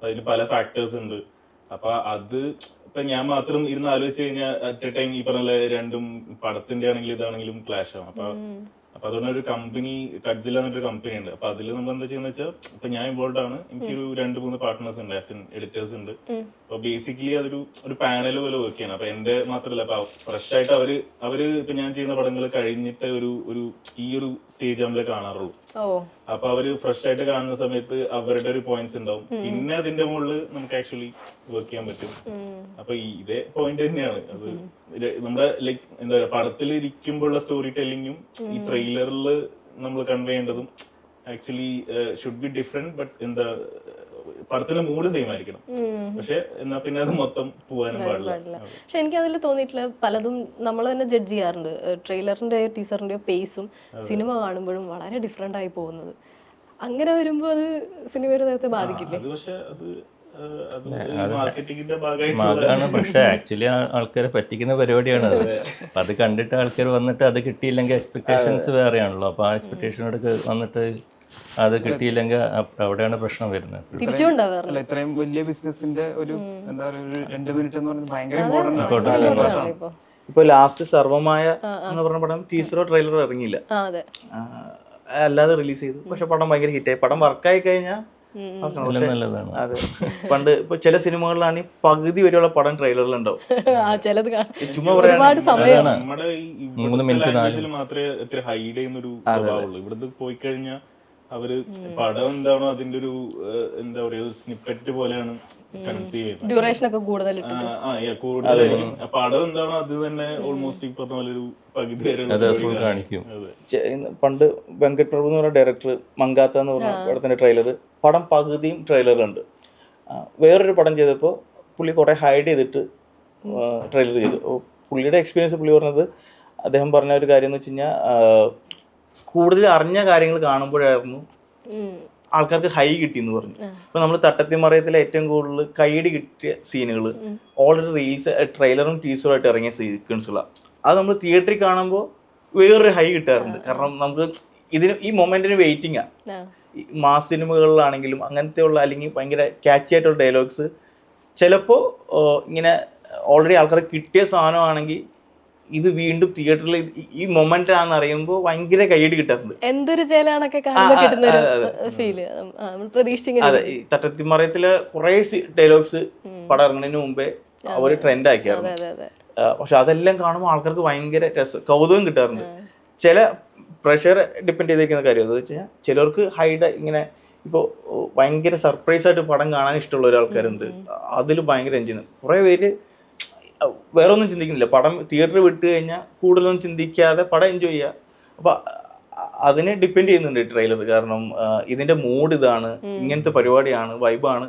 അതിന് പല ഫാക്ടേഴ്സ് ഉണ്ട്. അപ്പൊ അത് ഇപ്പൊ ഞാൻ മാത്രം ഇരുന്ന് ആലോചിച്ച് കഴിഞ്ഞാൽ അറ്റ് എ ടൈം ഈ പറഞ്ഞ രണ്ടും പടത്തിന്റെ ആണെങ്കിലും ഇതാണെങ്കിലും ക്ലാഷ് ആവും. അപ്പൊ അതുകൊണ്ട് ഒരു കമ്പനി, കഡ്സില്ല എന്നൊരു കമ്പനി ഉണ്ട്. അപ്പൊ അതിൽ നമ്മൾ എന്താ ചെയ്യുന്ന വെച്ചാൽ, ഇപ്പൊ ഞാൻ ഇൻവോൾവ് ആണ്, എനിക്കൊരു 2-3 പാർട്ട്നേഴ്സ് ഉണ്ട്, ആസ് ഇൻ എഡിറ്റേഴ്സ് ഉണ്ട്. അപ്പൊ ബേസിക്കലി അതൊരു പാനൽ പോലെ വർക്ക് ചെയ്യണം. അപ്പൊ എന്റെ മാത്രമല്ല, അപ്പൊ ഫ്രഷ് ആയിട്ട് അവര് ഇപ്പൊ ഞാൻ ചെയ്യുന്ന പടങ്ങൾ കഴിഞ്ഞിട്ട് ഈ ഒരു സ്റ്റേജ് നമ്മളെ കാണാറുള്ളൂ. അപ്പൊ അവര് ഫ്രഷ് ആയിട്ട് കാണുന്ന സമയത്ത് അവരുടെ ഒരു പോയിന്റ്സ് ഉണ്ടാവും, പിന്നെ അതിന്റെ മുകളിൽ നമുക്ക് ആക്ച്വലി വർക്ക് ചെയ്യാൻ പറ്റും. അപ്പൊ ഇതേ പോയിന്റ് തന്നെയാണ് അത്. നമ്മുടെ ലൈക്ക് എന്താ പറയുക, പടത്തിൽ ഇരിക്കുമ്പോഴുള്ള സ്റ്റോറി ടെല്ലിങ്ങും ഈ ട്രെയിലറിൽ നമ്മൾ കൺവേ ചെയ്യേണ്ടതും actually should be different. But എന്താ, പടത്തിന്റെ മൂഡ് സെയിം ആയിരിക്കണം, പക്ഷെ എന്നാ പിന്നെ അത് മൊത്തം പോകാനും പാടില്ല. പക്ഷെ എനിക്ക് അതിൽ തോന്നിയിട്ടില്ല, പലതും നമ്മൾ തന്നെ ജഡ്ജ് ചെയ്യാറുണ്ട്. ട്രെയിലറിന്റെയോ ടീസറിന്റെയോ പേസും സിനിമ കാണുമ്പോഴും വളരെ ഡിഫറെന്റ് ആയി പോകുന്നത്. അങ്ങനെ വരുമ്പോൾ അത് സിനിമയുടെ നേരത്തെ ബാധിക്കില്ലേ? ഭാഗമാണ്. പക്ഷെ ആക്ച്വലി ആൾക്കാരെ പറ്റിക്കുന്ന പരിപാടിയാണ് അത്. അപ്പം അത് കണ്ടിട്ട് ആൾക്കാർ വന്നിട്ട് അത് കിട്ടിയില്ലെങ്കിൽ എക്സ്പെക്ടേഷൻസ് വേറെയാണല്ലോ. അപ്പോൾ ആ എക്സ്പെക്ടേഷനോട് വന്നിട്ട് അത് കിട്ടിയില്ലെങ്കിൽ അവിടെയാണ് പ്രശ്നം വരുന്നത്. തിരിച്ചുകൊണ്ടാവാറില്ല. ഇത്രയും വലിയ ബിസിനസിന്റെ ഒരു എന്താ പറയുക, 2 മിനിറ്റ് എന്ന് പറയുന്നത് ഭയങ്കര ഇമ്പോർട്ടന്റ് ആണ്. ഇപ്പൊ ലാസ്റ്റ് സർവമായ എന്ന് പറഞ്ഞ പടം ടീസറോ ട്രെയിലറോ ഇറങ്ങിയില്ല, അല്ലാതെ റിലീസ് ചെയ്തു. പക്ഷെ പടം ഭയങ്കര ഹിറ്റായി. പടം വർക്കായി കഴിഞ്ഞാൽ അതെ. പണ്ട് ഇപ്പൊ ചില സിനിമകളിലാണ് പകുതി വരെയുള്ള പടം ട്രെയിലറിലുണ്ടാവും. ചുമ്മാ പറയാൻ നമ്മുടെ ഈ 3 മിനിറ്റ് മാത്രമേ ഹൈഡ് ചെയ്യുന്നൊരു സ്വഭാവമുള്ളൂ. ഇവിടുന്ന് പോയി കഴിഞ്ഞാൽ അവര് പടം എന്താണോ അതിന്റെ ഒരു എന്താ പറയാ സ്നിപ്പെറ്റ് പോലെയാണ് കൺസീവ് ചെയ്യുന്നത്. ഡ്യൂറേഷൻ ഒക്കെ കൂടുതൽ കൂടുതലായിരിക്കും. പടം എന്താണോ അത് തന്നെ ഓൾമോസ്റ്റ് ഈ പറഞ്ഞ പോലെ ഒരു പകുതി വരെ കാണിക്കും. പണ്ട് വെങ്കട് പ്രഭു എന്ന് പറഞ്ഞ ഡയറക്ടർ മങ്കാത്ത എന്ന് പറഞ്ഞ പടത്തിന്റെ ട്രെയിലർ, പടം പകുതിയും ട്രെയിലറുണ്ട്. വേറൊരു പടം ചെയ്തപ്പോൾ പുള്ളി കുറെ ഹൈഡ് ചെയ്തിട്ട് ട്രെയിലർ ചെയ്തു. പുള്ളിയുടെ എക്സ്പീരിയൻസ് പുള്ളി പറഞ്ഞത്, അദ്ദേഹം പറഞ്ഞ ഒരു കാര്യം എന്ന് വെച്ച് കഴിഞ്ഞാൽ, കൂടുതൽ അറിഞ്ഞ കാര്യങ്ങൾ കാണുമ്പോഴായിരുന്നു ആൾക്കാർക്ക് ഹൈ കിട്ടിയെന്ന് പറഞ്ഞു. ഇപ്പൊ നമ്മൾ തട്ടത്തിമറയത്തിലെ ഏറ്റവും കൂടുതൽ കൈയടി കിട്ടിയ സീനുകൾ ഓൾറെഡി റീൽസ് ട്രെയിലറും ടീസറും ആയിട്ട് ഇറങ്ങിയ സീക്വൻസുകളാണ്. അത് നമ്മൾ തിയേറ്ററിൽ കാണുമ്പോൾ വേറൊരു ഹൈ കിട്ടാറുണ്ട്. കാരണം നമുക്ക് ഈ മൊമെന്റിന് വെയിറ്റിംഗാ. മാസ് സിനിമകളിലാണെങ്കിലും അങ്ങനത്തെ ഉള്ള അല്ലെങ്കിൽ ഭയങ്കര ക്യാച്ചി ആയിട്ടുള്ള ഡയലോഗ്സ് ചിലപ്പോൾ ഇങ്ങനെ ഓൾറെഡി ആൾക്കാർക്ക് കിട്ടിയ സാധനമാണെങ്കിൽ ഇത് വീണ്ടും തിയേറ്ററിൽ ഈ മൊമെന്റ് ആണെന്ന് അറിയുമ്പോൾ ഭയങ്കര കൈയടി കിട്ടാറുണ്ട്. എന്തൊരു ചേലാണൊക്കെ കാണുമ്പോൾ കിട്ടുന്ന ഒരു ഫീല് പ്രതീക്ഷിച്ചിങ്ങനെ. അതെ, ഈ തട്ടത്തിമറയത്തിലെ കുറെ ഡയലോഗ്സ് പടം ഇറങ്ങുന്നതിന് മുമ്പേ അവര് ട്രെൻഡ് ആക്കിയായിരുന്നു. പക്ഷെ അതെല്ലാം കാണുമ്പോൾ ആൾക്കാർക്ക് ഭയങ്കര കൗതുകം കിട്ടാറുണ്ട്. ചില പ്രഷർ ഡിപ്പെൻഡ് ചെയ്തിരിക്കുന്ന കാര്യം എന്താ വെച്ച് കഴിഞ്ഞാൽ, ചിലർക്ക് ഹൈഡ് ഇങ്ങനെ ഇപ്പോൾ ഭയങ്കര സർപ്രൈസ് ആയിട്ട് പടം കാണാൻ ഇഷ്ടമുള്ള ഒരാൾക്കാരുണ്ട്, അതിൽ ഭയങ്കര എൻജോയ് ചെയ്യുന്നു. കുറേ പേര് വേറെ ഒന്നും ചിന്തിക്കുന്നില്ല. പടം തിയേറ്ററിൽ വിട്ട് കഴിഞ്ഞാൽ കൂടുതലൊന്നും ചിന്തിക്കാതെ പടം എൻജോയ് ചെയ്യുക. അപ്പോൾ അതിനെ ഡിപ്പെൻഡ് ചെയ്യുന്നുണ്ട് ട്രെയിലർ. കാരണം ഇതിന്റെ മൂഡ് ഇതാണ്, ഇങ്ങനത്തെ പരിപാടിയാണ്, വൈബാണ്,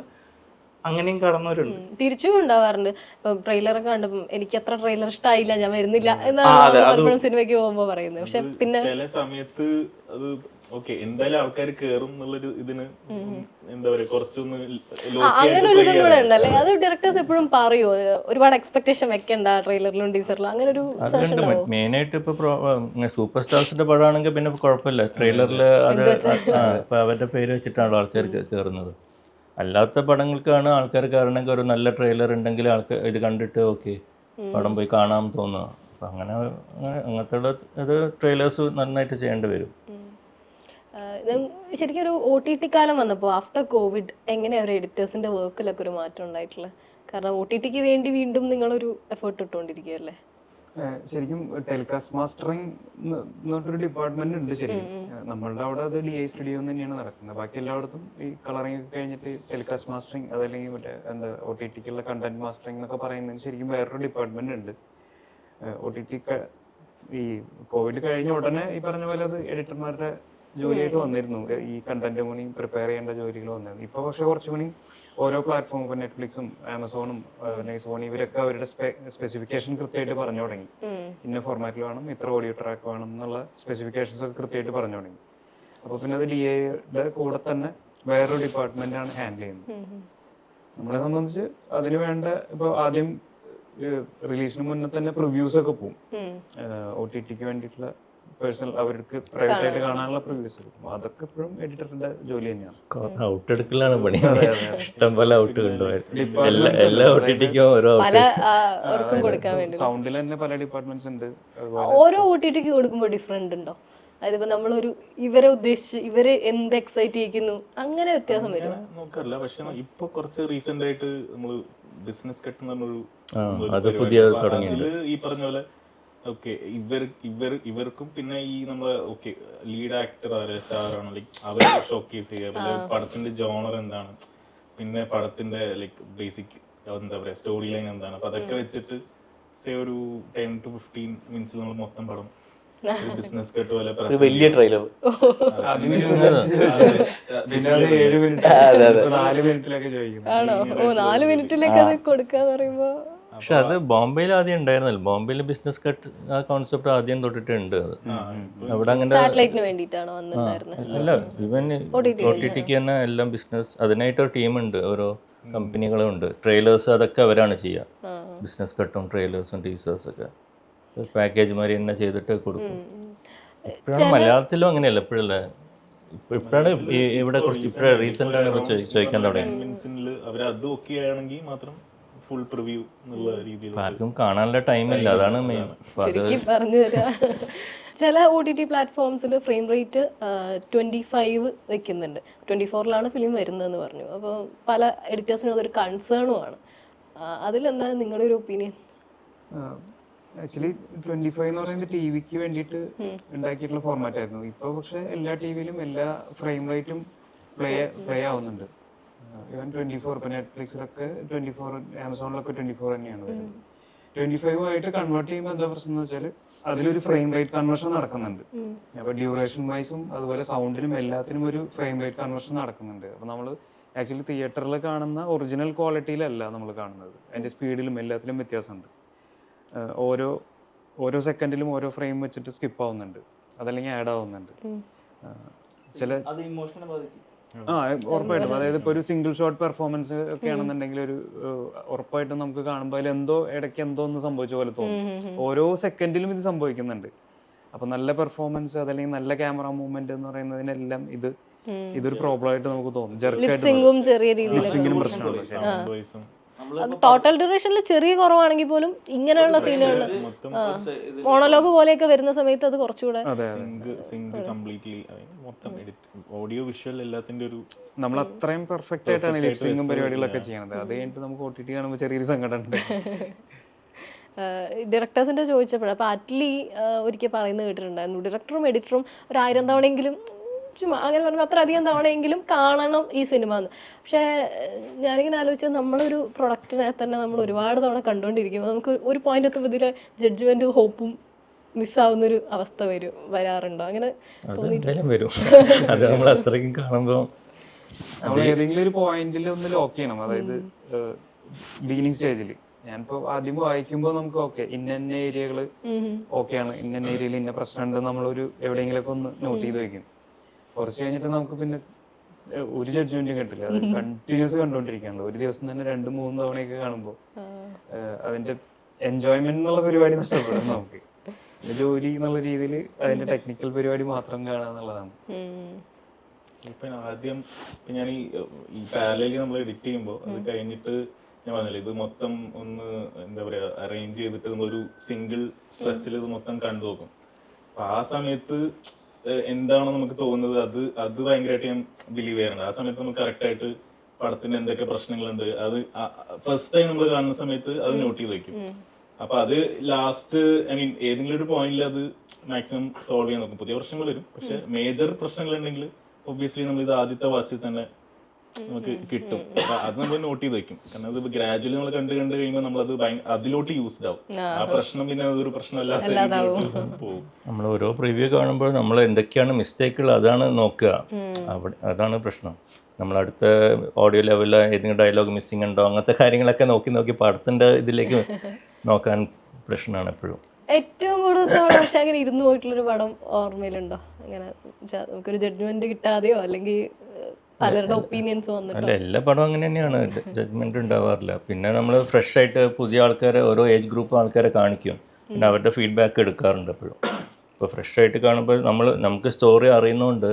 അങ്ങനെയും കടന്നവരുണ്ട്. തിരിച്ചും ഉണ്ടാവാറുണ്ട്. ഇപ്പം ട്രെയിലർ കണ്ടപ്പം എനിക്ക് അത്ര ട്രെയിലർ ഇഷ്ടമായില്ല, ഞാൻ വരുന്നില്ല എന്നാണ് പലപ്പോഴും സിനിമയ്ക്ക് പോകുമ്പോ പറയുന്നത്. പക്ഷെ പിന്നെ ചില സമയത്ത് അത് ഓക്കെ എന്തായാലും ആൾക്കാർ കേറും എന്നുള്ളൊരു ഇതിന് എന്താ പറയാ കുറച്ചൊന്ന് അങ്ങനെ ഒരു ഇതും കൂടെ ഉണ്ടല്ലേ. അത് ഡയറക്ടേഴ്സ് എപ്പോഴും പറയോ ഒരുപാട് എക്സ്പെക്ടേഷൻ വെക്കണ്ട ട്രെയിലറിലും ടീസറിലും, അങ്ങനെ ഒരു സജഷൻ ഉണ്ടാവും? മെയിനായിട്ട് ഇപ്പൊ സൂപ്പർ സ്റ്റാർസിന്റെ പടമാണെങ്കിൽ പിന്നെ കുഴപ്പമില്ല, ട്രെയിലറിൽ അത് ഇപ്പൊ അവരുടെ പേര് വെച്ചിട്ടാണല്ലോ ആൾക്കാർ കയറുന്നത്. അല്ലാത്ത പടങ്ങൾക്കാണ് ആൾക്കാർ കയറണമെങ്കിൽ ഒരു നല്ല ട്രെയിലർ ഉണ്ടെങ്കിൽ ആൾക്കാർ ഇത് കണ്ടിട്ട് ഓക്കെ പടം പോയി കാണാൻ തോന്നുക. അപ്പം അങ്ങനത്തെ ഇത് ട്രെയിലേഴ്സ് നന്നായിട്ട് ചെയ്യേണ്ടി വരും. ശരിക്കും ഒരു OTT കാലം വന്നപ്പോൾ ആഫ്റ്റർ കോവിഡ് എങ്ങനെയാണ് ഒരു എഡിറ്റേഴ്സിന്റെ വർക്കിലൊക്കെ ഒരു മാറ്റം ഉണ്ടായിട്ടുള്ളത്? കാരണം OTTക്ക് വേണ്ടി വീണ്ടും നിങ്ങളൊരു എഫേർട്ട് ഇട്ടുകൊണ്ടിരിക്കുകയല്ലേ? ശരിക്കും ടെലികാസ്റ്റ് മാസ്റ്ററിങ് എന്നൊരു ഡിപ്പാർട്ട്മെന്റ് ഉണ്ട് ശരിക്കും. നമ്മളുടെ അവിടെ അത് DI സ്റ്റുഡിയോ തന്നെയാണ് നടക്കുന്നത്. ബാക്കി എല്ലായിടത്തും ഈ കളറിംഗ് ഒക്കെ കഴിഞ്ഞിട്ട് ടെലികാസ്റ്റ് മാസ്റ്ററിങ് അതല്ലെങ്കിൽ മറ്റേ എന്താ OTTക്കുള്ള കണ്ടന്റ് മാസ്റ്ററിംഗ് എന്നൊക്കെ പറയുന്നതിന് ശരിക്കും വേറൊരു ഡിപ്പാർട്ട്മെന്റ് ഉണ്ട്. OTT ഈ കോവിഡ് കഴിഞ്ഞ ഉടനെ ഈ പറഞ്ഞ പോലെ അത് എഡിറ്റർമാരുടെ ജോലിയായിട്ട് വന്നിരുന്നു. ഈ കണ്ടന്റ് മണി പ്രിപ്പയർ ചെയ്യേണ്ട ജോലികൾ വന്നിരുന്നു. ഇപ്പൊ പക്ഷെ കുറച്ചുകൂടി ഓരോ പ്ലാറ്റ്ഫോം, ഇപ്പൊ നെറ്റ്ഫ്ലിക്സും ആമസോണും സോണി ഇവരൊക്കെ അവരുടെ സ്പെസിഫിക്കേഷൻ കൃത്യമായിട്ട് പറഞ്ഞു തുടങ്ങി. ഇന്ന ഫോർമാറ്റിൽ വേണം, ഇത്ര ഓഡിയോ ട്രാക്ക് വേണം എന്നുള്ള സ്പെസിഫിക്കേഷൻസ് ഒക്കെ കൃത്യമായിട്ട് പറഞ്ഞു തുടങ്ങി. അപ്പൊ പിന്നെ അത് DIയുടെ കൂടെ തന്നെ വേറൊരു ഡിപ്പാർട്ട്മെന്റ് ആണ് ഹാൻഡിൽ ചെയ്യുന്നത്. നമ്മളെ സംബന്ധിച്ച് അതിന് വേണ്ട ഇപ്പൊ ആദ്യം റിലീസിന് മുന്നേ തന്നെ പ്രിവ്യൂസ് ഒക്കെ പോകും. OTTക്ക് വേണ്ടിയിട്ടുള്ള പേഴ്സണൽ അവർക്ക് പ്രൈവറ്റ് ആയിട്ട് കാണാനുള്ള പ്രിവ്യൂസ് കിട്ടും. അതൊക്കെ എപ്പോഴും എഡിറ്ററിന്റെ ജോലി തന്നെയാണ്. ഔട്ട് എടുക്കലാണ് പണി. ഇഷ്ടം പോലെ ഔട്ട് കൊണ്ടുപോയി എല്ലാ OTTക്കും ഓരോ സൗണ്ടിൽ തന്നെ പല ഡിപ്പാർട്ട്മെന്റ്സ് ഉണ്ട്. ഓരോ OTTക്ക് കൊടുക്കുമ്പോൾ ഡിഫറെന്റ് ഉണ്ടോ? അതായത് ഇപ്പൊ നമ്മളൊരു ഇവരെ ഉദ്ദേശിച്ച് ഇവര് എന്ത് എക്സൈറ്റ് ചെയ്യിക്കുന്നു അങ്ങനെ വ്യത്യാസം വരും നോക്കാറില്ല. പക്ഷെ ഇപ്പൊ കുറച്ച് റീസെന്റ് ആയിട്ട് നമ്മള് ബിസിനസ് കട്ട് എന്ന് പറഞ്ഞൊരു ഈ പറഞ്ഞ പോലെ ഓക്കെ ഇവർക്കും പിന്നെ ഈ നമ്മളെ ഓക്കെ ലീഡ് ആക്ടർ സ്റ്റാർ ആണ് ലൈക്ക് അവരെ ഷോക്കേസ് ചെയ്യുക, പടത്തിന്റെ ജോണർ എന്താണ്, പിന്നെ പടത്തിന്റെ ലൈക്ക് ബേസിക് എന്താ പറയാ സ്റ്റോറി ലൈൻ എന്താണ്, അപ്പൊ അതൊക്കെ വെച്ചിട്ട് ഒരു 10 to 15 മിനിറ്റ്സിൽ നമ്മൾ മൊത്തം പടം ബിസിനസ് കട്ട് പോലെ വലിയ ട്രെയിലർ 4 മിനിറ്റിലൊക്കെ ചോദിക്കുന്നു. ആണോ? 4 മിനിറ്റിലേക്ക് അത് കൊടുക്കാന്ന് പറയുമ്പോ. പക്ഷെ അത് ബോംബെയിൽ ആദ്യം ഉണ്ടായിരുന്നല്ലോ. ബോംബെയിൽ ബിസിനസ് കട്ട് ആ കോൺസെപ്റ്റ് ആദ്യം തൊട്ടിട്ടുണ്ട്. അത് അവിടെ അങ്ങനെ സാറ്റലൈറ്റിന് വേണ്ടിയിട്ടാണോ വന്നിട്ടുണ്ടായിരുന്നത്? അല്ല, ഇവൻ OTTക്ക് തന്നെ എല്ലാം ബിസിനസ് അതിനായിട്ടൊരു ടീമുണ്ട്, ഓരോ കമ്പനികളും ഉണ്ട്. ട്രെയിലേഴ്സ് അതൊക്കെ അവരാണ് ചെയ്യുക. ബിസിനസ് കട്ടും ട്രെയിലേഴ്സും ടീസേഴ്സൊക്കെ പാക്കേജ് മാതിരി തന്നെ ചെയ്തിട്ട് കൊടുക്കും. ഇപ്പോഴാണ് മലയാളത്തിലും അങ്ങനെയല്ല, ഇപ്പോഴല്ലേ ഇപ്പോഴാണ് ഇവിടെ കുറച്ച് ഇപ്പോഴാണ് റീസെന്റ് ആണ് ചോദിക്കാൻ തുടങ്ങി. അവരത് ഓക്കെ ആണെങ്കിൽ മാത്രം ഫുൾ പ്രിവ്യൂ എന്നുള്ള രീതിയിൽ ആർക്കും കാണാനുള്ള ടൈമില്ല, അതാണ് മെയിൻ. പറഞ്ഞു തരാം. ചില OTT പ്ലാറ്റ്ഫോംസിൽ ഫ്രെയിം റേറ്റ് 25 വെക്കുന്നുണ്ട്. 24-ലാണ് ഫിലിം വരുന്നതെന്ന് പറഞ്ഞു. അപ്പോൾ പല എഡിറ്റേഴ്സിനും അതൊരു കൺസേണും ആണ്. അതിലെന്താ നിങ്ങളുടെ ഒരു ഒപ്പീനിയൻ? ആക്ച്വലി 25 എന്ന് പറയുന്നത് ടിവിക്ക് വേണ്ടിയിട്ട് ഉണ്ടാക്കിയിട്ടുള്ള ഫോർമാറ്റ് ആയിരുന്നു. ഇപ്പൊ പക്ഷെ എല്ലാ ടിവിയിലും എല്ലാ ഫ്രെയിം റേറ്റും പ്ലേ ആവുന്നുണ്ട്. ഈവൻ 24 ഇപ്പൊ നെറ്റ്ഫ്ലിക്സിലൊക്കെ 24, ആമസോണിലൊക്കെ 24 തന്നെയാണ് വരുന്നത്. 25 ആയിട്ട് കൺവേർട്ട് ചെയ്യുമ്പോൾ എന്താ പ്രശ്നം എന്ന് വെച്ചാൽ അതിലൊരു ഫ്രെയിം റേറ്റ് കൺവേർഷൻ നടക്കുന്നുണ്ട്. അപ്പൊ ഡ്യൂറേഷൻ വൈസും അതുപോലെ സൗണ്ടിനും എല്ലാത്തിനും ഒരു ഫ്രെയിം റേറ്റ് കൺവേർഷൻ നടക്കുന്നുണ്ട്. അപ്പൊ നമ്മൾ ആക്ച്വലി തിയേറ്ററിൽ കാണുന്ന ഒറിജിനൽ ക്വാളിറ്റിയിലല്ല നമ്മൾ കാണുന്നത്. അതിന്റെ സ്പീഡിലും എല്ലാത്തിലും വ്യത്യാസമുണ്ട്. ഓരോ സെക്കൻഡിലും ഓരോ ഫ്രെയിം വെച്ചിട്ട് സ്കിപ്പ് ആവുന്നുണ്ട്, അതല്ലെങ്കിൽ ആഡ് ആവുന്നുണ്ട്. ചില ഉറപ്പായിട്ടും അതായത് ഇപ്പൊ ഒരു സിംഗിൾ ഷോട്ട് പെർഫോമൻസ് ഒക്കെ ആണെന്നുണ്ടെങ്കിൽ ഒരു ഉറപ്പായിട്ടും നമുക്ക് കാണുമ്പോൾ അതിൽ ഇടയ്ക്ക് എന്തോ ഒന്ന് സംഭവിച്ച പോലെ തോന്നും. ഓരോ സെക്കൻഡിലും ഇത് സംഭവിക്കുന്നുണ്ട്. അപ്പൊ നല്ല പെർഫോമൻസ് അതല്ലെങ്കിൽ നല്ല ക്യാമറ മൂവ്മെന്റ് എന്ന് പറയുന്നതിനെല്ലാം ഇതൊരു പ്രോബ്ലം ആയിട്ട് നമുക്ക് തോന്നും. ചെറിയ പ്രശ്നമാണ്. ടോട്ടൽ ഡ്യൂറേഷനിൽ ചെറിയ കുറവാണെങ്കിൽ പോലും ഇങ്ങനെയുള്ള സീനുകൾ മോണോലോഗ് പോലെയൊക്കെ വരുന്ന സമയത്ത് അത് കുറച്ചുകൂടെ ഓഡിയോ വിഷ്വൽ എല്ലാത്തിന്റെ ഒരു നമ്മൾ അത്രയും പെർഫെക്റ്റ് ആയിട്ടാണ് ലിപ്സിംഗും പരിപാടികളൊക്കെ ചെയ്യണത്. അത് കഴിഞ്ഞിട്ട് നമുക്ക് OTT കാണുമ്പോൾ ചെറിയൊരു സങ്കടം ഉണ്ട്. ഡയറക്ടേഴ്സിന്റെ ചോദിച്ചപ്പോഴാണ് അപ്പൊ അറ്റ്ലി ഒരിക്കൽ പറയുന്നത് കേട്ടിട്ടുണ്ടായിരുന്നു, ഡയറക്ടറും എഡിറ്ററും ഒരു 1000 തവണയെങ്കിലും ചുമ്മാ അങ്ങനെ പറയുമ്പോൾ അത്ര അധികം തവണയെങ്കിലും കാണണം ഈ സിനിമ എന്ന്. പക്ഷേ ഞാനിങ്ങനെ ആലോചിച്ചാൽ നമ്മളൊരു പ്രൊഡക്റ്റിനെ തന്നെ നമ്മൾ ഒരുപാട് തവണ കണ്ടുകൊണ്ടിരിക്കുമ്പോൾ നമുക്ക് ഒരു പോയിന്റ് എത്തുമ്പോൾ ഇതിലെ ജഡ്ജ്മെൻറ്റും ഹോപ്പും മിസ്സാവുന്നൊരു അവസ്ഥ വരാറുണ്ടോ? അങ്ങനെ എന്തായാലും വരും. അത് നമ്മൾ അത്രയ്ക്കും കാണുമ്പോൾ നമ്മൾ ഏതെങ്കിലും ഒരു പോയിന്റിൽ ഒന്ന് ലോക്ക് ചെയ്യണം. അതായത് ബിഗിനിങ് സ്റ്റേജിൽ ഞാനിപ്പോ ആദ്യം വായിക്കുമ്പോൾ നമുക്ക് ഓക്കെ ഇന്ന ഏരിയകള് ഓക്കെയാണ്, ഇന്ന ഏരിയയിൽ ഇന്ന പ്രശ്നമുണ്ട് നമ്മളൊരു എവിടെയെങ്കിലൊക്കെ ഒന്ന് നോട്ട് ചെയ്ത് വെക്കും. കുറച്ച് കഴിഞ്ഞിട്ട് നമുക്ക് പിന്നെ ഒരു ജഡ്ജ്മെന്റും കിട്ടില്ല. അത് കണ്ടിന്യൂസ് കണ്ടുകൊണ്ടിരിക്കുകയാണല്ലോ. ഒരു ദിവസം തന്നെ 2-3 തവണയൊക്കെ കാണുമ്പോൾ അതിന്റെ എൻജോയ്മെന്റ് എന്നുള്ള പരിപാടി നഷ്ടപ്പെടും നമുക്ക്. ജോലി എന്നുള്ള രീതിയിൽ അതിന്റെ ടെക്നിക്കൽ പരിപാടി മാത്രം കാണുക എന്നുള്ളതാണ്. ഇപ്പൊ ആദ്യം ഞാൻ ഈ പാരലലി നമ്മൾ എഡിറ്റ് ചെയ്യുമ്പോൾ അത് കഴിഞ്ഞിട്ട് ഞാൻ പറഞ്ഞില്ല, ഇത് മൊത്തം ഒന്ന് എന്താ പറയാ അറേഞ്ച് ചെയ്തിട്ട് നമ്മളൊരു സിംഗിൾ സ്ട്രെച്ചിൽ ഇത് മൊത്തം കണ്ടു നോക്കും. അപ്പൊ ആ സമയത്ത് എന്താണോ നമുക്ക് തോന്നുന്നത് അത് ഭയങ്കരമായിട്ട് ഞാൻ ബിലീവ് ചെയ്യാറുണ്ട്. ആ സമയത്ത് നമുക്ക് കറക്റ്റ് ആയിട്ട് പടത്തിന് എന്തൊക്കെ പ്രശ്നങ്ങളുണ്ട് അത് ഫസ്റ്റ് ടൈം നമ്മൾ കാണുന്ന സമയത്ത് അത് നോട്ട് ചെയ്ത് വെക്കും. അപ്പൊ അത് ലാസ്റ്റ് ഏതെങ്കിലും ഒരു പോയിന്റിൽ അത് മാക്സിമം സോൾവ് ചെയ്യാൻ നോക്കും. പുതിയ പ്രശ്നങ്ങൾ വരും, പക്ഷെ മേജർ പ്രശ്നങ്ങൾ ഉണ്ടെങ്കിൽ ഒബ്വിയസ്ലി നമ്മൾ ഇത് ആദ്യത്തെ വാച്ചിൽ തന്നെ നമുക്ക് കിട്ടും. അത് നമ്മൾ നോട്ട് ചെയ്ത് വെക്കും. കാരണം അത് ഗ്രാജുവലി നമ്മൾ കണ്ടു കഴിയുമ്പോൾ നമ്മളത് അതിലോട്ട് യൂസ്ഡ് ആവും. ആ പ്രശ്നം പിന്നെ അതൊരു പ്രശ്നമല്ലാത്ത പോകും. നമ്മൾ ഓരോ പ്രിവ്യൂ കാണുമ്പോൾ നമ്മൾ എന്തൊക്കെയാണ് മിസ്റ്റേക്കുകൾ അതാണ് നോക്കുക. അതാണ് പ്രശ്നം. നമ്മൾ അടുത്ത ഓഡിയോ ലെവലിൽ ഏതെങ്കിലും ഡയലോഗ് മിസ്സിംഗ് ഉണ്ടോ അങ്ങനത്തെ കാര്യങ്ങളൊക്കെ നോക്കി പടത്തിൻ്റെ ഇതിലേക്ക് നോക്കാൻ പ്രശ്നമാണ് എപ്പോഴും. ഏറ്റവും കൂടുതൽ തവണ പക്ഷെ അങ്ങനെ ഇരുന്ന് പോയിട്ടുള്ളൊരു പടം ഓർമ്മയിലുണ്ടോ? അങ്ങനെ നമുക്കൊരു ജഡ്ജ്മെന്റ് കിട്ടാതെയോ അല്ലെങ്കിൽ പലരുടെ ഒപ്പീനിയൻസ് വന്നിട്ടോ? അല്ല, എല്ലാ പടവും അങ്ങനെ തന്നെയാണ്, ജഡ്ജ്മെന്റ് ഉണ്ടാവാറില്ല. പിന്നെ നമ്മൾ ഫ്രഷ് ആയിട്ട് പുതിയ ആൾക്കാരെ ഓരോ ഏജ് ഗ്രൂപ്പ് ആൾക്കാരെ കാണിക്കും. പിന്നെ അവരുടെ ഫീഡ്ബാക്ക് എടുക്കാറുണ്ട് എപ്പോഴും. ഇപ്പോൾ ഫ്രഷ് ആയിട്ട് കാണുമ്പോൾ നമുക്ക് സ്റ്റോറി അറിയുന്നതുകൊണ്ട്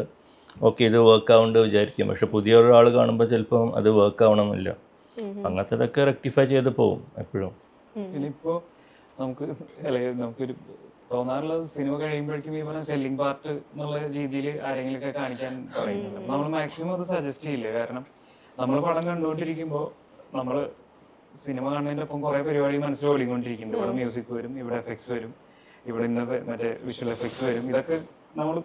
ഓക്കെ ഇത് വർക്ക് ആവുന്നുണ്ട് വിചാരിക്കും. പക്ഷെ പുതിയ ഒരാൾ കാണുമ്പോൾ ചിലപ്പം അത് വർക്ക് ആവണമെന്നില്ല. അങ്ങനത്തതൊക്കെ റെക്ടിഫൈ ചെയ്ത് പോകും എപ്പോഴും. ഇനിയിപ്പോ നമുക്കൊരു തോന്നാറുള്ളത് സിനിമ കഴിയുമ്പോഴേക്കും ഈ പറഞ്ഞ സെല്ലിംഗ് പാർട്ട് എന്നുള്ള രീതിയിൽ ആരെങ്കിലുമൊക്കെ കാണിക്കാൻ പറയുന്നുണ്ട്. നമ്മൾ മാക്സിമം അത് സജസ്റ്റ് ചെയ്യില്ല. കാരണം നമ്മൾ പടം കണ്ടുകൊണ്ടിരിക്കുമ്പോൾ നമ്മൾ സിനിമ കാണുന്നതിൻ്റെ ഒപ്പം കുറെ പരിപാടി മനസ്സിൽ ഓടിക്കൊണ്ടിരിക്കുന്നുണ്ട്. ഇവിടെ മ്യൂസിക് വരും, ഇവിടെ എഫക്ട്സ് വരും, ഇവിടെ ഇന്ന മറ്റേ വിഷ്വൽ എഫക്ട്സ് വരും. ഇതൊക്കെ നമ്മൾ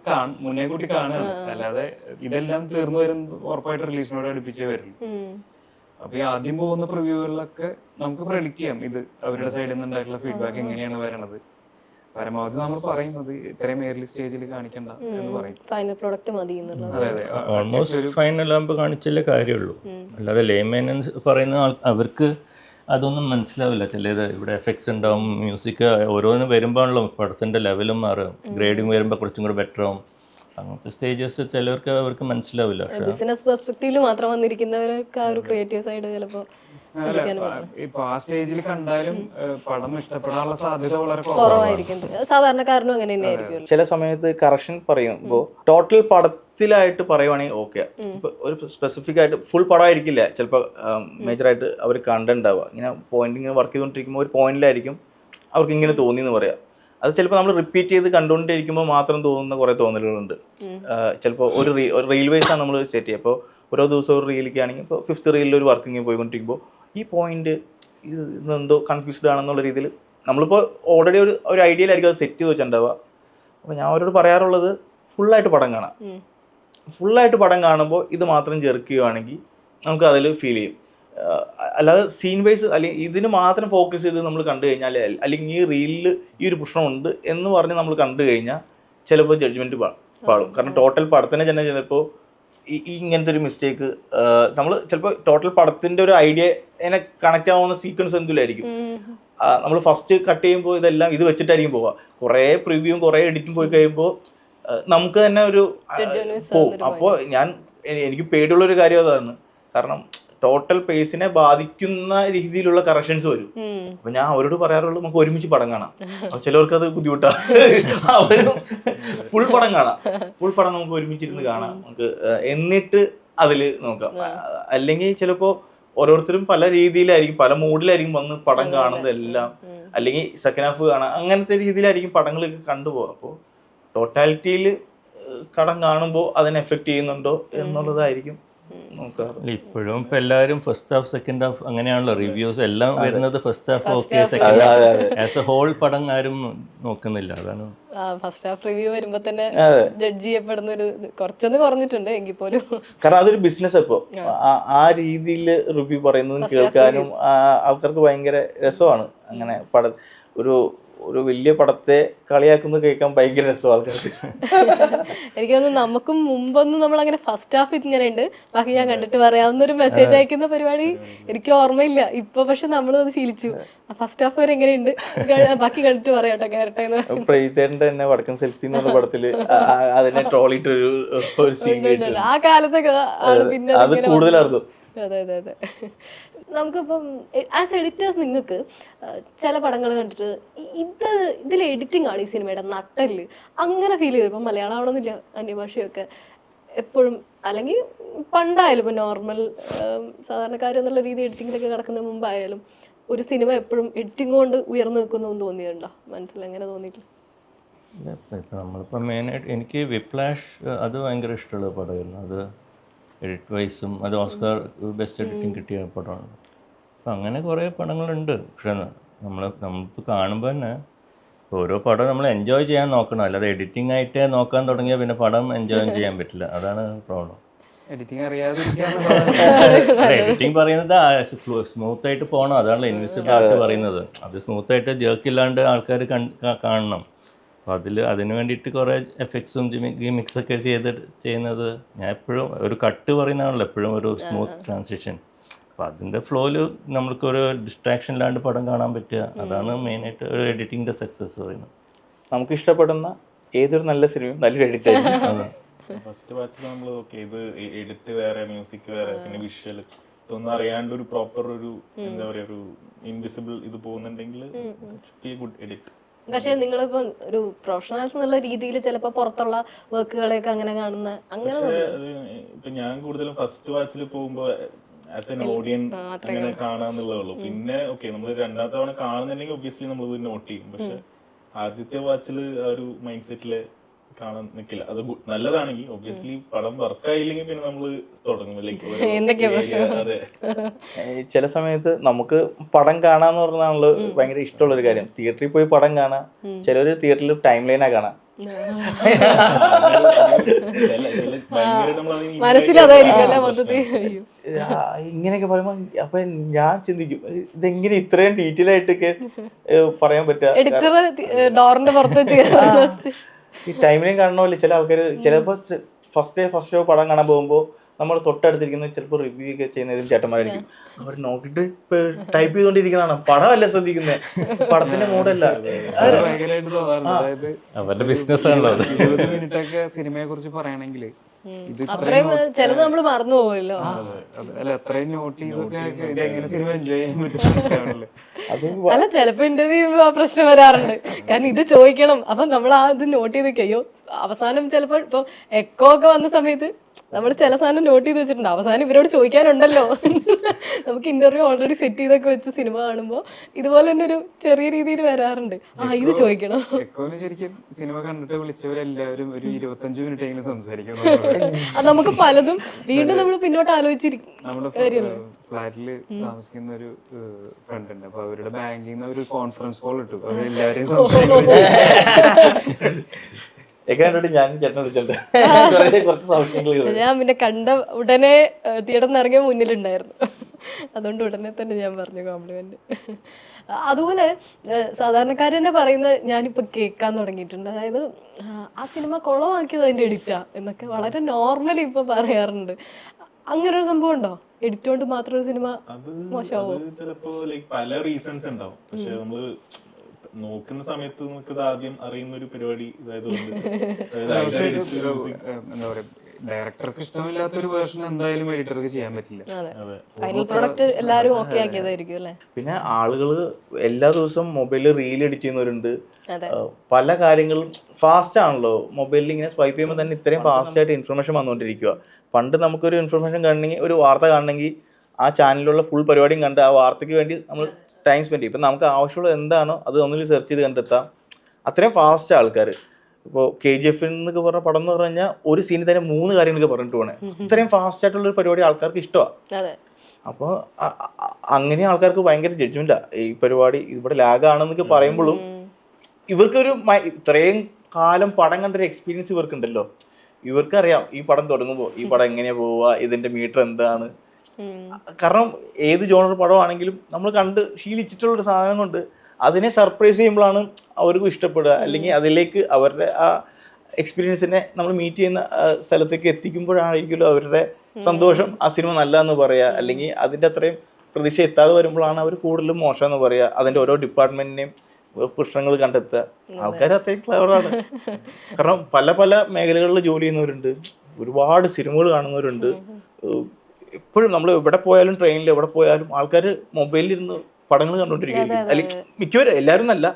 മുന്നേ കൂട്ടി കാണുകയാണ്. അല്ലാതെ ഇതെല്ലാം തീർന്നു വരും ഉറപ്പായിട്ട് റിലീസിനോട് അടുപ്പിച്ചേ വരുള്ളൂ. അപ്പൊ ഈ ആദ്യം പോകുന്ന പ്രിവ്യൂകളിലൊക്കെ നമുക്ക് പ്രഡിക്റ്റ് ചെയ്യാം ഇത് അവരുടെ സൈഡിൽ നിന്നുണ്ടായിട്ടുള്ള ഫീഡ്ബാക്ക് എങ്ങനെയാണ് വരണത്. പരമാവധി നമ്മൾ പറയുന്നത് ഇത്രയും ഏർലി സ്റ്റേജിൽ കാണിക്കണ്ട എന്ന് പറയും. ഫൈനൽ പ്രോഡക്റ്റ് മതി എന്നുള്ളത്. അതെ അതെ, ഓൾമോസ്റ്റ് ഫൈനൽ ആകുമ്പോൾ കാണിച്ചല്ലേ കാര്യമുള്ളൂ. അല്ലാതെ ലേമേനൻസ് പറയുന്ന അവർക്ക് അതൊന്നും മനസ്സിലാവില്ല. ചിലത് ഇവിടെ എഫക്ട്സ് ഉണ്ടാവും, മ്യൂസിക് ഓരോന്ന് വരുമ്പോഴാണല്ലോ പടത്തിൻ്റെ ലെവലും മാറും. ഗ്രേഡിങ് വരുമ്പോൾ കുറച്ചും കൂടെ ബെറ്റർ ആവും. അങ്ങനത്തെ സ്റ്റേജസ് ചിലവർക്ക് അവർക്ക് മനസ്സിലാവില്ല. ബിസിനസ് പെർസ്പെക്റ്റീവിൽ മാത്രം വന്നിരിക്കുന്നവർക്ക് ആ ഒരു ക്രിയേറ്റീവ് സൈഡ് ചിലപ്പോൾ ഇപ്പൊ ആ സ്റ്റേജിൽ കണ്ടാലും പടം ഇഷ്ടപ്പെടാനുള്ള സാധ്യത വളരെ കുറവായിരിക്കും. സാധാരണക്കാരനും അങ്ങനെ തന്നെയായിരിക്കും. ചില സമയത്ത് കറക്ഷൻ പറയുമ്പോൾ ടോട്ടൽ പടത്തിലായിട്ട് പറയുവാണെങ്കിൽ ഓക്കെ. ഇപ്പൊ ഒരു സ്പെസിഫിക് ആയിട്ട് ഫുൾ പടമായിരിക്കില്ല ചിലപ്പോൾ മേജറായിട്ട് അവർ കണ്ടന്റ് ആവുക. ഇങ്ങനെ പോയിന്റിങ് വർക്ക് ചെയ്തുകൊണ്ടിരിക്കുമ്പോൾ ഒരു പോയിന്റിലായിരിക്കും അവർക്ക് ഇങ്ങനെ തോന്നി എന്ന് പറയാം. അത് ചിലപ്പോൾ നമ്മൾ റിപ്പീറ്റ് ചെയ്ത് കണ്ടുകൊണ്ടിരിക്കുമ്പോൾ മാത്രം തോന്നുന്ന കുറേ തോന്നലുകളുണ്ട്. ചിലപ്പോൾ ഒരു റീൽവേസാണ് നമ്മൾ സെറ്റ് ചെയ്യുക. അപ്പോൾ ഓരോ ദിവസവും ഒരു റീലിലേക്ക് ആണെങ്കിൽ ഇപ്പോൾ 5th റീലിൽ ഒരു വർക്കിങ് പോയിക്കൊണ്ടിരിക്കുമ്പോൾ ഈ പോയിന്റ് ഇതെന്തോ കൺഫ്യൂസ്ഡ് ആണെന്നുള്ള രീതിയിൽ നമ്മളിപ്പോൾ ഓൾറെഡി ഒരു ഐഡിയയിലായിരിക്കും അത് സെറ്റ് ചെയ്ത് വെച്ചിട്ടുണ്ടാവുക. അപ്പോൾ ഞാൻ അവരോട് പറയാറുള്ളത് ഫുള്ളായിട്ട് പടം കാണാം. ഫുള്ളായിട്ട് പടം കാണുമ്പോൾ ഇത് മാത്രം ചെറുക്കുകയാണെങ്കിൽ നമുക്ക് അതിൽ ഫീൽ ചെയ്യും. അല്ലാതെ സീൻ വൈസ് അല്ലെങ്കിൽ ഇതിന് മാത്രം ഫോക്കസ് ചെയ്ത് നമ്മൾ കണ്ടു കഴിഞ്ഞാൽ അല്ലെങ്കിൽ ഈ റീലിൽ ഈ ഒരു പ്രശ്നമുണ്ട് എന്ന് പറഞ്ഞ് നമ്മൾ കണ്ടു കഴിഞ്ഞാൽ ചിലപ്പോൾ ജഡ്ജ്മെൻറ്റ് പാടും. കാരണം ടോട്ടൽ പടത്തിനെ തന്നെ ചിലപ്പോൾ ഇങ്ങനത്തെ ഒരു മിസ്റ്റേക്ക് നമ്മൾ ചിലപ്പോൾ ടോട്ടൽ പടത്തിൻ്റെ ഒരു ഐഡിയനെ കണക്റ്റ് ആവുന്ന സീക്വൻസ് എന്തിലായിരിക്കും. നമ്മൾ ഫസ്റ്റ് കട്ട് ചെയ്യുമ്പോൾ ഇതെല്ലാം ഇത് വെച്ചിട്ടായിരിക്കും പോവുക. കുറേ പ്രിവ്യൂവും കുറേ എഡിറ്റും പോയി കഴിയുമ്പോൾ നമുക്ക് തന്നെ ഒരു പോവും. അപ്പോൾ എനിക്ക് പേടിയുള്ളൊരു കാര്യം അതാണ്. കാരണം ടോട്ടൽ പേസിനെ ബാധിക്കുന്ന രീതിയിലുള്ള കറക്ഷൻസ് വരും. അപ്പൊ ഞാൻ അവരോട് പറയാറുള്ളത് നമുക്ക് ഒരുമിച്ച് പടം കാണാം. അപ്പൊ ചിലവർക്ക് അത് ബുദ്ധിമുട്ടാണ്. അവരും ഫുൾ പടം കാണാം. ഫുൾ പടം നമുക്ക് ഒരുമിച്ചിരുന്ന് കാണാം. നമുക്ക് എന്നിട്ട് അതിൽ നോക്കാം. അല്ലെങ്കിൽ ചിലപ്പോ ഓരോരുത്തരും പല രീതിയിലായിരിക്കും, പല മൂഡിലായിരിക്കും വന്ന് പടം കാണുന്നതെല്ലാം. അല്ലെങ്കിൽ സെക്കൻഡ് ഹാഫ് കാണാം. അങ്ങനത്തെ രീതിയിലായിരിക്കും പടങ്ങളൊക്കെ കണ്ടുപോകുക. അപ്പോൾ ടോട്ടാലിറ്റിയിൽ കടം കാണുമ്പോൾ അതിനെ എഫക്റ്റ് ചെയ്യുന്നുണ്ടോ എന്നുള്ളതായിരിക്കും നോക്കാറ്. ഇപ്പോഴും ഇപ്പൊ എല്ലാവരും ഫസ്റ്റ് ഹാഫ് സെക്കൻഡ് ഹാഫ് അങ്ങനെയാണല്ലോ റിവ്യൂസ് എല്ലാം വരുന്നത്. First half okay, second as a whole പടം ആരും നോക്കുന്നില്ല. അതാണ് ഫസ്റ്റ് ഹാഫ് റിവ്യൂ വരുമ്പോ തന്നെ ജഡ്ജ് ചെയ്യപ്പെടുന്ന ഒരു കുറച്ചൊന്ന് കുറഞ്ഞിട്ടുണ്ട് എങ്കിൽ പോലും. കാരണം അതൊരു ബിസിനസ് ഇപ്പോൾ ആ രീതിയിൽ റിവ്യൂ പറയുന്നതും കേൾക്കാനും ആൾക്കാർക്ക് ഭയങ്കര രസമാണ്. അങ്ങനെ ഒരു വലിയ പടത്തെ കളിയാക്കുന്നത് കേൾക്കാൻ ഭയങ്കര രസമാണ് ആൾക്കാർക്ക്. എനിക്ക് തോന്നുന്നു നമുക്കും മുമ്പൊന്നും നമ്മൾ അങ്ങനെ ഫസ്റ്റ് ഹാഫ് ഇങ്ങനെ ഉണ്ട്, ബാക്കി ഞാൻ കണ്ടിട്ട് പറയാവുന്ന ഒരു മെസ്സേജ് അയക്കുന്ന പരിപാടി എനിക്ക് ഓർമ്മയില്ല ഇപ്പൊ. പക്ഷെ നമ്മൾ അത് ശീലിച്ചു, ഫസ്റ്റ് ഹാഫ് വരെ എങ്ങനെയുണ്ട്, ബാക്കി കണ്ടിട്ട് പറയാട്ടോ കേരട്ടെ. പ്രൈതേന്റെ തന്നെ വടക്കൻ സെൽഫി എന്നുള്ള പടത്തില് അതിനെ ട്രോളിട്ട് ഒരു സീൻ ആ കാലത്തൊക്കെ ആണ് പിന്നെ അത് കൂടുതലായിരുന്നു. അതെ അതെ അതെ. നമുക്കിപ്പം ആസ് എഡിറ്റേഴ്സ് നിങ്ങൾക്ക് ചില പടങ്ങൾ കണ്ടിട്ട് ഇതിൽ എഡിറ്റിംഗ് ആണ് ഈ സിനിമയുടെ നട്ടല് അങ്ങനെ ഫീൽ ചെയ്തു. ഇപ്പം മലയാളം ആവണമെന്നില്ല, അന്യഭാഷയൊക്കെ എപ്പോഴും അല്ലെങ്കിൽ പണ്ടായാലും ഇപ്പം നോർമൽ സാധാരണക്കാരെന്നുള്ള രീതി എഡിറ്റിങ്ങിലൊക്കെ കിടക്കുന്ന മുമ്പായാലും ഒരു സിനിമ എപ്പോഴും എഡിറ്റിംഗ് കൊണ്ട് ഉയർന്നു നിൽക്കുന്നു എന്ന് തോന്നിയിട്ടുണ്ടോ? മനസ്സിൽ എങ്ങനെ തോന്നിയിട്ടില്ല? നമ്മളിപ്പോൾ മെയിനായിട്ട് എനിക്ക് വിപ്ലാഷ് അത് ഭയങ്കര ഇഷ്ടമുള്ള പടമായിരുന്നു. അത് എഡിറ്റ് വൈസും അത് ഓസ്കാർ ബെസ്റ്റ് എഡിറ്റിംഗ് കിട്ടിയ പടമാണ്. അപ്പം അങ്ങനെ കുറേ പടങ്ങളുണ്ട്. പക്ഷെ നമ്മളിപ്പോൾ കാണുമ്പോൾ തന്നെ ഓരോ പടം നമ്മൾ എൻജോയ് ചെയ്യാൻ നോക്കണം, അല്ലാതെ എഡിറ്റിംഗ് ആയിട്ട് നോക്കാൻ തുടങ്ങിയാൽ പിന്നെ പടം എൻജോയ് ചെയ്യാൻ പറ്റില്ല. അതാണ് പ്രോബ്ലം. എഡിറ്റിംഗ് അറിയാതെ എഡിറ്റിംഗ് പറയുന്നത് സ്മൂത്ത് ആയിട്ട് പോകണം, അതാണല്ലോ ഇൻവിസിബിൾ ആയിട്ട് പറയുന്നത്. അത് സ്മൂത്ത് ആയിട്ട് ജേർക്കില്ലാണ്ട് ആൾക്കാർ കാണണം. അപ്പോൾ അതിന് വേണ്ടിയിട്ട് കുറേ എഫക്ട്സും ഗിമിക്സൊക്കെ ചെയ്യുന്നത് ഞാൻ എപ്പോഴും ഒരു കട്ട് പറയുന്നതാണല്ലോ എപ്പോഴും ഒരു സ്മൂത്ത് ട്രാൻസിഷൻ. അപ്പോൾ അതിൻ്റെ ഫ്ലോയിൽ നമ്മൾക്കൊരു ഡിസ്ട്രാക്ഷൻ ഇല്ലാണ്ട് പടം കാണാൻ പറ്റുക, അതാണ് മെയിനായിട്ട് ഒരു എഡിറ്റിങ്ങിൻ്റെ സക്സസ് പറയുന്നത്. നമുക്ക് ഇഷ്ടപ്പെടുന്ന ഏതൊരു നല്ല സിനിമയും നല്ലൊരു എഡിറ്റ് ആയിരിക്കും. ഫസ്റ്റ് വാച്ചിൽ നമ്മൾ ഓക്കെ ഇത് എഡിറ്റ് വേറെ, മ്യൂസിക് വേറെ, പിന്നെ വിഷ്വൽ ഇതൊന്നും അറിയാണ്ട് ഒരു പ്രോപ്പർ ഒരു എന്താ പറയുക ഒരു ഇൻവിസിബിൾ ഇത് പോകുന്നുണ്ടെങ്കിൽ ഗുഡ് എഡിറ്റ്. പക്ഷെ നിങ്ങളിപ്പോ ഒരു പ്രൊഫഷണൽസ് എന്നുള്ള രീതിയിൽ ചിലപ്പോ പുറത്തുള്ള വർക്കുകളെയൊക്കെ അങ്ങനെ കാണുന്ന അങ്ങനെ ഇപ്പൊ ഞാൻ കൂടുതലും ഫസ്റ്റ് വാച്ചിൽ പോകുമ്പോ ആസ് എൻ ഓഡിയൻ അങ്ങനെ കാണാന്നുള്ളതേ ഉള്ളൂ. പിന്നെ ഓക്കെ നമ്മൾ രണ്ടാമത്തെ തവണ കാണുന്നുണ്ടെങ്കിൽ ഒബ്വിയസ്ലി നമ്മൾ ഇത് നോട്ട് ചെയ്യും. പക്ഷെ ആദ്യത്തെ വാച്ചിൽ ആ ഒരു മൈൻഡ് സെറ്റില് കാണാൻ നിൽക്കില്ല. അത് നല്ലതാണെങ്കിൽ ഒബ്വിയസ്ലി പടം വർക്കായില്ലെങ്കിൽ പിന്നെ നമ്മള് തുടങ്ങും. അതെ, ചില സമയത്ത് നമുക്ക് പടം കാണാന്ന് പറഞ്ഞാണല്ലോ ഭയങ്കര ഇഷ്ടമുള്ളൊരു കാര്യം. തിയേറ്ററിൽ പോയി പടം കാണാം, ചിലര് തിയേറ്ററിൽ ടൈം ലൈനാ കാണാം. ഇങ്ങനെയൊക്കെ പറയുമ്പോ അപ്പൊ ഞാൻ ചിന്തിക്കും ഇതെങ്ങനെ ഇത്രയും ഡീറ്റെയിൽ ആയിട്ടൊക്കെ പറയാൻ പറ്റുക. ഈ ടൈമിലും കാണണമല്ലോ ചില ആൾക്കാർ. ചിലപ്പോൾ ഫസ്റ്റ് ഷോ പടം കാണാൻ പോകുമ്പോൾ നമ്മൾ തൊട്ടടുത്തിരിക്കുന്നത് ചിലപ്പോൾ റിവ്യൂ ഒക്കെ ചെയ്യുന്നതും ചേട്ടന്മാരായിരിക്കും. അവർ നോക്കിയിട്ട് ടൈപ്പ് ചെയ്തോണ്ടിരിക്കുന്നതാണ്, പടമല്ല ശ്രദ്ധിക്കുന്നത്, പടത്തിന്റെ മൂടല്ല. അവരുടെ ബിസിനസ് ആണല്ലോ. 20 മിനിറ്റൊക്കെ സിനിമയെ കുറിച്ച് പറയണെങ്കിൽ അത്രയും ചിലത് നമ്മൾ മറന്നു പോവല്ലോ. അല്ല അത്രയും നോട്ട് ചെയ്തൊക്കെ ഇതെങ്ങനെ സിനിമ എൻജോയ് ചെയ്യാൻ പറ്റും. അല്ല ചിലപ്പോ ഇന്റർവ്യൂ ചെയ്യുമ്പോ ആ പ്രശ്നം വരാറുണ്ട്. കാരണം ഇത് ചോദിക്കണം, അപ്പൊ നമ്മൾ ആ ഇത് നോട്ട് ചെയ്ത് വെക്കോ. അവസാനം ചിലപ്പോ ഇപ്പൊ എക്കോ ഒക്കെ വന്ന സമയത്ത് നമ്മൾ ചില സാധനം നോട്ട് ചെയ്ത് വെച്ചിട്ടുണ്ട്, അവസാനം ഇവരോട് ചോദിക്കാനുണ്ടല്ലോ. നമുക്ക് ഇന്റർവ്യൂ ഓൾറെഡി സെറ്റ് ചെയ്തൊക്കെ വെച്ച് സിനിമ കാണുമ്പോൾ ഇതുപോലെ തന്നെ ഒരു ചെറിയ രീതിയിൽ വരാറുണ്ട്. ഇത് ചോദിക്കണം. എക്കോന് ശരിക്കും സിനിമ കണ്ടിട്ട് വിളിച്ചവരെല്ലാവരും ഒരു 25 മിനിറ്റ് എങ്കിലും സംസാരിക്കും. അത് നമുക്ക് പലതും വീണ്ടും നമ്മൾ പിന്നോട്ട് ആലോചിച്ചിരിക്കും. നമ്മുടെ ഫ്ലാറ്റില് താമസിക്കുന്ന ഒരു ഫ്രണ്ട് ഉണ്ട്. അപ്പൊ അവരുടെ ബാങ്കിൽ നിന്ന് ഒരു കോൺഫറൻസ് കോൾ ഇട്ടു. അവരെല്ലാവരെയും ഞാൻ പിന്നെ കണ്ട ഉടനെ തിയേറ്ററിൽ നിന്ന് ഇറങ്ങിയ മുന്നിലുണ്ടായിരുന്നു. അതുകൊണ്ട് ഉടനെ തന്നെ ഞാൻ പറഞ്ഞു കോംപ്ലിമെന്റ്. അതുപോലെ സാധാരണക്കാർ തന്നെ പറയുന്ന ഞാനിപ്പോൾ കേൾക്കാൻ തുടങ്ങിയിട്ടുണ്ട്. അതായത് ആ സിനിമ കുളമാക്കിയത് അതിൻ്റെ എഡിറ്റാ എന്നൊക്കെ വളരെ നോർമലി ഇപ്പൊ പറയാറുണ്ട്. അങ്ങനെ ഒരു സംഭവം ഉണ്ടോ? എഡിറ്റ് കൊണ്ട് മാത്രം ഒരു സിനിമ മോശമാവോ? ചിലപ്പോ പല റീസൺസ് ഉണ്ടാവും. പക്ഷെ നമ്മള് നോക്കുന്ന സമയത്ത് നമുക്ക് ആദ്യം അറിയുന്ന ഒരു പരിപാടി എന്താ പറയാ, ഡയറക്ടർക്ക് ഇഷ്ടമില്ലാത്തൊരു വേർഷൻ എന്തായാലും എഡിറ്റർക്ക് ചെയ്യാൻ പറ്റില്ല. ഫൈനൽ പ്രൊഡക്റ്റ് എല്ലാവരും ഓക്കെ ആക്കിയതായിരിക്കും അല്ലേ? പിന്നെ ആളുകൾ എല്ലാ ദിവസവും മൊബൈലിൽ റീൽ എഡിറ്റ് ചെയ്യുന്നവരുണ്ട്. പല കാര്യങ്ങളും ഫാസ്റ്റ് ആണല്ലോ. മൊബൈലിൽ ഇങ്ങനെ സ്വൈപ്പ് ചെയ്യുമ്പോൾ തന്നെ ഇത്രയും ഫാസ്റ്റ് ആയിട്ട് ഇൻഫർമേഷൻ വന്നുകൊണ്ടിരിക്കുക. പണ്ട് നമുക്കൊരു ഇൻഫർമേഷൻ കാണണമെങ്കിൽ, ഒരു വാർത്ത കാണണമെങ്കിൽ ആ ചാനലിലുള്ള ഫുൾ പരിപാടിയും കണ്ട് ആ വാർത്തയ്ക്ക് വേണ്ടി നമ്മൾ ടൈം സ്പെൻഡ് ചെയ്യും. ഇപ്പം നമുക്ക് ആവശ്യമുള്ള എന്താണോ അത് ഒന്നിൽ സെർച്ച് ചെയ്ത് കണ്ടെത്താം. അത്രയും ഫാസ്റ്റ് ആൾക്കാർ. ഇപ്പോൾ KGF എന്നൊക്കെ പറഞ്ഞ പടം എന്ന് പറഞ്ഞു കഴിഞ്ഞാൽ ഒരു സീനിൽ തന്നെ 3 കാര്യങ്ങളൊക്കെ പറഞ്ഞിട്ട് പോകണേ. ഇത്രയും ഫാസ്റ്റ് ആയിട്ടുള്ള ഒരു പരിപാടി ആൾക്കാർക്ക് ഇഷ്ടമാണ്. അപ്പോൾ അങ്ങനെ ആൾക്കാർക്ക് ഭയങ്കര ജഡ്ജ്മെന്റാ ഈ പരിപാടി ഇവിടെ ലാഗാണെന്നൊക്കെ പറയുമ്പോഴും ഇവർക്കൊരു ഇത്രയും കാലം പടം കണ്ടൊരു എക്സ്പീരിയൻസ് ഇവർക്കുണ്ടല്ലോ. ഇവർക്കറിയാം ഈ പടം തുടങ്ങുമ്പോൾ ഈ പടം എങ്ങനെയാ പോവുക, ഇതിന്റെ മീറ്റർ എന്താണ്. കാരണം ഏത് ജോണർ പടമാണെങ്കിലും നമ്മൾ കണ്ട് ശീലിച്ചിട്ടുള്ള ഒരു സാധനം കൊണ്ട് അതിനെ സർപ്രൈസ് ചെയ്യുമ്പോഴാണ് അവർക്കും ഇഷ്ടപ്പെടുക. അല്ലെങ്കിൽ അതിലേക്ക് അവരുടെ ആ എക്സ്പീരിയൻസിനെ നമ്മൾ മീറ്റ് ചെയ്യുന്ന സ്ഥലത്തേക്ക് എത്തിക്കുമ്പോഴായിരിക്കുമല്ലോ അവരുടെ സന്തോഷം ആ സിനിമ നല്ലതെന്ന് പറയുക. അല്ലെങ്കിൽ അതിൻ്റെ അത്രയും പ്രതീക്ഷ എത്താതെ വരുമ്പോഴാണ് അവർ കൂടുതലും മോശമെന്ന് പറയുക. അതിൻ്റെ ഓരോ ഡിപ്പാർട്ട്മെന്റിനെയും പ്രശ്നങ്ങൾ കണ്ടെത്തുക. ആൾക്കാർ അത്രയും ക്ലവറാണ്. കാരണം പല പല മേഖലകളിൽ ജോലി ചെയ്യുന്നവരുണ്ട്, ഒരുപാട് സിനിമകൾ കാണുന്നവരുണ്ട്. എപ്പോഴും നമ്മൾ എവിടെ പോയാലും ട്രെയിനിൽ എവിടെ പോയാലും ആൾക്കാർ മൊബൈലിലിരുന്ന് പടങ്ങൾ കണ്ടുകൊണ്ടിരിക്കുകയായിരിക്കും. അല്ലെങ്കിൽ മിക്കവരും, എല്ലാവരും എന്നല്ല,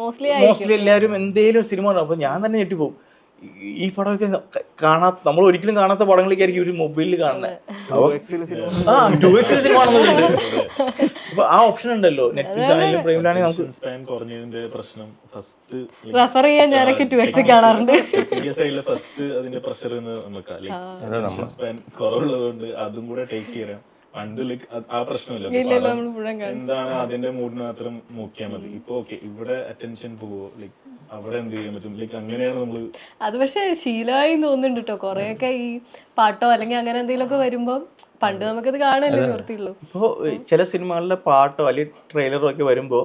മോസ്റ്റ്ലി എല്ലാവരും എന്തെങ്കിലും സിനിമ കാണും. അപ്പോൾ ഞാൻ തന്നെ ഞെട്ടിപ്പോവും. ഈ പടമൊക്കെ നമ്മൾ ഒരിക്കലും കാണാത്ത പടങ്ങളൊക്കെയായിരിക്കും ഒരു മൊബൈലിൽ കാണുന്നത്. 2x സിനിമ കാണുന്നുണ്ട്. അപ്പൊ ആ ഓപ്ഷൻ ഉണ്ടല്ലോ നെറ്റ്ഫ്ലിക്സ് ആണെങ്കിലും പ്രൈമിലാണെങ്കിൽ നമുക്ക് സ്പാൻ കുറഞ്ഞതിന്റെ പ്രശ്നം ഫസ്റ്റ് റെഫർ ചെയ്യാൻ ഞാനൊക്കെ 2x കാണാറുണ്ട്. ഫസ്റ്റ് അതിന്റെ പ്രഷർ നമുക്ക് സ്പാൻ കുറവുള്ളതുകൊണ്ട് അതും കൂടെ ടേക്ക് ചെയ്യാം. പണ്ട് ലൈക്ക് ആ പ്രശ്നമില്ല, എന്താണ് അതിന്റെ മൂഡിന് മാത്രം നോക്കിയാൽ മതി. ഇപ്പൊ ഓക്കെ ഇവിടെ അറ്റൻഷൻ പോവോ, ലൈക്ക് അവിടെ എന്ത് ചെയ്യാൻ പറ്റും, ലൈക്ക് അങ്ങനെയാണ് നമ്മള്. അത് പക്ഷെ ശീലമായി തോന്നുന്നുണ്ട് കേട്ടോ. കൊറേയൊക്കെ ഈ പാട്ടോ അല്ലെങ്കിൽ അങ്ങനെ എന്തെങ്കിലുമൊക്കെ വരുമ്പോ പണ്ട് നമുക്കത് കാണല്ലേ നിർത്തിയുള്ളൂ. ഇപ്പോ ചില സിനിമകളിലെ പാട്ടോ അല്ലെങ്കിൽ ട്രെയിലറോ ഒക്കെ വരുമ്പോ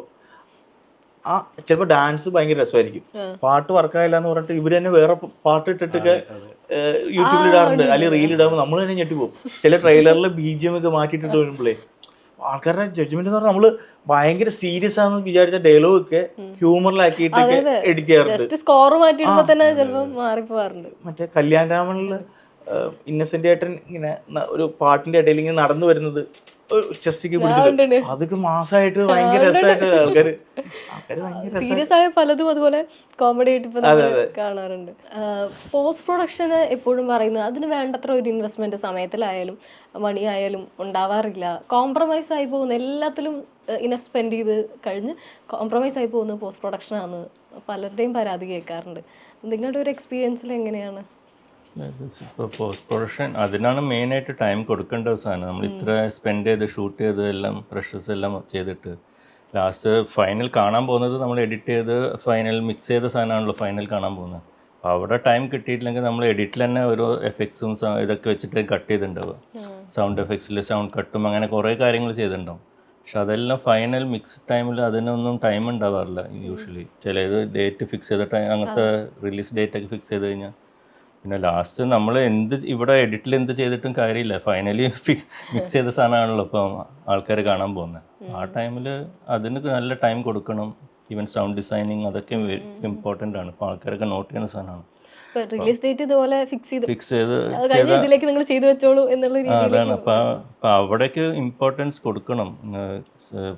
ആ ചിലപ്പോ ഡാൻസ് ഭയങ്കര രസമായിരിക്കും, പാട്ട് വർക്കായില്ല എന്ന് പറഞ്ഞിട്ട് ഇവര് തന്നെ വേറെ പാട്ട് ഇട്ടിട്ടൊക്കെ യൂട്യൂബിൽ ഇടാറുണ്ട്, അല്ലെങ്കിൽ റീൽ ഇടാകുമ്പോൾ നമ്മൾ തന്നെ ഞെട്ടിപ്പോകും. ചില ട്രെയിലറിലെ BGM ഒക്കെ മാറ്റിയിട്ടിട്ട് വരുമ്പോഴേ ആൾക്കാരുടെ ജഡ്ജ്മെന്റ് എന്ന് പറഞ്ഞാൽ നമ്മള് ഭയങ്കര സീരിയസ് ആണെന്ന് വിചാരിച്ച ഡയലോഗ് ഒക്കെ ഹ്യൂമറിലാക്കിയിട്ടൊക്കെ എഡിറ്റ് ചെയ്യാറുണ്ട്. സ്കോർ മാറ്റിയിടുമ്പോ തന്നെ ചിലപ്പോ മാറിപ്പോവാറുണ്ട്. മറ്റേ കല്യാൺ രാമനില് ഇന്നസെന്റ് ഏട്ടൻ ഇങ്ങനെ ഒരു പാട്ടിന്റെ ഇടയിൽ ഇങ്ങനെ നടന്നു വരുന്നത് ചെസ്റ്റിക്ക് പിടിച്ചിട്ട് അതൊക്കെ മാസമായിട്ട് ഭയങ്കര രസമായിട്ട് ആൾക്കാര് സീരിയസ് ആയ പലതും അതുപോലെ കോമഡി ആയിട്ട് ഇപ്പൊ കാണാറുണ്ട്. പോസ്റ്റ് പ്രൊഡക്ഷന് എപ്പോഴും പറയുന്നത് അതിന് വേണ്ടത്ര ഒരു ഇൻവെസ്റ്റ്മെന്റ് സമയത്തിലായാലും മണി ആയാലും ഉണ്ടാവാറില്ല. കോംപ്രമൈസ് ആയി പോകുന്ന എല്ലാത്തിലും ഇനഫ് സ്പെൻഡ് ചെയ്ത് കഴിഞ്ഞ് കോംപ്രമൈസ് ആയി പോകുന്നത് പോസ്റ്റ് പ്രൊഡക്ഷനാണ് പലരുടെയും പരാതി കേൾക്കാറുണ്ട്. നിങ്ങളുടെ ഒരു എക്സ്പീരിയൻസിൽ എങ്ങനെയാണ്? ഇപ്പോൾ പോസ്റ്റ് പ്രൊഡക്ഷൻ അതിനാണ് മെയിനായിട്ട് ടൈം കൊടുക്കേണ്ട ഒരു സാധനം. നമ്മൾ ഇത്ര സ്പെൻഡ് ചെയ്ത് ഷൂട്ട് ചെയ്ത് എല്ലാം പ്രഷേഴ്സ് എല്ലാം ചെയ്തിട്ട് ലാസ്റ്റ് ഫൈനൽ കാണാൻ പോകുന്നത് നമ്മൾ എഡിറ്റ് ചെയ്ത് ഫൈനൽ മിക്സ് ചെയ്ത സാധനമാണല്ലോ ഫൈനൽ കാണാൻ പോകുന്നത്. അപ്പോൾ അവിടെ ടൈം കിട്ടിയിട്ടില്ലെങ്കിൽ നമ്മൾ എഡിറ്റിൽ തന്നെ ഓരോ എഫക്ട്സും ഇതൊക്കെ വെച്ചിട്ട് കട്ട് ചെയ്തിട്ടുണ്ടാവുക. സൗണ്ട് എഫക്ട്സിൽ സൗണ്ട് കട്ടും അങ്ങനെ കുറേ കാര്യങ്ങൾ ചെയ്തിട്ടുണ്ടാവും. പക്ഷെ അതെല്ലാം ഫൈനൽ മിക്സ് ടൈമിൽ അതിനൊന്നും ടൈം ഉണ്ടാവാറില്ല യൂഷ്വലി. ചിലത് ഡേറ്റ് ഫിക്സ് ചെയ്ത ടൈം അങ്ങനത്തെ റിലീസ് ഡേറ്റ് ഒക്കെ ഫിക്സ് ചെയ്ത് കഴിഞ്ഞാൽ പിന്നെ ലാസ്റ്റ് നമ്മൾ ഇവിടെ എഡിറ്റിൽ എന്ത് ചെയ്തിട്ടും കാര്യമില്ല. ഫൈനലി മിക്സ് ചെയ്ത സാധനമാണല്ലോ ഇപ്പം ആൾക്കാർ കാണാൻ പോകുന്നത്. ആ ടൈമിൽ അതിന് നല്ല ടൈം കൊടുക്കണം. ഈവൻ സൗണ്ട് ഡിസൈനിങ് അതൊക്കെ ഇമ്പോർട്ടൻ്റ് ആണ്. ഇപ്പോൾ ആൾക്കാരൊക്കെ നോട്ട് ചെയ്യുന്ന സാധനമാണ്. റിലീസ് ഡേറ്റ് ഇതുപോലെ ഫിക്സ് ചെയ്ത് നിങ്ങൾ ചെയ്തു വെച്ചോളൂ എന്നുള്ള അതാണ്. അപ്പം അവിടേക്ക് ഇമ്പോർട്ടൻസ് കൊടുക്കണം.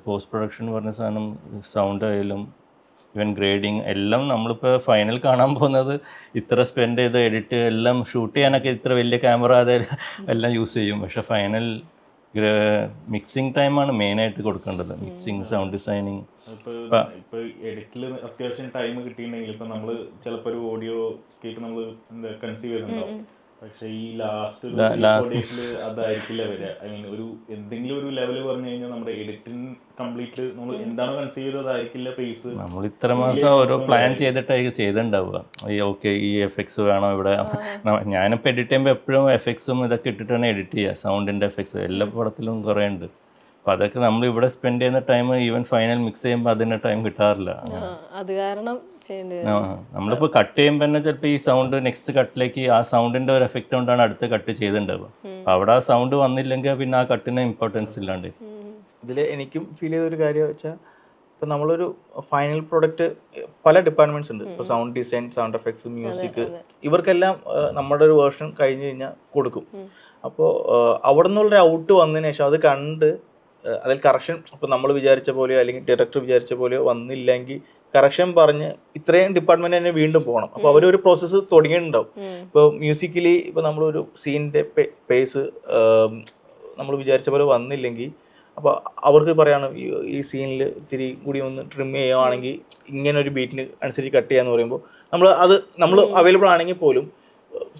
പോസ്റ്റ് പ്രൊഡക്ഷൻ പറഞ്ഞ സാധനം സൗണ്ട് ആയാലും ഈവൻ ഗ്രേഡിങ് എല്ലാം നമ്മളിപ്പോൾ ഫൈനൽ കാണാൻ പോകുന്നത് ഇത്ര സ്പെൻഡ് ചെയ്ത് എഡിറ്റ് എല്ലാം ഷൂട്ട് ചെയ്യാനൊക്കെ ഇത്ര വലിയ ക്യാമറ അത് എല്ലാം യൂസ് ചെയ്യും. പക്ഷെ ഫൈനൽ മിക്സിങ് ടൈമാണ് മെയിനായിട്ട് കൊടുക്കേണ്ടത്. Mixing, sound designing. ഇപ്പോൾ എഡിറ്റിൽ അത്യാവശ്യം ടൈം കിട്ടിയിട്ടുണ്ടെങ്കിൽ ഇപ്പം നമ്മൾ ചിലപ്പോൾ ഒരു ഓഡിയോ സ്കേപ്പ് നമ്മൾ എന്താ കൺസീവ് ചെയ്തിട്ടുണ്ടാവും. പക്ഷെ ഈ ലാസ്റ്റ് അതായിരിക്കില്ല വരിക. ഐ മീൻ ഒരു എന്തെങ്കിലും ഒരു ലെവൽ പറഞ്ഞു കഴിഞ്ഞാൽ നമ്മുടെ എഡിറ്റിംഗ് കംപ്ലീറ്റ് നമ്മൾ എന്താണോ കൺസീവ് ചെയ്തത് അതായിരിക്കില്ല പേസ്. നമ്മൾ ഇത്ര മാസം ഓരോ പ്ലാൻ ചെയ്തിട്ടായിരിക്കും ചെയ്തിട്ടുണ്ടാവുക. ഓക്കെ ഈ എഫക്ട്സ് വേണം ഇവിടെ. ഞാനിപ്പോൾ എഡിറ്റ് ചെയ്യുമ്പോൾ എപ്പോഴും എഫക്ട്സും ഇതൊക്കെ ഇട്ടിട്ടാണ് എഡിറ്റ് ചെയ്യുക. സൗണ്ടിൻ്റെ എഫക്ട്സ് എല്ലാ പടത്തിലും കുറേ ഉണ്ട്. അപ്പോൾ അതൊക്കെ നമ്മൾ ഇവിടെ സ്പെൻഡ് ചെയ്യുന്ന ടൈം ഈവൻ ഫൈനൽ മിക്സ് ചെയ്യുമ്പോൾ അതിന് ടൈം കിട്ടാറില്ല. അത് കാരണം നമ്മളിപ്പോൾ കട്ട് ചെയ്യുമ്പോൾ തന്നെ ചിലപ്പോൾ ഈ സൗണ്ട് നെക്സ്റ്റ് കട്ടിലേക്ക് ആ സൗണ്ടിൻ്റെ ഒരു എഫക്റ്റ് കൊണ്ടാണ് അടുത്ത കട്ട് ചെയ്തിട്ടുണ്ടാവുക. അപ്പോൾ അവിടെ ആ സൗണ്ട് വന്നില്ലെങ്കിൽ പിന്നെ ആ കട്ടിന് ഇമ്പോർട്ടൻസ് ഇല്ലാണ്ട്. ഇതിൽ എനിക്കും ഫീൽ ചെയ്തൊരു കാര്യം വെച്ചാൽ ഇപ്പം നമ്മളൊരു ഫൈനൽ പ്രൊഡക്റ്റ് പല ഡിപ്പാർട്ട്മെന്റ്സ് ഉണ്ട്. ഇപ്പോൾ sound design, sound effects, music, ഇവർക്കെല്ലാം നമ്മുടെ ഒരു വേർഷൻ കഴിഞ്ഞ് കഴിഞ്ഞാൽ കൊടുക്കും. അപ്പോൾ അവിടെ നിന്നുള്ളൊരു ഔട്ട് വന്നതിന് ശേഷം അത് കണ്ട് അതിൽ കറക്ഷൻ ഇപ്പം നമ്മൾ വിചാരിച്ച പോലെയോ അല്ലെങ്കിൽ ഡയറക്ടർ വിചാരിച്ച പോലെയോ വന്നില്ലെങ്കിൽ കറക്ഷൻ പറഞ്ഞ് ഇത്രയും ഡിപ്പാർട്ട്മെന്റ് തന്നെ വീണ്ടും പോകണം. അപ്പോൾ അവരൊരു പ്രോസസ്സ് തുടങ്ങിയിട്ടുണ്ടാവും. ഇപ്പോൾ മ്യൂസിക്കലി ഇപ്പോൾ നമ്മളൊരു സീനിൻ്റെ പേസ് നമ്മൾ വിചാരിച്ച പോലെ വന്നില്ലെങ്കിൽ അപ്പോൾ അവർക്ക് പറയാണ് ഈ സീനിൽ ഇത്തിരി കൂടി ഒന്ന് ട്രിം ചെയ്യുകയാണെങ്കിൽ ഇങ്ങനെ ഒരു ബീറ്റിന് അനുസരിച്ച് കട്ട് ചെയ്യാന്ന് പറയുമ്പോൾ നമ്മൾ അവൈലബിൾ ആണെങ്കിൽ പോലും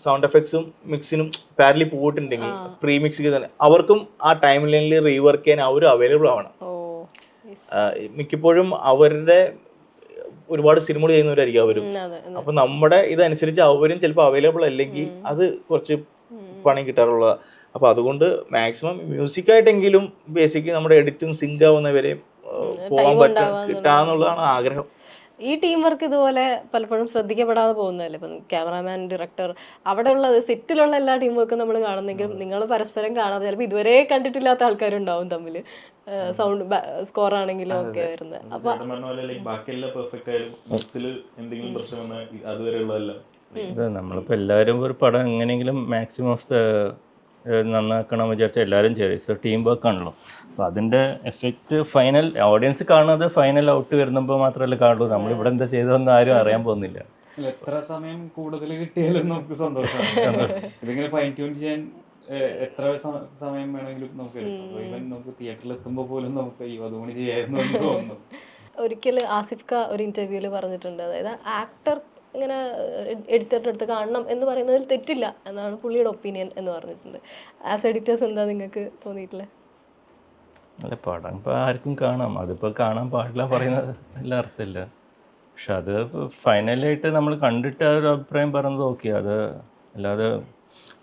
സൗണ്ട് എഫക്ട്സും മിക്സിനും പാരലി പോയിട്ടുണ്ടെങ്കിൽ പ്രീ മിക്സ് തന്നെ അവർക്കും ആ ടൈം ലൈനിൽ റീവർക്ക് ചെയ്യാൻ അവർ അവൈലബിൾ ആവണം. മിക്കപ്പോഴും അവരുടെ ഒരുപാട് സിനിമകൾ ചെയ്യുന്നവരായിരിക്കും അവരും. അപ്പൊ നമ്മുടെ ഇതനുസരിച്ച് അവരും ചിലപ്പോൾ അവൈലബിൾ അല്ലെങ്കിൽ അത് കുറച്ച് പണി കിട്ടാറുള്ളതാണ്. അപ്പൊ അതുകൊണ്ട് മാക്സിമം മ്യൂസിക്കായിട്ടെങ്കിലും ബേസിക് നമ്മുടെ എഡിറ്റും സിങ്ക് ആവുന്നവരെ പോകാൻ കിട്ടാന്നുള്ളതാണ് ആഗ്രഹം. ഈ ടീം വർക്ക് ഇതുപോലെ പലപ്പോഴും ശ്രദ്ധിക്കപ്പെടാതെ പോകുന്നതല്ലേ? ഇപ്പം ക്യാമറാമാൻ, ഡയറക്ടർ, അവിടെയുള്ള സെറ്റിലുള്ള എല്ലാ ടീം വർക്കും നമ്മൾ കാണുന്നെങ്കിലും നിങ്ങൾ പരസ്പരം കാണാതെ ചിലപ്പോൾ ഇതുവരെ കണ്ടിട്ടില്ലാത്ത ആൾക്കാരുണ്ടാവും തമ്മിൽ, സൗണ്ട് സ്കോർ ആണെങ്കിലും ഒക്കെ വരുന്നത്. അപ്പൊ നമ്മളിപ്പോൾ എല്ലാവരും ഒരു പടം എങ്ങനെയെങ്കിലും മാക്സിമം നന്നാക്കണം വിചാരിച്ചാൽ എല്ലാവരും ചെയ്യും. ടീം വർക്ക് ആണല്ലോ. അപ്പോൾ അതിൻ്റെ എഫക്റ്റ് ഫൈനൽ ഓഡിയൻസ് കാണുന്നത് ഫൈനൽ ഔട്ട് വരുമ്പോൾ മാത്രമല്ല കാണുള്ളൂ. നമ്മളിവിടെ എന്താ ചെയ്തതെന്ന് ആരും അറിയാൻ പോകുന്നില്ല. എത്ര സമയം കൂടുതൽ കിട്ടിയാലും നമുക്ക് സന്തോഷമാണ്. ഇതിങ്ങനെ ഫൈൻ ട്യൂൺ ചെയ്യാൻ എത്ര സമയം വേണമെങ്കിലും നമുക്ക് എടുക്കാം. ഈവൻ നമുക്ക് തിയേറ്ററിൽ എത്തുമ്പോൾ പോലും നമുക്ക് ഈ അതുകൊണ്ട് ചെയ്യായിരുന്നു എന്ന് തോന്നുന്നു. ഒരിക്കൽ ആസിഫ് ഖാൻ ഒരു ഇന്റർവ്യൂവിൽ പറഞ്ഞിട്ടുണ്ട്, അതായത് ആക്ടർ ഇങ്ങനെ എഡിറ്ററുടെ അടുത്ത് കാണണം എന്ന് പറയുന്നതിൽ തെറ്റില്ല എന്നാണ് പുള്ളിയുടെ ഒപ്പീനിയൻ എന്ന് പറഞ്ഞിട്ടുണ്ട്. ആസ് എഡിറ്റേഴ്സ് എന്താ നിങ്ങൾക്ക് തോന്നിയിട്ടുള്ളത്? അല്ല, പടം ഇപ്പോൾ ആർക്കും കാണാം, അതിപ്പോൾ കാണാൻ പാടില്ല പറയുന്നത് എല്ലാ അർത്ഥമില്ല. പക്ഷെ അത് ഫൈനലായിട്ട് നമ്മൾ കണ്ടിട്ട് ആ ഒരു അഭിപ്രായം പറയുന്നത് ഓക്കെ. അത് അല്ലാതെ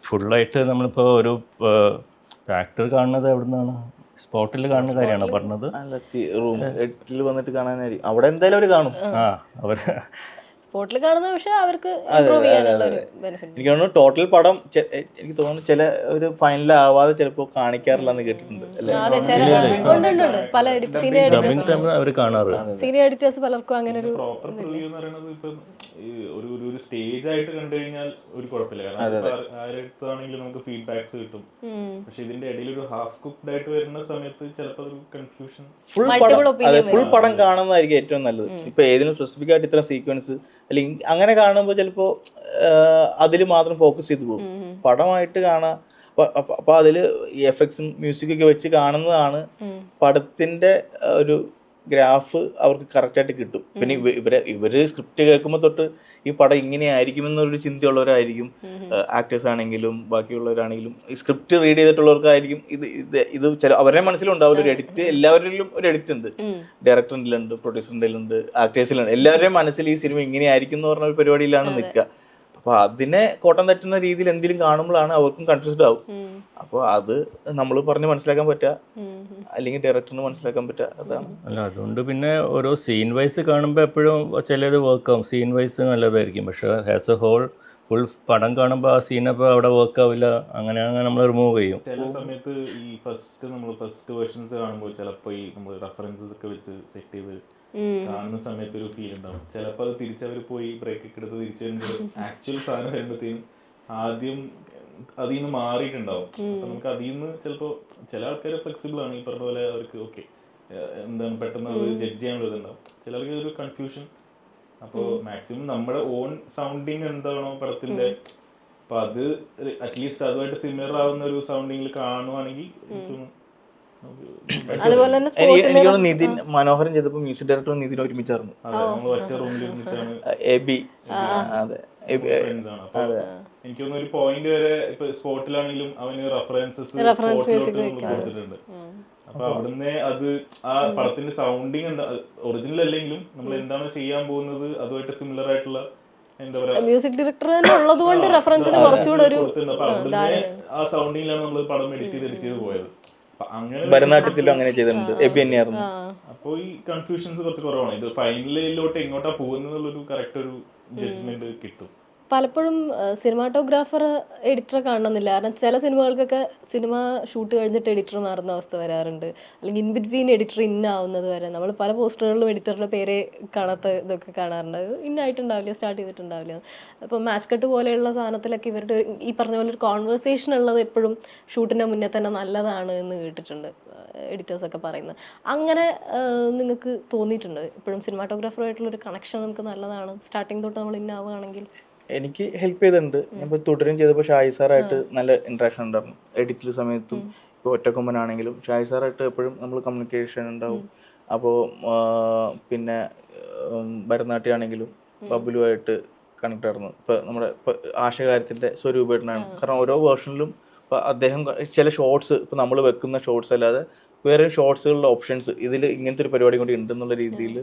ഫുള്ളായിട്ട് നമ്മളിപ്പോൾ ഒരു ആക്ടർ കാണുന്നത് എവിടെ നിന്നാണ്? സ്പോട്ടിൽ കാണുന്ന കാര്യമാണോ പറഞ്ഞത്? റൂം എഡിറ്റിൽ വന്നിട്ട് കാണാനായിരിക്കും. അവിടെ എന്തായാലും അവർ കാണും. അവർ സ്പോട്ടിൽ കാണുന്ന, പക്ഷെ അവർക്ക് ഇംപ്രൂവ് ചെയ്യാനുള്ള ഒരു ബെനിഫിറ്റ്. എനിക്ക് തോന്നുന്നു ടോട്ടൽ പടം എനിക്ക് തോന്നുന്നു ചില ഒരു ഫൈനൽ ആവാതെ ചിലപ്പോൾ കാണിക്കാറില്ലെന്ന് കേട്ടിട്ടുണ്ട്. പല സീനിയർ എഡിറ്റേഴ്സ് പലർക്കും അങ്ങനെ ഒരു ഒരു സ്റ്റേജ് ആയിട്ട് കണ്ടു കഴിഞ്ഞാൽ ഒരു കുഴപ്പമില്ല, കാരണം ആരെടുത്താണെങ്കിലും നമുക്ക് ഫീഡ്ബാക്സ് കിട്ടും. പക്ഷെ ഇതിന്റെ ഇടയിൽ ഒരു ഹാഫ് കുക്ക്ഡ് ആയിട്ട് വരുന്ന സമയത്ത് ചിലപ്പോൾ ഒരു കൺഫ്യൂഷൻ. ഫുൾ പടം കാണുന്നതായിരിക്കും ഏറ്റവും നല്ലത്. ഇപ്പൊ ഏതെങ്കിലും സ്പെസിഫിക് ആയിട്ട് ഇത്ര സീക്വൻസ് അല്ലെങ്കിൽ അങ്ങനെ കാണുമ്പോൾ ചിലപ്പോൾ അതിൽ മാത്രം ഫോക്കസ് ചെയ്തു പോകും. പടമായിട്ട് കാണാം. അപ്പൊ അതില് ഈ എഫക്ട്സും മ്യൂസിക്കൊക്കെ വെച്ച് കാണുന്നതാണ് പടത്തിന്റെ ഒരു ഗ്രാഫ് അവർക്ക് കറക്റ്റായിട്ട് കിട്ടും. പിന്നെ ഇവര് സ്ക്രിപ്റ്റ് കേൾക്കുമ്പോൾ തൊട്ട് ഈ പടം ഇങ്ങനെ ആയിരിക്കുമെന്നൊരു ചിന്തയുള്ളവരായിരിക്കും ആക്ടേഴ്സ് ആണെങ്കിലും ബാക്കിയുള്ളവരാണെങ്കിലും. ഈ സ്ക്രിപ്റ്റ് റീഡ് ചെയ്തിട്ടുള്ളവർക്കായിരിക്കും ഇത് ചില അവരുടെ മനസ്സിലുണ്ടാവും ഒരു എഡിറ്റ്. എല്ലാവരിലും ഒരു എഡിറ്റ് ഉണ്ട്. ഡയറക്ടറിൻ്റെ ഉണ്ട്, പ്രൊഡ്യൂസറിൻ്റെ ഉണ്ട്, ആക്ടേഴ്സിലുണ്ട്. എല്ലാവരുടെയും മനസ്സിൽ ഈ സിനിമ ഇങ്ങനെ ആയിരിക്കും എന്ന് പറഞ്ഞ ഒരു പരിപാടിയിലാണ് നിൽക്കുക. അപ്പൊ അതിനെ കോട്ടം തട്ടുന്ന രീതിയിൽ എന്തെങ്കിലും കാണുമ്പോഴാണ് അവർക്കും കൺഫ്യൂസ്ഡ് ആവും. അപ്പോൾ അത് നമ്മൾ പറഞ്ഞ് മനസ്സിലാക്കാൻ പറ്റുക, അല്ലെങ്കിൽ ഡയറക്ടറിന് മനസ്സിലാക്കാൻ പറ്റുക. അതാണ്. അല്ല, അതുകൊണ്ട് പിന്നെ ഓരോ സീൻ വൈസ് കാണുമ്പോൾ എപ്പോഴും ചിലത് വർക്കാവും. സീൻ വൈസ് നല്ലതായിരിക്കും, പക്ഷെ ആസ് എ ഹോൾ ഫുൾ പടം കാണുമ്പോൾ ആ സീനപ്പോൾ അവിടെ വർക്കാവില്ല. അങ്ങനെയാണെങ്കിൽ നമ്മൾ റിമൂവ് ചെയ്യും. ചില സമയത്ത് ഈ ഫസ്റ്റ് വേർഷൻസ് കാണുമ്പോൾ ചിലപ്പോൾ ഈ നമ്മൾ റെഫറൻസസ് ഒക്കെ വെച്ച് സെറ്റ് ചെയ്ത് കാണുന്ന സമയത്ത് ഒരു ഫീൽ ഉണ്ടാവും. ചിലപ്പോൾ അത് തിരിച്ചവർ പോയി ബ്രേക്ക് ഒക്കെ എടുത്ത് തിരിച്ചു വരുമ്പോൾ ആക്ച്വൽ സാധനം വരുമ്പോഴത്തേക്കും ആദ്യം അതിൽ നിന്ന് മാറിയിട്ടുണ്ടാവും. അപ്പൊ നമുക്ക് അതിൽ നിന്ന് ചിലപ്പോൾ ചില ആൾക്കാർ ഫ്ലെക്സിബിൾ ആണ്, ഈ പറഞ്ഞ പോലെ അവർക്ക് ഓക്കെ എന്താണ് പെട്ടെന്ന് അത് ജഡ്ജ് ചെയ്യാനുള്ള ഇതുണ്ടാവും. ചിലർക്ക് ഒരു കൺഫ്യൂഷൻ. അപ്പോൾ മാക്സിമം നമ്മുടെ ഓൺ സൗണ്ടിങ് എന്താണോ പടത്തിന്റെ, അപ്പൊ അത് അറ്റ്ലീസ്റ്റ് അതുമായിട്ട് സിമിലർ ആവുന്ന ഒരു സൗണ്ടിങ്ങിൽ കാണുവാണെങ്കിൽ എനിക്ക് നിതിൻ മനോഹരൻ ചെയ്തപ്പോൾ മ്യൂസിക് ഡയറക്ടറും നിതിൻ ഒരുമിച്ചായിരുന്നു. ഒറ്റ റൂമിൽ ഇരുന്നിട്ടാണ്. എനിക്ക് തോന്നുന്നു ഒരു പോയിന്റ് വരെ ഇപ്പൊ സ്പോട്ടിലാണെങ്കിലും അവന് റെഫറൻസസ് കൊടുത്തിട്ടുണ്ട്. അപ്പൊ അവിടുന്ന് അത് ആ പടത്തിന്റെ സൗണ്ടിങ് എന്താ ഒറിജിനൽ അല്ലെങ്കിലും നമ്മൾ എന്താണ് ചെയ്യാൻ പോകുന്നത് അതുമായിട്ട് സിമിലർ ആയിട്ടുള്ള എന്താ പറയാ മ്യൂസിക് ഡയറക്ടർ തന്നെ ഉള്ളതുകൊണ്ട് റെഫറൻസിന് കുറച്ചുകൂടെ ഒരു ആ സൗണ്ടിങ്ങിലാണ് നമ്മൾ പടം എഡിറ്റ് ചെയ്ത് പോയത്. ഭരതനാട്യത്തിലും അങ്ങനെ ചെയ്തിട്ടുണ്ട്. അപ്പൊ ഈ കൺഫ്യൂഷൻസ് കുറച്ച് കുറവാണ്. ഇത് ഫൈനലിലോട്ട് എങ്ങോട്ടാ പോകുന്നതിനുള്ളൊരു കറക്റ്റ് ഒരു ജഡ്ജ്മെന്റ് കിട്ടും. പലപ്പോഴും സിനിമാറ്റോഗ്രാഫർ എഡിറ്ററെ കാണണമെന്നില്ല. കാരണം ചില സിനിമകൾക്കൊക്കെ സിനിമ ഷൂട്ട് കഴിഞ്ഞിട്ട് എഡിറ്റർ മാറുന്ന അവസ്ഥ വരാറുണ്ട്, അല്ലെങ്കിൽ ഇൻ ബിറ്റ്വീൻ എഡിറ്റർ ഇന്നാവുന്നത് വരെ. നമ്മൾ പല പോസ്റ്ററുകളിലും എഡിറ്ററുടെ പേരെ കാണാത്ത ഇതൊക്കെ കാണാറുണ്ട്. അത് ഇന്നായിട്ടുണ്ടാവില്ല, സ്റ്റാർട്ട് ചെയ്തിട്ടുണ്ടാവില്ല. അപ്പോൾ മാച്ച് കട്ട് പോലെയുള്ള സാധനത്തിലൊക്കെ ഇവരുടെ ഈ പറഞ്ഞ പോലെ ഒരു കോൺവെർസേഷൻ ഉള്ളത് എപ്പോഴും ഷൂട്ടിൻ്റെ മുന്നേ തന്നെ നല്ലതാണ് എന്ന് കേട്ടിട്ടുണ്ട് എഡിറ്റേഴ്സൊക്കെ പറയുന്നത്. അങ്ങനെ നിങ്ങൾക്ക് തോന്നിയിട്ടുണ്ട് എപ്പോഴും സിനിമാറ്റോഗ്രാഫറുമായിട്ടുള്ളൊരു കണക്ഷൻ നമുക്ക് നല്ലതാണ് സ്റ്റാർട്ടിങ് തൊട്ട് നമ്മൾ ഇന്നാവുകയാണെങ്കിൽ? എനിക്ക് ഹെൽപ്പ് ചെയ്തിട്ടുണ്ട്. ഞാൻ ഇപ്പോൾ തുടരും ചെയ്തപ്പോൾ ഷായി സാറായിട്ട് നല്ല ഇൻട്രാക്ഷൻ ഉണ്ടായിരുന്നു എഡിറ്റിൽ സമയത്തും. ഇപ്പോൾ ഒറ്റക്കൊമ്പനാണെങ്കിലും ഷായി സാറായിട്ട് എപ്പോഴും നമ്മൾ കമ്മ്യൂണിക്കേഷൻ ഉണ്ടാവും. അപ്പോൾ പിന്നെ ഭരതനാട്യമാണെങ്കിലും ബബ്ലുവായിട്ട് കണക്ട് ആയിരുന്നു. ഇപ്പോൾ നമ്മുടെ ആശകാര്യത്തിൻ്റെ സ്വരൂപേട്ടനാണ്. കാരണം ഓരോ വേർഷനിലും ഇപ്പോൾ അദ്ദേഹം ചില ഷോർട്സ്, ഇപ്പോൾ നമ്മൾ വെക്കുന്ന ഷോർട്സ് അല്ലാതെ വേറെ ഷോർട്സുകളുടെ ഓപ്ഷൻസ് ഇതിൽ ഇങ്ങനത്തെ ഒരു പരിപാടി കൂടി ഉണ്ടെന്നുള്ള രീതിയിൽ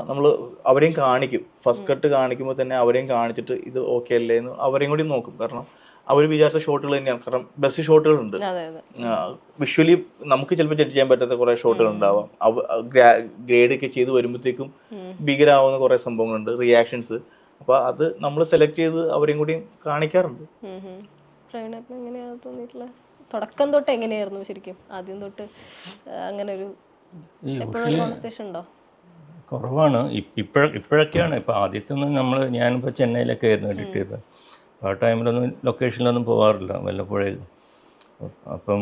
നമ്മൾ അവരെയും കാണിക്കും. ഫസ്റ്റ് കട്ട് കാണിക്കുമ്പോൾ തന്നെ അവരെയും കാണിച്ചിട്ട് ഇത് ഓക്കെ അല്ലേ എന്ന് അവരെയും കൂടി നോക്കും. കാരണം അവർ വിചാരിച്ച ഷോട്ടുകൾ തന്നെയാണ്. കാരണം ബെസ്റ്റ് ഷോട്ടുകളുണ്ട്. വിഷ്വലി നമുക്ക് ചിലപ്പോൾ ജഡ്ജ് ചെയ്യാൻ പറ്റാത്ത കുറേ ഷോട്ടുകൾ ഉണ്ടാവാം. ഗ്രേഡ് ഒക്കെ ചെയ്ത് വരുമ്പോഴത്തേക്കും ഭീകരമാവുന്ന കുറേ സംഭവങ്ങളുണ്ട്, റിയാക്ഷൻസ്. അപ്പോൾ അത് നമ്മൾ സെലക്ട് ചെയ്ത് അവരെയും കൂടി കാണിക്കാറുണ്ട്. തുടക്കം തൊട്ട് എങ്ങനെയായിരുന്നു ശരിക്കും? ആദ്യം തൊട്ട് അങ്ങനെ ഒരു കോൺവെർസേഷൻ ഉണ്ടോ? കുറവാണ്. ഇപ്പോഴൊക്കെയാണ്. ഇപ്പോൾ ആദ്യത്തെ ഒന്നും ഞാനിപ്പോൾ ചെന്നൈയിലൊക്കെ ആയിരുന്നു എഡിറ്റ് ചെയ്തത്. ആ ടൈമിലൊന്നും ലൊക്കേഷനിലൊന്നും പോകാറില്ല, വല്ലപ്പോഴേക്കും. അപ്പോൾ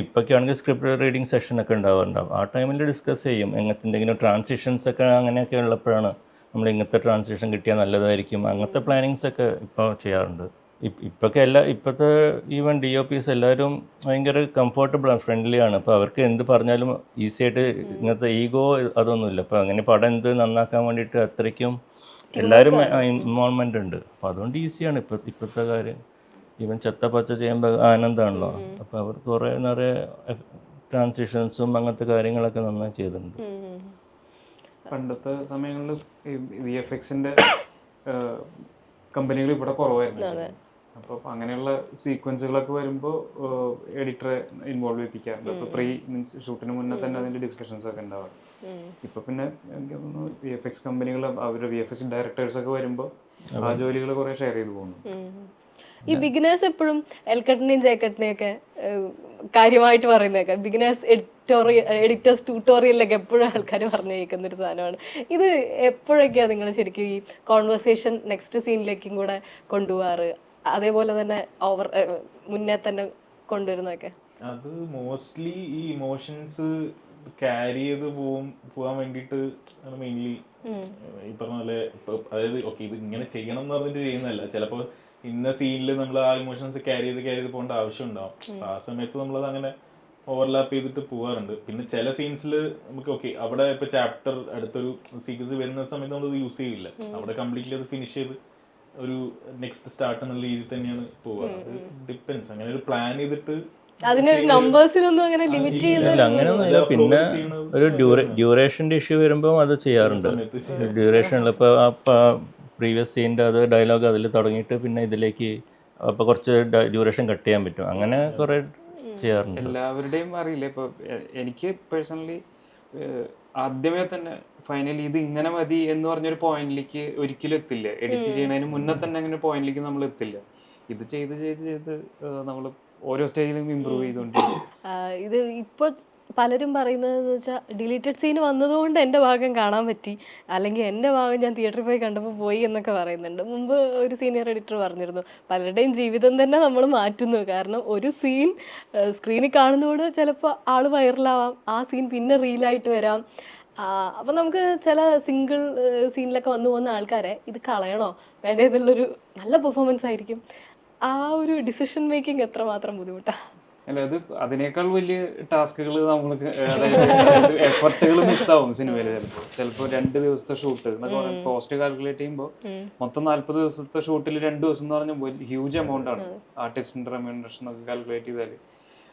ഇപ്പൊക്കെ ആണെങ്കിൽ സ്ക്രിപ്റ്റ് റീഡിങ് സെഷനൊക്കെ ഉണ്ടാവാറുണ്ടാവും. ആ ടൈമിൽ ഡിസ്കസ് ചെയ്യും എങ്ങനത്തെ എന്തെങ്കിലും ട്രാൻസിഷൻസ് ഒക്കെ അങ്ങനെയൊക്കെ ഉള്ളപ്പോഴാണ് നമ്മൾ ഇങ്ങനത്തെ ട്രാൻസിഷൻ കിട്ടിയാൽ നല്ലതായിരിക്കും, അങ്ങനത്തെ പ്ലാനിങ്സ് ഒക്കെ ഇപ്പോൾ ചെയ്യാറുണ്ട്. ഇപ്പോഴത്തെ ഈവൻ DOPs എല്ലാവരും ഭയങ്കര കംഫർട്ടബിളാണ്, ഫ്രണ്ട്ലിയാണ്. അപ്പോൾ അവർക്ക് എന്ത് പറഞ്ഞാലും ഈസി ആയിട്ട്, ഇങ്ങനത്തെ ഈഗോ അതൊന്നുമില്ല. അപ്പോൾ അങ്ങനെ പടം എന്ത് നന്നാക്കാൻ വേണ്ടിയിട്ട് അത്രയ്ക്കും എല്ലാവരും ഇൻവോൾവ്മെൻ്റ് ഉണ്ട്. അപ്പോൾ അതുകൊണ്ട് ഈസിയാണ് ഇപ്പോഴത്തെ കാര്യം. ഈവൻ ചെത്തപ്പച്ച ചെയ്യുമ്പോൾ ആനന്ദമാണല്ലോ. അപ്പോൾ അവർ നിറയെ ട്രാൻസിഷൻസും അങ്ങനത്തെ കാര്യങ്ങളൊക്കെ നന്നായി ചെയ്തിട്ടുണ്ട്. പണ്ടത്തെ സമയങ്ങളിൽ VFXന്റെ കമ്പനികൾ ഇവിടെ കുറവായിരുന്നു. അപ്പോൾ അങ്ങനെയുള്ള സീക്വൻസുകളൊക്കെ വരുമ്പോൾ എഡിറ്ററെ ഇൻവോൾവ് ചെയ്യിപ്പിക്കാറുണ്ട്. ഇപ്പോൾ മീൻസ് ഷൂട്ടിന് മുന്നേ തന്നെ അതിൻ്റെ ഡിസ്കഷൻസ് ഒക്കെ ഉണ്ടാവാറ്. ഇപ്പൊ പിന്നെ എനിക്ക് തോന്നുന്നു VFX കമ്പനികൾ അവരുടെ VFX ഡയറക്ടേഴ്സ് ഒക്കെ വരുമ്പോൾ ആ ജോലികൾ കുറെ ഷെയർ ചെയ്ത് പോകുന്നു. ഈ ബിഗിനേഴ്സ് എപ്പോഴും എൽക്കട്ടിനെയും ജയക്കട്ടിനെയും ഒക്കെ കാര്യമായിട്ട് പറയുന്നതൊക്കെ ബിഗിനേഴ്സ് എഡിറ്റേഴ്സ് ട്യൂട്ടോറിയലിലൊക്കെ എപ്പോഴും ആൾക്കാർ പറഞ്ഞു കേൾക്കുന്ന ഒരു സാധനമാണ്. ഇത് എപ്പോഴൊക്കെയാണ് നിങ്ങൾ ശരിക്കും ഈ കോൺവെർസേഷൻ നെക്സ്റ്റ് സീനിലേക്കും കൂടെ കൊണ്ടുപോകാറ്, അതേപോലെ തന്നെ മുന്നേ തന്നെ കൊണ്ടുവരുന്നതൊക്കെ? അത് മോസ്റ്റ്ലി ഈ ഇമോഷൻസ് ക്യാരി ചെയ്ത് പോകാൻ വേണ്ടിയിട്ട് മെയിൻലി ഈ പറഞ്ഞ പോലെ. അതായത് ഓക്കെ ഇത് ഇങ്ങനെ ചെയ്യണം എന്ന് പറഞ്ഞിട്ട് ചെയ്യുന്നതല്ല, ചിലപ്പോൾ ഇന്ന സീനിൽ നമ്മൾ ആ ഇമോഷൻസ് ക്യാരി ചെയ്ത് പോകേണ്ട ആവശ്യം ഉണ്ടാവും. ആ സമയത്ത് നമ്മളത് അങ്ങനെ ഓവർലാപ്പ് ചെയ്തിട്ട് പോകാറുണ്ട്. പിന്നെ ചില സീൻസിൽ നമുക്ക് ഓക്കെ അവിടെ ഇപ്പൊ ചാപ്റ്റർ അടുത്തൊരു സീക്വൻസ് വരുന്ന സമയത്ത് നമ്മളത് യൂസ് ചെയ്യില്ല, അവിടെ കംപ്ലീറ്റ്ലി അത് ഫിനിഷ് ചെയ്ത് ഒരു നെക്സ്റ്റ് സ്റ്റാർട്ട് എന്നുള്ള രീതിയിൽ തന്നെയാണ് പോവുക. അത് ഡിപ്പെൻസ്. അങ്ങനെ ഒരു പ്ലാൻ ചെയ്തിട്ട് അതിനൊരു നമ്പേഴ്സിനൊന്നും അങ്ങനെ ലിമിറ്റ് ചെയ്യുന്നില്ല, അങ്ങനെയൊന്നുമില്ല. പിന്നെ ഒരു ഡ്യൂറേഷൻ്റെ ഇഷ്യൂ വരുമ്പോൾ അത് ചെയ്യാറുണ്ട്. ഡ്യൂറേഷനിൽ ഇപ്പോൾ പ്രീവിയസ് സീൻ്റെ അത് ഡയലോഗ് അതിൽ തുടങ്ങിയിട്ട് പിന്നെ ഇതിലേക്ക് അപ്പോൾ കുറച്ച് ഡ്യൂറേഷൻ കട്ട് ചെയ്യാൻ പറ്റും. അങ്ങനെ കുറേ ചെയ്യാറുണ്ട്. എല്ലാവരുടെയും അറിയില്ല. ഇപ്പോൾ എനിക്ക് പേഴ്സണലി ആദ്യമേ തന്നെ ഫൈനലി ഇത് ഇങ്ങനെ മതി എന്ന് പറഞ്ഞൊരു പോയിന്റിലേക്ക് ഒരിക്കലും എത്തില്ല. എഡിറ്റ് ചെയ്യുന്നതിന് മുന്നേ തന്നെ അങ്ങനെ ഒരു പോയിന്റിലേക്ക് നമ്മൾ എത്തില്ല. ഇത് ചെയ്ത് നമ്മൾ ഓരോ സ്റ്റേജിലും ഇമ്പ്രൂവ് ചെയ്തുകൊണ്ടിരിക്കും. ഇത് ഇപ്പൊ പലരും പറയുന്നതെന്ന് വെച്ചാൽ ഡിലീറ്റഡ് സീൻ വന്നതുകൊണ്ട് എൻ്റെ ഭാഗം കാണാൻ പറ്റി, അല്ലെങ്കിൽ എൻ്റെ ഭാഗം ഞാൻ തിയേറ്ററിൽ പോയി കണ്ടപ്പോൾ പോയി എന്നൊക്കെ പറയുന്നുണ്ട്. മുമ്പ് ഒരു സീനിയർ എഡിറ്റർ പറഞ്ഞിരുന്നു പലരുടെയും ജീവിതം തന്നെ നമ്മൾ മാറ്റുന്നു. കാരണം ഒരു സീൻ സ്ക്രീനിൽ കാണുന്നതോട് ചിലപ്പോൾ ആൾ വൈറലാവാം, ആ സീൻ പിന്നെ റീലായിട്ട് വരാം. അപ്പം നമുക്ക് ചില സിംഗിൾ സീനിലൊക്കെ വന്നു പോകുന്ന ആൾക്കാരെ ഇത് കളയണോ വേണ്ടേ എന്നുള്ളൊരു നല്ല പെർഫോമൻസ് ആയിരിക്കും. ആ ഒരു ഡിസിഷൻ മേക്കിംഗ് എത്രമാത്രം ബുദ്ധിമുട്ടാണ്. അല്ല, അത് അതിനേക്കാൾ വലിയ ടാസ്കുകൾ നമ്മൾക്ക്, അതായത് എഫർട്ടുകൾ മിസ്സാവും സിനിമയിൽ. ചിലപ്പോൾ 2 ദിവസത്തെ ഷൂട്ട് എന്നൊക്കെ കോസ്റ്റ് കാൽക്കുലേറ്റ് ചെയ്യുമ്പോൾ മൊത്തം 40 ദിവസത്തെ ഷൂട്ടിൽ 2 ദിവസം എന്ന് പറഞ്ഞാൽ ഹ്യൂജ് എമൗണ്ട് ആണ് ആർട്ടിസ്റ്റിന്റെ റെമ്യൂണറേഷൻ ഒക്കെ കാൽക്കുലേറ്റ് ചെയ്താൽ.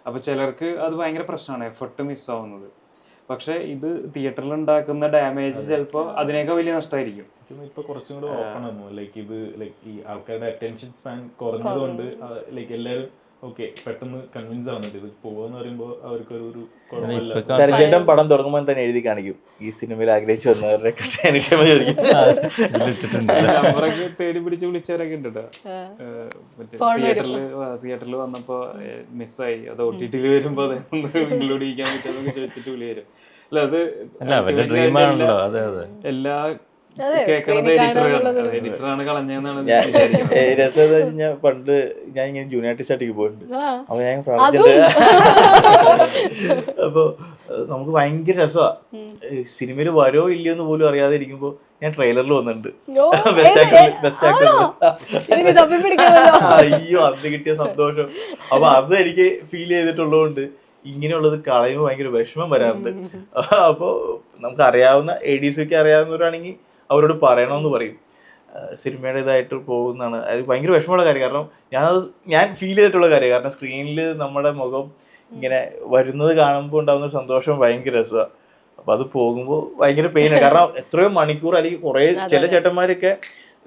അപ്പോൾ ചിലർക്ക് അത് ഭയങ്കര പ്രശ്നമാണ്, എഫർട്ട് മിസ്സാവുന്നത്. പക്ഷെ ഇത് തിയേറ്ററിൽ ഉണ്ടാക്കുന്ന ഡാമേജ് ചിലപ്പോൾ അതിനേക്കാൾ വലിയ നഷ്ടമായിരിക്കും. ഇപ്പൊ കുറച്ചും കൂടെ ഓപ്പൺ ആയിരുന്നു. ഈ ആൾക്കാരുടെ അറ്റൻഷൻ സ്പാൻ കുറഞ്ഞതുകൊണ്ട് എല്ലാവരും ഓക്കെ പെട്ടെന്ന് കൺവിൻസ് ആവുന്നുണ്ട്. ഇത് പോവാന്ന് പറയുമ്പോൾ അവർക്കൊരു കുഴപ്പമില്ല. പടം തുടങ്ങുമ്പോൾ തന്നെ എഴുതി കാണിക്കും ഈ സിനിമയിൽ ആഗ്രഹിച്ചു വന്നവരുടെ ക്ഷമ ചോദിക്കും. നമ്പറൊക്കെ തേടി പിടിച്ച് വിളിച്ചവരൊക്കെ ഉണ്ട് കേട്ടോ. തിയേറ്ററിൽ വന്നപ്പോ മിസ്സായി, അത് OTT വരുമ്പോ അതൊന്ന് ഇൻക്ലൂഡ് ചെയ്യാൻ പറ്റുമെന്നൊക്കെ ചോദിച്ചിട്ട് വിളി വരും. അല്ല, അത് എല്ലാ കേൾക്കണത് എഡിറ്ററാണ് കളഞ്ഞതെന്നാണ് രസം. പണ്ട് ഞാൻ ഇങ്ങനെ ജൂനിയർ ആർട്ടിസ്റ്റ് ആയിട്ട് പോയിട്ടുണ്ട്. അപ്പൊ ഞാൻ പ്രാർത്ഥിച്ചിട്ട് അപ്പൊ നമുക്ക് ഭയങ്കര രസമാണ്. സിനിമയിൽ വരോ ഇല്ലയോ എന്ന് പോലും അറിയാതെ ഇരിക്കുമ്പോ ഞാൻ ട്രെയിലറിൽ വന്നിട്ടുണ്ട് ബെസ്റ്റ് ആക്ടർ. അയ്യോ, അന്ന് കിട്ടിയ സന്തോഷം. അപ്പൊ അത് എനിക്ക് ഫീൽ ചെയ്തിട്ടുള്ളതുകൊണ്ട് ഇങ്ങനെയുള്ളത് കളയുമ്പോൾ ഭയങ്കര വിഷമം വരാറുണ്ട്. അപ്പോൾ നമുക്ക് അറിയാവുന്ന ADC ഒക്കെ അറിയാവുന്നവരാണെങ്കിൽ അവരോട് പറയണമെന്ന് പറയും. സിനിമയുടെ ഇതായിട്ട് പോകുന്നതാണ്. അത് ഭയങ്കര വിഷമമുള്ള കാര്യം. കാരണം ഞാൻ ഫീൽ ചെയ്തിട്ടുള്ള കാര്യം. കാരണം സ്ക്രീനിൽ നമ്മുടെ മുഖം ഇങ്ങനെ വരുന്നത് കാണുമ്പോൾ ഉണ്ടാകുന്ന സന്തോഷം ഭയങ്കര രസമാണ്. അപ്പൊ അത് പോകുമ്പോൾ ഭയങ്കര പെയിനാണ്. കാരണം എത്രയോ മണിക്കൂർ അല്ലെങ്കിൽ കുറെ ചില ചേട്ടന്മാരൊക്കെ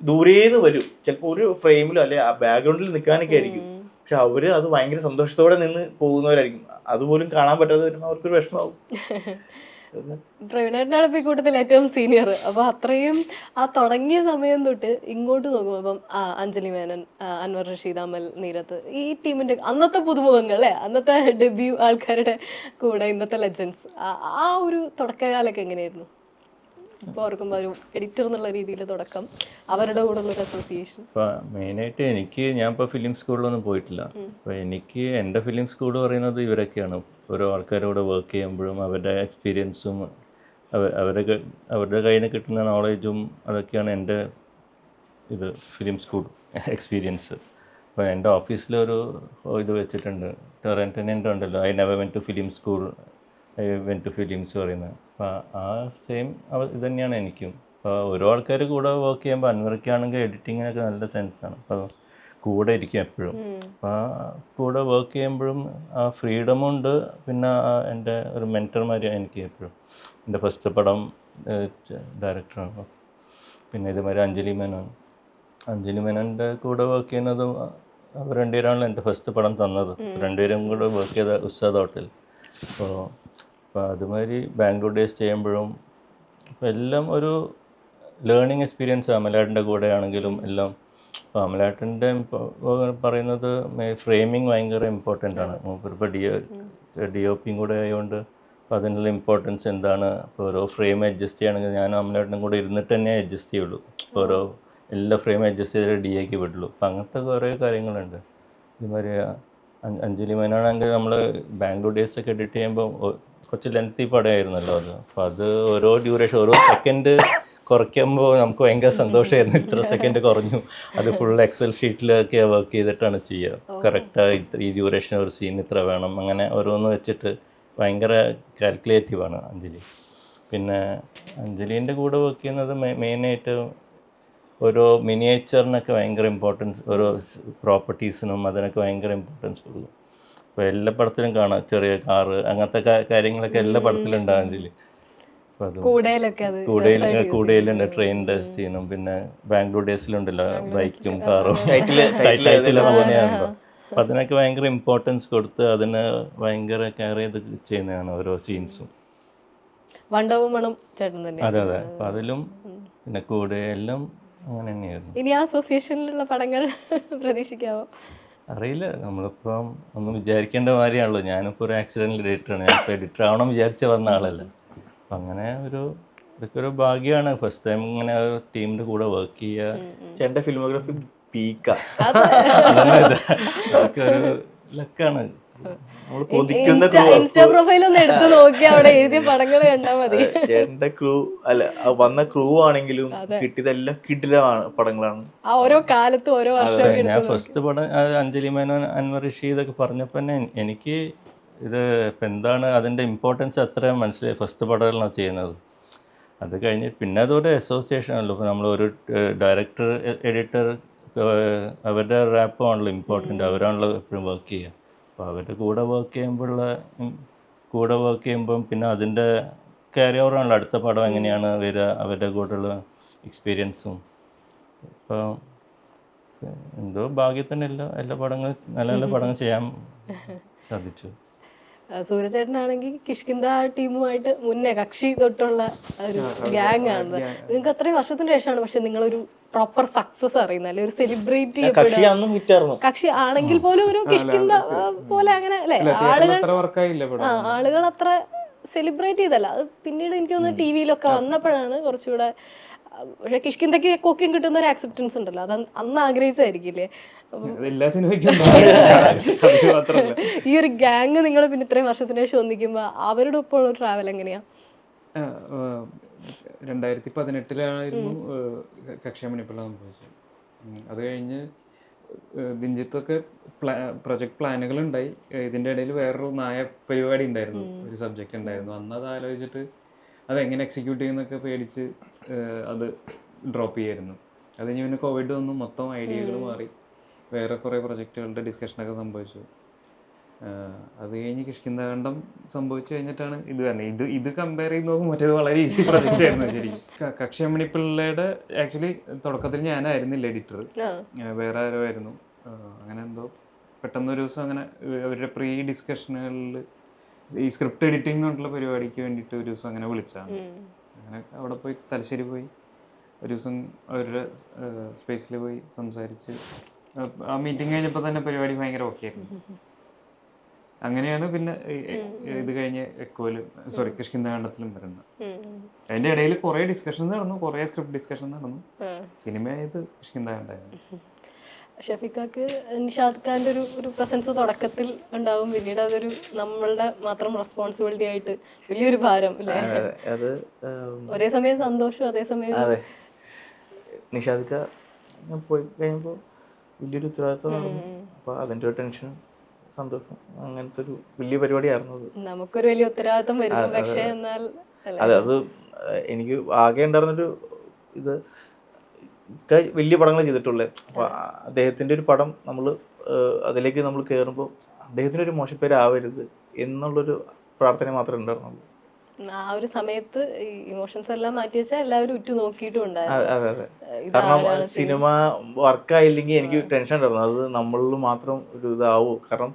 ദൂരേന്ന് വരും, ചിലപ്പോൾ ഒരു ഫ്രെയിമിലോ അല്ലെ ആ ബാക്ക്ഗ്രൗണ്ടിൽ നിൽക്കാനൊക്കെ ആയിരിക്കും. പക്ഷെ അവര് അത് ഭയങ്കര സന്തോഷത്തോടെ നിന്ന് പോകുന്നവരായിരിക്കും. അതുപോലും കാണാൻ പറ്റാതെ വരുമ്പോൾ അവർക്കൊരു വിഷമാവും. പ്രവീണേട്ടനാണ് ഇപ്പൊ ഈ കൂട്ടത്തിൽ ഏറ്റവും സീനിയർ. അപ്പൊ അത്രയും ആ തുടങ്ങിയ സമയം തൊട്ട് ഇങ്ങോട്ട് നോക്കുമ്പോൾ ഇപ്പം അഞ്ജലി മേനൻ, അൻവർ റഷീദ്, അമൽ നീരത്ത്, ഈ ടീമിന്റെ അന്നത്തെ പുതുമുഖങ്ങൾ അല്ലെ, അന്നത്തെ ഡെബ്യൂ ആൾക്കാരുടെ കൂടെ ഇന്നത്തെ ലെജൻസ്, ആ ഒരു തുടക്കകാലൊക്കെ എങ്ങനെയായിരുന്നു? ഇപ്പോൾ ഓർക്കുമ്പോൾ ഒരു എഡിറ്റർ എന്നുള്ള രീതിയിൽ തുടക്കം, അവരുടെ കൂടെ ഉള്ള ഒരു അസോസിയേഷൻ. ഇപ്പോൾ മെയിനായിട്ട് ഞാൻ ഇപ്പോൾ ഫിലിം സ്കൂളിലൊന്നും പോയിട്ടില്ല. അപ്പോൾ എനിക്ക് എൻ്റെ ഫിലിം സ്കൂൾ പറയുന്നത് ഇവരൊക്കെയാണ്. ഓരോ ആൾക്കാരോട് വർക്ക് ചെയ്യുമ്പോഴും അവരുടെ എക്സ്പീരിയൻസും അവരുടെ കയ്യിൽ നിന്ന് കിട്ടുന്ന നോളേജും അതൊക്കെയാണ് എൻ്റെ ഫിലിം സ്കൂൾ എക്സ്പീരിയൻസ്. അപ്പോൾ എൻ്റെ ഓഫീസിലൊരു ഇത് വെച്ചിട്ടുണ്ട്, ടെറൻറ്റനൻ്റ് ഉണ്ടല്ലോ, I never went to film school, I went to films പറയുന്നത്. അപ്പോൾ ആ സെയിം ഇത് തന്നെയാണ് എനിക്കും. അപ്പോൾ ഓരോ ആൾക്കാർ കൂടെ വർക്ക് ചെയ്യുമ്പോൾ അൻവർക്കാണെങ്കിൽ എഡിറ്റിങ്ങിനൊക്കെ നല്ല സെൻസാണ്. അപ്പോൾ കൂടെ ഇരിക്കും എപ്പോഴും. അപ്പോൾ ആ കൂടെ വർക്ക് ചെയ്യുമ്പോഴും ആ ഫ്രീഡമുണ്ട്. പിന്നെ എൻ്റെ ഒരു മെൻറ്റർമാർ എനിക്ക് എപ്പോഴും. എൻ്റെ ഫസ്റ്റ് പടം ഡയറക്ടറാണ്. പിന്നെ ഇതുമാതിരി അഞ്ജലി മേനോൻ്റെ കൂടെ വർക്ക് ചെയ്യുന്നതും അവർ രണ്ടുപേരാണല്ലോ എൻ്റെ ഫസ്റ്റ് പടം തന്നത്. രണ്ടുപേരും കൂടെ വർക്ക് ചെയ്ത ഉസ്താദ് ഹോട്ടൽ. അപ്പോൾ അതുമാതിരി ബാംഗ്ലൂർ ഡേയ്സ് ചെയ്യുമ്പോഴും അപ്പോൾ എല്ലാം ഒരു ലേണിങ് എക്സ്പീരിയൻസ്. അമലേട്ടൻ്റെ കൂടെ ആണെങ്കിലും എല്ലാം. അപ്പോൾ അമലേട്ടൻ്റെ പറയുന്നത് ഫ്രെയിമിങ് ഭയങ്കര ഇമ്പോർട്ടൻ്റ് ആണ്. ഇപ്പോൾ DOPയും കൂടെ ആയതുകൊണ്ട് അപ്പോൾ അതിനുള്ള ഇമ്പോർട്ടൻസ് എന്താണ്. ഇപ്പോൾ ഓരോ ഫ്രെയിം അഡ്ജസ്റ്റ് ചെയ്യുകയാണെങ്കിൽ ഞാൻ അമലേട്ടനും കൂടെ ഇരുന്നിട്ട് തന്നെ അഡ്ജസ്റ്റ് ചെയ്യുള്ളൂ. ഓരോ എല്ലാ ഫ്രെയിം അഡ്ജസ്റ്റ് ചെയ്തിട്ട് DAക്ക് വിടുള്ളൂ. അപ്പോൾ അങ്ങനത്തെ കുറേ കാര്യങ്ങളുണ്ട്. ഇതുമാതിരി അഞ്ജലി മേനോനാണെങ്കിൽ നമ്മൾ ബാംഗ്ലൂർ ഡേയ്സ് ഒക്കെ എഡിറ്റ് ചെയ്യുമ്പോൾ കുറച്ച് ലെങ്തി പടമായിരുന്നല്ലോ അത്. അപ്പോൾ അത് ഓരോ ഡ്യൂറേഷൻ ഓരോ സെക്കൻഡ് കുറയ്ക്കുമ്പോൾ നമുക്ക് ഭയങ്കര സന്തോഷമായിരുന്നു. ഇത്ര സെക്കൻഡ് കുറഞ്ഞു, അത് ഫുൾ എക്സൽ ഷീറ്റിലൊക്കെ വർക്ക് ചെയ്തിട്ടാണ് ചെയ്യുക. കറക്റ്റായി ഈ ഡ്യൂറേഷൻ ഒരു സീൻ ഇത്ര വേണം, അങ്ങനെ ഓരോന്ന് വെച്ചിട്ട് ഭയങ്കര കാൽക്കുലേറ്റീവാണ് അഞ്ജലി. പിന്നെ അഞ്ജലീൻ്റെ കൂടെ വർക്ക് ചെയ്യുന്നത് മെയിനായിട്ട് ഓരോ മിനിയേച്ചറിനൊക്കെ ഭയങ്കര ഇമ്പോർട്ടൻസ്, ഓരോ പ്രോപ്പർട്ടീസിനും അതിനൊക്കെ ഭയങ്കര ഇമ്പോർട്ടൻസ് കൊടുക്കും. ഇപ്പോൾ എല്ലാ പടത്തിലും കാണാം ചെറിയ കാറ് അങ്ങനത്തെ കാര്യങ്ങളൊക്കെ എല്ലാ പടത്തിലും ഉണ്ടാകും അഞ്ജലി. അപ്പോൾ അത് കൂടയിലുണ്ട് ട്രെയിനിൻ്റെ സീനും. പിന്നെ ബാംഗ്ലൂർ ഡേയ്സിലുണ്ടല്ലോ ബൈക്കും കാറും ടൈറ്റിൽ അങ്ങനെയാണല്ലോ. അപ്പം അതിനൊക്കെ ഭയങ്കര ഇമ്പോർട്ടൻസ് കൊടുത്ത് അതിന് ഭയങ്കര കെയർ ചെയ്ത് ചെയ്യുന്നതാണ് ഓരോ സീൻസും. അതെ. അപ്പം അതിലും പിന്നെ കൂടെ എല്ലാം അങ്ങനെ തന്നെയായിരുന്നു. ഇനി ആ അസോസിയേഷനിലുള്ള പടങ്ങൾ പ്രതീക്ഷിക്കാവോ? അറിയില്ല. നമ്മളിപ്പം ഒന്നും വിചാരിക്കേണ്ട കാര്യമാണല്ലോ. ഞാനിപ്പോൾ ഒരു ആക്സിഡൻ്റൽ എഡിറ്ററാണ്. ഞാനിപ്പോൾ എഡിറ്റർ ആവണം വിചാരിച്ച് വന്ന ആളല്ല. അപ്പം അങ്ങനെ ഇതൊക്കെ ഒരു ഭാഗ്യമാണ്. ഫസ്റ്റ് ടൈം ഇങ്ങനെ ടീമിൻ്റെ കൂടെ വർക്ക് ചെയ്യുക. എൻ്റെ ഫിലിമോഗ്രാഫി പീക്കാ, അതൊക്കെ ഒരു ലക്കാണ്. ഇൻസ്റ്റാ പ്രൊഫൈൽ ഒന്ന് എടുത്ത് നോക്കി അവിടെ എഴുതിയ പടങ്ങൾ കണ്ടാൽ മതി. ചേട്ടന്റെ ക്രൂ അല്ല വന്ന ക്രൂ ആണെങ്കിലും കിട്ടിയതെല്ലാം കിടിലമാണ് പടങ്ങളാണ്. ആ ഓരോ കാലത്തും ഓരോ വർഷവും ഞാൻ ഫസ്റ്റ് പടം അഞ്ജലി മേനോൻ, അൻവർ റഷീദൊക്കെ പറഞ്ഞപ്പോൾ തന്നെ എനിക്ക് ഇത് ഇപ്പം എന്താണ് അതിൻ്റെ ഇമ്പോർട്ടൻസ് അത്ര മനസ്സിലായി. ഫസ്റ്റ് പടമാണ് ചെയ്യുന്നത്. അത് കഴിഞ്ഞ് പിന്നെ അതൊരു അസോസിയേഷൻ ആണല്ലോ. ഇപ്പോൾ നമ്മളൊരു ഡയറക്ടർ എഡിറ്റർ അവരുടെ റാപ്പാണല്ലോ ഇമ്പോർട്ടൻ്റ്. അവരാണല്ലോ എപ്പോഴും വർക്ക് ചെയ്യുക. അപ്പോൾ അവരുടെ കൂടെ വർക്ക് ചെയ്യുമ്പം പിന്നെ അതിൻ്റെ ക്യാരി ഓവറാണല്ലോ അടുത്ത പടം എങ്ങനെയാണ് വരിക, അവരുടെ കൂടെയുള്ള എക്സ്പീരിയൻസും. അപ്പോൾ എന്തോ ഭാഗ്യത്തിന് എല്ലാ പടങ്ങളും നല്ല നല്ല പടങ്ങൾ ചെയ്യാൻ സാധിച്ചു. സൂര്യചേട്ടനാണെങ്കിൽ കിഷ്കിന്ദ ടീമുമായിട്ട് മുന്നേ കക്ഷി തൊട്ടുള്ള ഒരു ഗ്യാങ് ആണ്. നിങ്ങൾക്ക് അത്രയും വർഷത്തിന് ശേഷമാണ് പക്ഷെ നിങ്ങളൊരു പ്രോപ്പർ സക്സസ് അറിയുന്ന, അല്ലെ ഒരു സെലിബ്രേറ്റ് കക്ഷി ആണെങ്കിൽ പോലും ഒരു കിഷ്കിന്ദ പോലെ അങ്ങനെ അല്ലെ ആളുകൾ അത്ര സെലിബ്രേറ്റ് ചെയ്തല്ല. അത് പിന്നീട് എനിക്ക് തോന്നുന്നു TV-യിലൊക്കെ വന്നപ്പോഴാണ് കുറച്ചുകൂടെ. പക്ഷെ കിഷ്കിന്ദയ്ക്ക് കൊക്കും കിട്ടുന്ന ഒരു ആക്സെപ്റ്റൻസ് ഉണ്ടല്ലോ, അത് അന്ന് ആഗ്രഹിച്ചായിരിക്കില്ലേ? ഈ ഒരു ഗ്യാങ് നിങ്ങൾ പിന്നെ ഇത്രയും വർഷത്തിന് ശേഷം ഒന്നിക്കുമ്പോ അവരുടെ ഒപ്പമുള്ള ട്രാവൽ എങ്ങനെയാ? 2018 കക്ഷാമണിപ്പെല്ലാം സംഭവിച്ചത്. അത് കഴിഞ്ഞ് ദിഞ്ചിത്തൊക്കെ പ്രൊജക്ട് പ്ലാനുകൾ ഉണ്ടായി. ഇതിൻ്റെ ഇടയിൽ വേറൊരു നായ പരിപാടി ഉണ്ടായിരുന്നു, ഒരു സബ്ജക്റ്റ് ഉണ്ടായിരുന്നു. അന്ന് അത് ആലോചിച്ചിട്ട് അതെങ്ങനെ എക്സിക്യൂട്ട് ചെയ്യുന്നൊക്കെ പേടിച്ച് അത് ഡ്രോപ്പ് ചെയ്യായിരുന്നു. അത് കഴിഞ്ഞ് പിന്നെ കോവിഡ് വന്നു, മൊത്തം ഐഡിയകൾ മാറി, വേറെ കുറേ പ്രൊജക്റ്റുകളുടെ ഡിസ്കഷനൊക്കെ സംഭവിച്ചു. അത് കഴിഞ്ഞ് കിഷ്കിന്ധാഖണ്ഡം സംഭവിച്ചു കഴിഞ്ഞിട്ടാണ് ഇത് തന്നെ. ഇത് കമ്പയർ ചെയ്ത് നോക്കുമ്പോൾ മറ്റേത് വളരെ ഈസി പ്രൊജക്റ്റ് ആയിരുന്നു ശരിക്കും. കക്ഷമണി പിള്ളയുടെ ആക്ച്വലി തുടക്കത്തിൽ ഞാനായിരുന്നില്ല എഡിറ്റർ, വേറെ ആരോ ആയിരുന്നു. അങ്ങനെ എന്തോ പെട്ടെന്നൊരു ദിവസം അങ്ങനെ അവരുടെ പ്രീ ഡിസ്കഷനുകളിൽ ഈ സ്ക്രിപ്റ്റ് എഡിറ്റിംഗ് കൊണ്ടുള്ള പരിപാടിക്ക് വേണ്ടിയിട്ട് ഒരു ദിവസം അങ്ങനെ വിളിച്ചാണ്. അങ്ങനെ അവിടെ പോയി തലശ്ശേരി പോയി ഒരു ദിവസം അവരുടെ സ്പേസിൽ പോയി സംസാരിച്ച് ആ മീറ്റിംഗ് കഴിഞ്ഞപ്പോൾ തന്നെ പരിപാടി ഭയങ്കര ഓക്കെ ആയിരുന്നു. അങ്ങനെയാണ് പിന്നെ ഇത് കഴിഞ്ഞ് എക്കോയിലും കിഷ്കിന്ധാഖണ്ഡത്തിലും വരുന്നത്. അതിന്റെ ഇടയിൽ കുറെ ഡിസ്കഷൻസ് നടന്നു, കുറെ സ്ക്രിപ്റ്റ് ഡിസ്കഷൻ നടന്നു. സിനിമയായത് കിഷ്കിന്ധാഖണ്ഡമായിരുന്നു. ഷഫീഖാക്ക് നിഷാദ് ഖാന്റെ ഒരു പ്രസൻസ് തുടക്കത്തിൽ ഉണ്ടാവും, പിന്നീട് അതൊരു നമ്മളുടെ മാത്രം റെസ്പോൺസിബിലിറ്റി ആയിട്ട് വലിയൊരു ഭാരം അല്ലേ? അത് ഒരേ സമയം സന്തോഷം, അതേ സമയം അതെ, നിഷാദ് ഖാൻ പോയി കഴിയുമ്പോൾ വലിയൊരു ഉത്തരവാദിത്വം നടന്നു. അപ്പോൾ അതിൻ്റെ ഒരു ടെൻഷനും സന്തോഷം, അങ്ങനത്തെ ഒരു വലിയ പരിപാടിയായിരുന്നു അത്. നമുക്കൊരു വലിയ ഉത്തരവാദിത്വം വരുന്നു, പക്ഷേ എന്നാൽ അതെ, അത് എനിക്ക് ആകെ ഉണ്ടായിരുന്നൊരു ഇത് വലിയ പടങ്ങൾ ചെയ്തിട്ടുള്ളത്. അപ്പോൾ അദ്ദേഹത്തിൻ്റെ ഒരു പടം നമ്മൾ അതിലേക്ക് നമ്മൾ കയറുമ്പോൾ അദ്ദേഹത്തിനൊരു മോശപ്പേരാവരുത് എന്നുള്ളൊരു പ്രാർത്ഥന മാത്രമേ ഉണ്ടായിരുന്നുള്ളൂ. ആ ഒരു സമയത്ത് ഇമോഷൻസ് എല്ലാം മാറ്റി വെച്ചാൽ എല്ലാവരും ഉറ്റു നോക്കിയിട്ടും ഉണ്ടായിരുന്നു. അതെ അതെ, കാരണം സിനിമ വർക്കായില്ലെങ്കിൽ എനിക്ക് ടെൻഷൻ ഉണ്ടായിരുന്നു, അത് നമ്മളിൽ മാത്രം ഒരു ഇതാവോ. കാരണം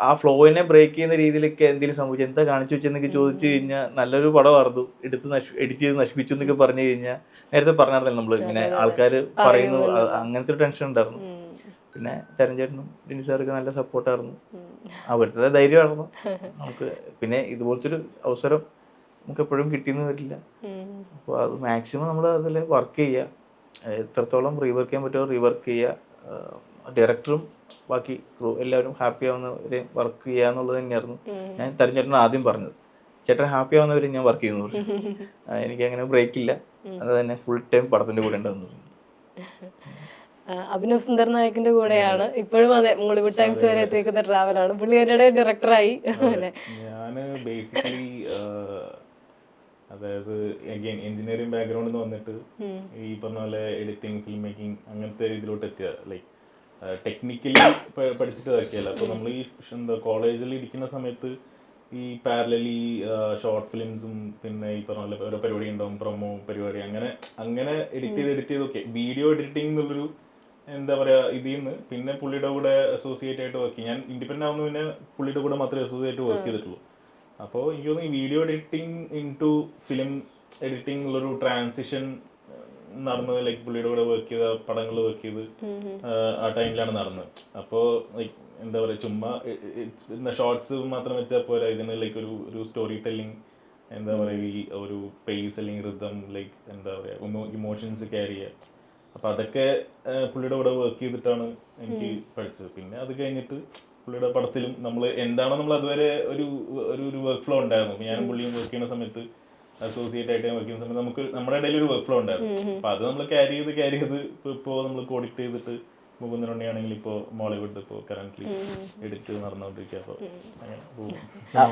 ആ ഫ്ലോയിനെ ബ്രേക്ക് ചെയ്യുന്ന രീതിയിലൊക്കെ എന്തെങ്കിലും സംഭവിച്ചു, എന്താ കാണിച്ചു വെച്ചെന്നൊക്കെ ചോദിച്ചു കഴിഞ്ഞാൽ നല്ലൊരു പടമായിരുന്നു, എഡിറ്റ് ചെയ്ത് നശിപ്പിച്ചു എന്നൊക്കെ പറഞ്ഞു കഴിഞ്ഞാൽ നേരത്തെ പറഞ്ഞായിരുന്നല്ലോ നമ്മൾ ഇങ്ങനെ ആൾക്കാർ പറയുന്നു, അങ്ങനത്തെ ഒരു ടെൻഷൻ ഉണ്ടായിരുന്നു. പിന്നെ ചരൺ ചേട്ടനും ഡിനി സാറൊക്കെ നല്ല സപ്പോർട്ടായിരുന്നു, അവരുടെ ധൈര്യമായിരുന്നു നമുക്ക്. പിന്നെ ഇതുപോലത്തെ ഒരു അവസരം നമുക്ക് എപ്പോഴും കിട്ടിയെന്ന് വരില്ല. അപ്പോൾ അത് മാക്സിമം നമ്മൾ അതിൽ വർക്ക് ചെയ്യുക, എത്രത്തോളം റീവർക്ക് ചെയ്യാൻ പറ്റുമോ റീവർക്ക് ചെയ്യുക. ഡയറക്ടറും ബാക്കി ക്രൂ എല്ലാവരും ഹാപ്പി ആവുന്നവരെ വർക്ക് ചെയ്യുക എന്നുള്ളത് തന്നെയായിരുന്നു ഞാൻ ചരൺ ചേട്ടൻ ആദ്യം പറഞ്ഞത്. ചേട്ടൻ ഹാപ്പി ആവുന്നവരെ ഞാൻ വർക്ക് ചെയ്യുന്നു പറഞ്ഞു. എനിക്ക് അങ്ങനെ ബ്രേക്കില്ല, അത് തന്നെ ഫുൾ ടൈം പടത്തിൻ്റെ കൂടെ ഉണ്ടാവുന്നു. അഭിനവ് സുന്ദർ നായകിന്റെ കൂടെയാണ് ഇപ്പോഴും, അതെ, മോളിവുഡ് ടൈംസ് വരെ എത്തിക്കുന്ന ട്രാവലാണ്. പുള്ളി അവരുടെ ഡയറക്ടറായി അല്ലേ? ഞാന് ബേസിക്കലി അതായത് എഞ്ചിനീയറിംഗ് ബാക്ക്ഗ്രൗണ്ടിൽ നിന്ന് വന്നിട്ട് ഈ പറഞ്ഞ പോലെ എഡിറ്റിംഗ്, ഫിലിം മേക്കിംഗ് അങ്ങനത്തെ ഇതിലോട്ട് എത്തിയ, ലൈക്ക് ടെക്നിക്കലി പഠിച്ചിട്ട് ഇതാക്കിയല്ല. അപ്പോൾ നമ്മൾ ഈ എന്താ കോളേജിൽ ഇരിക്കുന്ന സമയത്ത് ഈ പാരലലി ഷോർട്ട് ഫിലിംസും പിന്നെ ഈ പറഞ്ഞ പോലെ ഓരോ പരിപാടി ഉണ്ടാവും, പ്രൊമോ പരിപാടി, അങ്ങനെ എഡിറ്റ് ചെയ്ത് ഓക്കെ വീഡിയോ എഡിറ്റിംഗ് എന്നുള്ളൊരു എന്താ പറയുക ഇതിൽ നിന്ന് പിന്നെ പുള്ളിയുടെ കൂടെ അസോസിയേറ്റ് ആയിട്ട് വർക്ക് ചെയ്യും. ഞാൻ ഇൻഡിപെൻഡൻ്റ് ആവുന്ന പിന്നെ പുള്ളിയുടെ കൂടെ മാത്രമേ അസോസിയേറ്റ് വർക്ക് ചെയ്തിട്ടുള്ളൂ. അപ്പോൾ എനിക്ക് തോന്നുന്നു ഈ video editing into film editing ഉള്ളൊരു ട്രാൻസിഷൻ നടന്നത് ലൈക്ക് പുള്ളിയുടെ കൂടെ വർക്ക് ചെയ്ത പടങ്ങൾ വർക്ക് ചെയ്ത് ആ ടൈമിലാണ് നടന്നത്. അപ്പോൾ ലൈക്ക് എന്താ പറയുക, ചുമ്മാ ഷോർട്സ് മാത്രം വെച്ചാൽ പോലെ ഇതിന് ലൈക്ക് ഒരു സ്റ്റോറി ടെല്ലിങ്, എന്താ പറയുക, ഈ ഒരു പേസ് അല്ലെങ്കിൽ റിതം, ലൈക്ക് എന്താ പറയുക ഇമോഷൻസ് ക്യാരി ചെയ്യുക. അപ്പോൾ അതൊക്കെ പുള്ളിയുടെ കൂടെ വർക്ക് ചെയ്തിട്ടാണ് എനിക്ക് പഠിച്ചത്. പിന്നെ അത് കഴിഞ്ഞിട്ട് പുള്ളിയുടെ പടത്തിലും നമ്മൾ എന്താണോ നമ്മൾ അതുവരെ ഒരു വർക്ക് ഫ്ലോ ഉണ്ടായിരുന്നു. ഞാനും പുള്ളിയും വർക്ക് ചെയ്യുന്ന സമയത്ത് അസോസിയേറ്റ് ആയിട്ട് വർക്ക് ചെയ്യുന്ന സമയത്ത് നമുക്ക് നമ്മുടെ ഇടയിൽ ഒരു വർക്ക് ഫ്ലോ ഉണ്ടായിരുന്നു. അപ്പോൾ അത് നമ്മൾ ക്യാരി ചെയ്ത് ഇപ്പോൾ നമ്മൾ കോഡിക്റ്റ് ചെയ്തിട്ട് മുകുന്ദനുണ്ണിയാണെങ്കിൽ ഇപ്പോൾ മോളിവുഡ് ഇപ്പോൾ കറന്റ്ലി എഡിറ്റ് നടന്നുകൊണ്ടിരിക്കുക. അപ്പോൾ അങ്ങനെ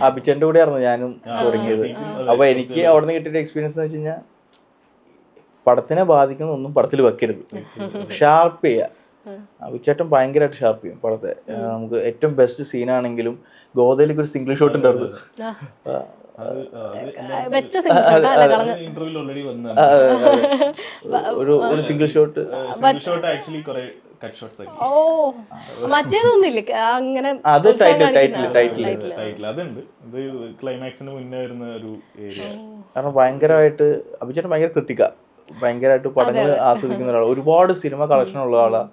അഭിച്ചേൻ്റെ കൂടെ ആയിരുന്നു ഞാനും തുടങ്ങിയത്. അപ്പോൾ എനിക്ക് അവിടെ നിന്ന് കിട്ടിയ എക്സ്പീരിയൻസ് എന്ന് വെച്ച് കഴിഞ്ഞാൽ പടത്തിനെ ബാധിക്കുന്ന ഒന്നും പടത്തിൽ വെക്കരുത്, ഷാർപ്പ് ചെയ്യുക. അഭിച്ചേട്ടൻ ഭയങ്കരമായിട്ട് ഷാർപ്പ് ചെയ്യും പടത്തെ. നമുക്ക് ഏറ്റവും ബെസ്റ്റ് സീനാണെങ്കിലും ഗോദയിലേക്ക് ഒരു സിംഗിൾ ഷോട്ട് ഉണ്ടായിരുന്നു. ഇന്റർവ്യൂവിൽ ഓൾറെഡി വന്ന ഒരു സിംഗിൾ ഷോട്ട് ആക്ച്വലി കുറെ കട്ട് ഷോട്ട്സ് ആക്കി. അത് ടൈറ്റിൽ അതുണ്ട്. ഇത് ക്ലൈമാക്സിന് മുന്നേ വരുന്ന ഒരു ഏരിയ. കാരണം ഭയങ്കരമായിട്ട് അഭിചേട്ടൻ ഭയങ്കര ക്രിട്ടിക്കാ, ഭയങ്കരമായിട്ട് പടങ്ങൾ ആസ്വദിക്കുന്ന ഒരാൾ, ഒരുപാട് സിനിമ കളക്ഷൻ ഉള്ള ആളാണ്.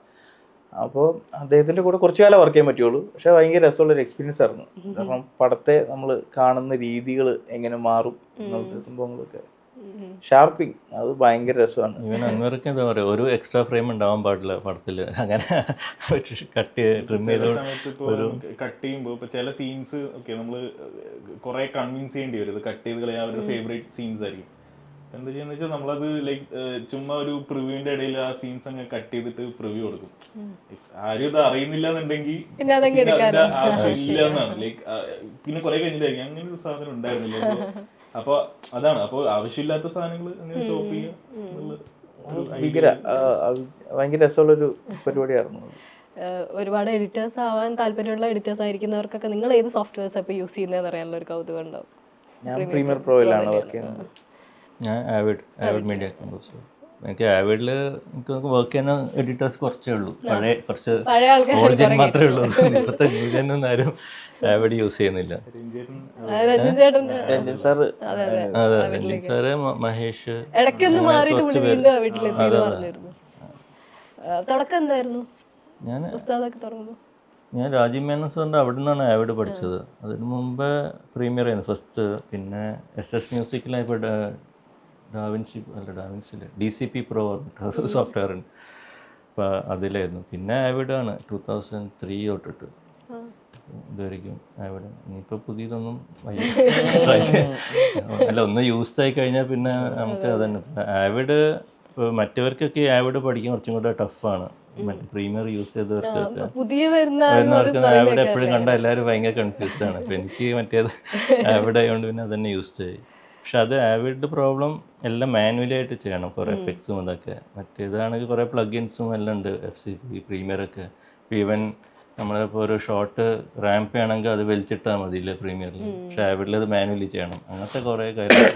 അപ്പോൾ അദ്ദേഹത്തിൻ്റെ കൂടെ കുറച്ച് കാലം വർക്ക് ചെയ്യാൻ പറ്റുള്ളൂ. പക്ഷെ ഭയങ്കര രസമുള്ളൊരു എക്സ്പീരിയൻസ് ആയിരുന്നു. കാരണം പടത്തെ നമ്മൾ കാണുന്ന രീതികൾ എങ്ങനെ മാറും എന്നുള്ള സംഭവങ്ങളൊക്കെ ഷാർപ്പിങ്, അത് ഭയങ്കര രസമാണ്. ഇവൻ അങ്ങനെയൊക്കെ എന്താ പറയുക, ഒരു എക്സ്ട്രാ ഫ്രെയിം ഉണ്ടാവാൻ പാടില്ല പടത്തിൽ. അങ്ങനെ കട്ട് ട്രിം ചെയ്ത് സമയത്ത് ഇപ്പോൾ കട്ട് ചെയ്യുമ്പോൾ ഇപ്പോൾ ചില സീൻസ് ഓക്കെ നമ്മൾ കുറെ കൺവിൻസ് ചെയ്യേണ്ടി വരും. ഇത് കട്ട് ചെയ്ത് കളയാൻ അവരുടെ ഫേവറേറ്റ് സീൻസ് ആയിരിക്കും. എന്താ ചെയ്യുന്ന വെച്ചാൽ നമ്മളത് ലൈക്ക് ചുമ്മാ ഒരു പ്രിവ്യൂവിന്റെ ഇടയിൽ ആ സീൻസ് അങ്ങ് കട്ട് ചെയ്തിട്ട് പ്രിവ്യൂ കൊടുക്കും. ആരും ഇത് അറിയുന്നില്ല എന്നുണ്ടെങ്കിൽ ആവശ്യമില്ല എന്നാണ്. ലൈക്ക് പിന്നെ കുറെ കഴിഞ്ഞിട്ടായിരിക്കും അങ്ങനെ ഒരു സാധനം ഉണ്ടായിരുന്നില്ല. അപ്പൊ അതാണ്, അപ്പോൾ ആവശ്യമില്ലാത്ത സാധനങ്ങൾ അങ്ങനെ ചോപ്പ് ചെയ്യുക എന്നുള്ളത് ഭയങ്കര ഭയങ്കര രസമുള്ളൊരു പരിപാടിയായിരുന്നു. ഒരുപാട് എഡിറ്റേഴ്സ് ആവാൻ താല്പര്യമുള്ള എഡിറ്റേഴ്സ് ആയിരിക്കുന്നവർക്കൊക്കെ നിങ്ങൾ ഏത് സോഫ്റ്റ്വെയർസ് ഇപ്പോൾ യൂസ് ചെയ്യുന്നതെന്ന് അറിയാനുള്ള ഒരു കൗതുകം ഉണ്ടാവും. ഞാൻ പ്രീമിയർ പ്രോയിലാണ് വർക്ക് ചെയ്യുന്നത്. ഞാൻ ആവിഡ് മീഡിയ കമ്പോസർ. എനിക്ക് ആവിഡിൽ എനിക്ക് വർക്ക് ചെയ്യുന്ന എഡിറ്റേഴ്സ് കുറച്ചേ ഉള്ളൂ, കുറച്ച് പഴയ ആൾക്കാർ ഓൾഡ് ജെൻ മാത്രമേ ഉള്ളൂ. ഇപ്പോഴത്തെ ന്യൂ ജെൻ ഒന്നും ആരും ആവിഡ് യൂസ് ചെയ്യുന്നില്ല. രഞ്ജൻ ചേട്ടൻ്റെ രഞ്ജൻ സാറ് അതെ, രഞ്ജൻ സാറ്, മഹേഷ് ഇടയ്ക്കൊന്ന് മാറിയിട്ട് വീണ്ടും വീട്ടിലെത്തി പറഞ്ഞിരുന്നു. തുടക്കം എന്തായിരുന്നു ഉസ്താദൊക്കെ തുടങ്ങുന്നത്? ഞാൻ രാജീവ് മേനോൻ സാറിൻ്റെ അവിടെ നിന്നാണ് ആവിഡ് പഠിച്ചത്. അതിന് മുമ്പ് പ്രീമിയർ ആയിരുന്നു ഫസ്റ്റ്. പിന്നെ SS മ്യൂസിക്കിലായപ്പോൾ DCP Pro സോഫ്റ്റ്വെയർ ഉണ്ട്, അപ്പോൾ അതിലായിരുന്നു. പിന്നെ ആവിഡാണ് 2003 തൊട്ടിട്ട് ഇതുവരെയും ആവിഡ്. ഇനിയിപ്പോൾ പുതിയതൊന്നും ട്രൈ അല്ല, ഒന്ന് യൂസ് ആയി കഴിഞ്ഞാൽ പിന്നെ നമുക്ക് അതന്നെ. ആവിഡ് മറ്റവർക്കൊക്കെ ആവിഡ് പഠിക്കാൻ കുറച്ചും കൂടെ ടഫാണ്. മറ്റേ പ്രീമിയർ യൂസ് ചെയ്തവർക്കൊക്കെ വരുന്നവർക്ക് ആവിഡ് എപ്പോഴും കണ്ടാൽ എല്ലാവരും ഭയങ്കര കൺഫ്യൂസ്ഡ് ആണ്. അപ്പോൾ എനിക്ക് മറ്റേത് ആവിഡ് ആയതുകൊണ്ട് പിന്നെ അതന്നെ യൂസ് ചെയ്യും. പക്ഷെ അത് ആവിഡ് പ്രോബ്ലം എല്ലാം മാനുവലി ആയിട്ട് ചെയ്യണം, കുറേ എഫക്ട്സും അതൊക്കെ. മറ്റേതാണെങ്കിൽ കുറേ പ്ലഗിൻസും എല്ലാം ഉണ്ട് FCP പ്രീമിയറൊക്കെ. ഈവൻ നമ്മളിപ്പോൾ ഒരു ഷോർട്ട് റാമ്പ് ആണെങ്കിൽ അത് വലിച്ചിട്ടാൽ മതി ഇല്ല പ്രീമിയറിൽ. പക്ഷെ ആവിഡിൽ അത് മാനുവലി ചെയ്യണം. അങ്ങനത്തെ കുറേ കാര്യങ്ങൾ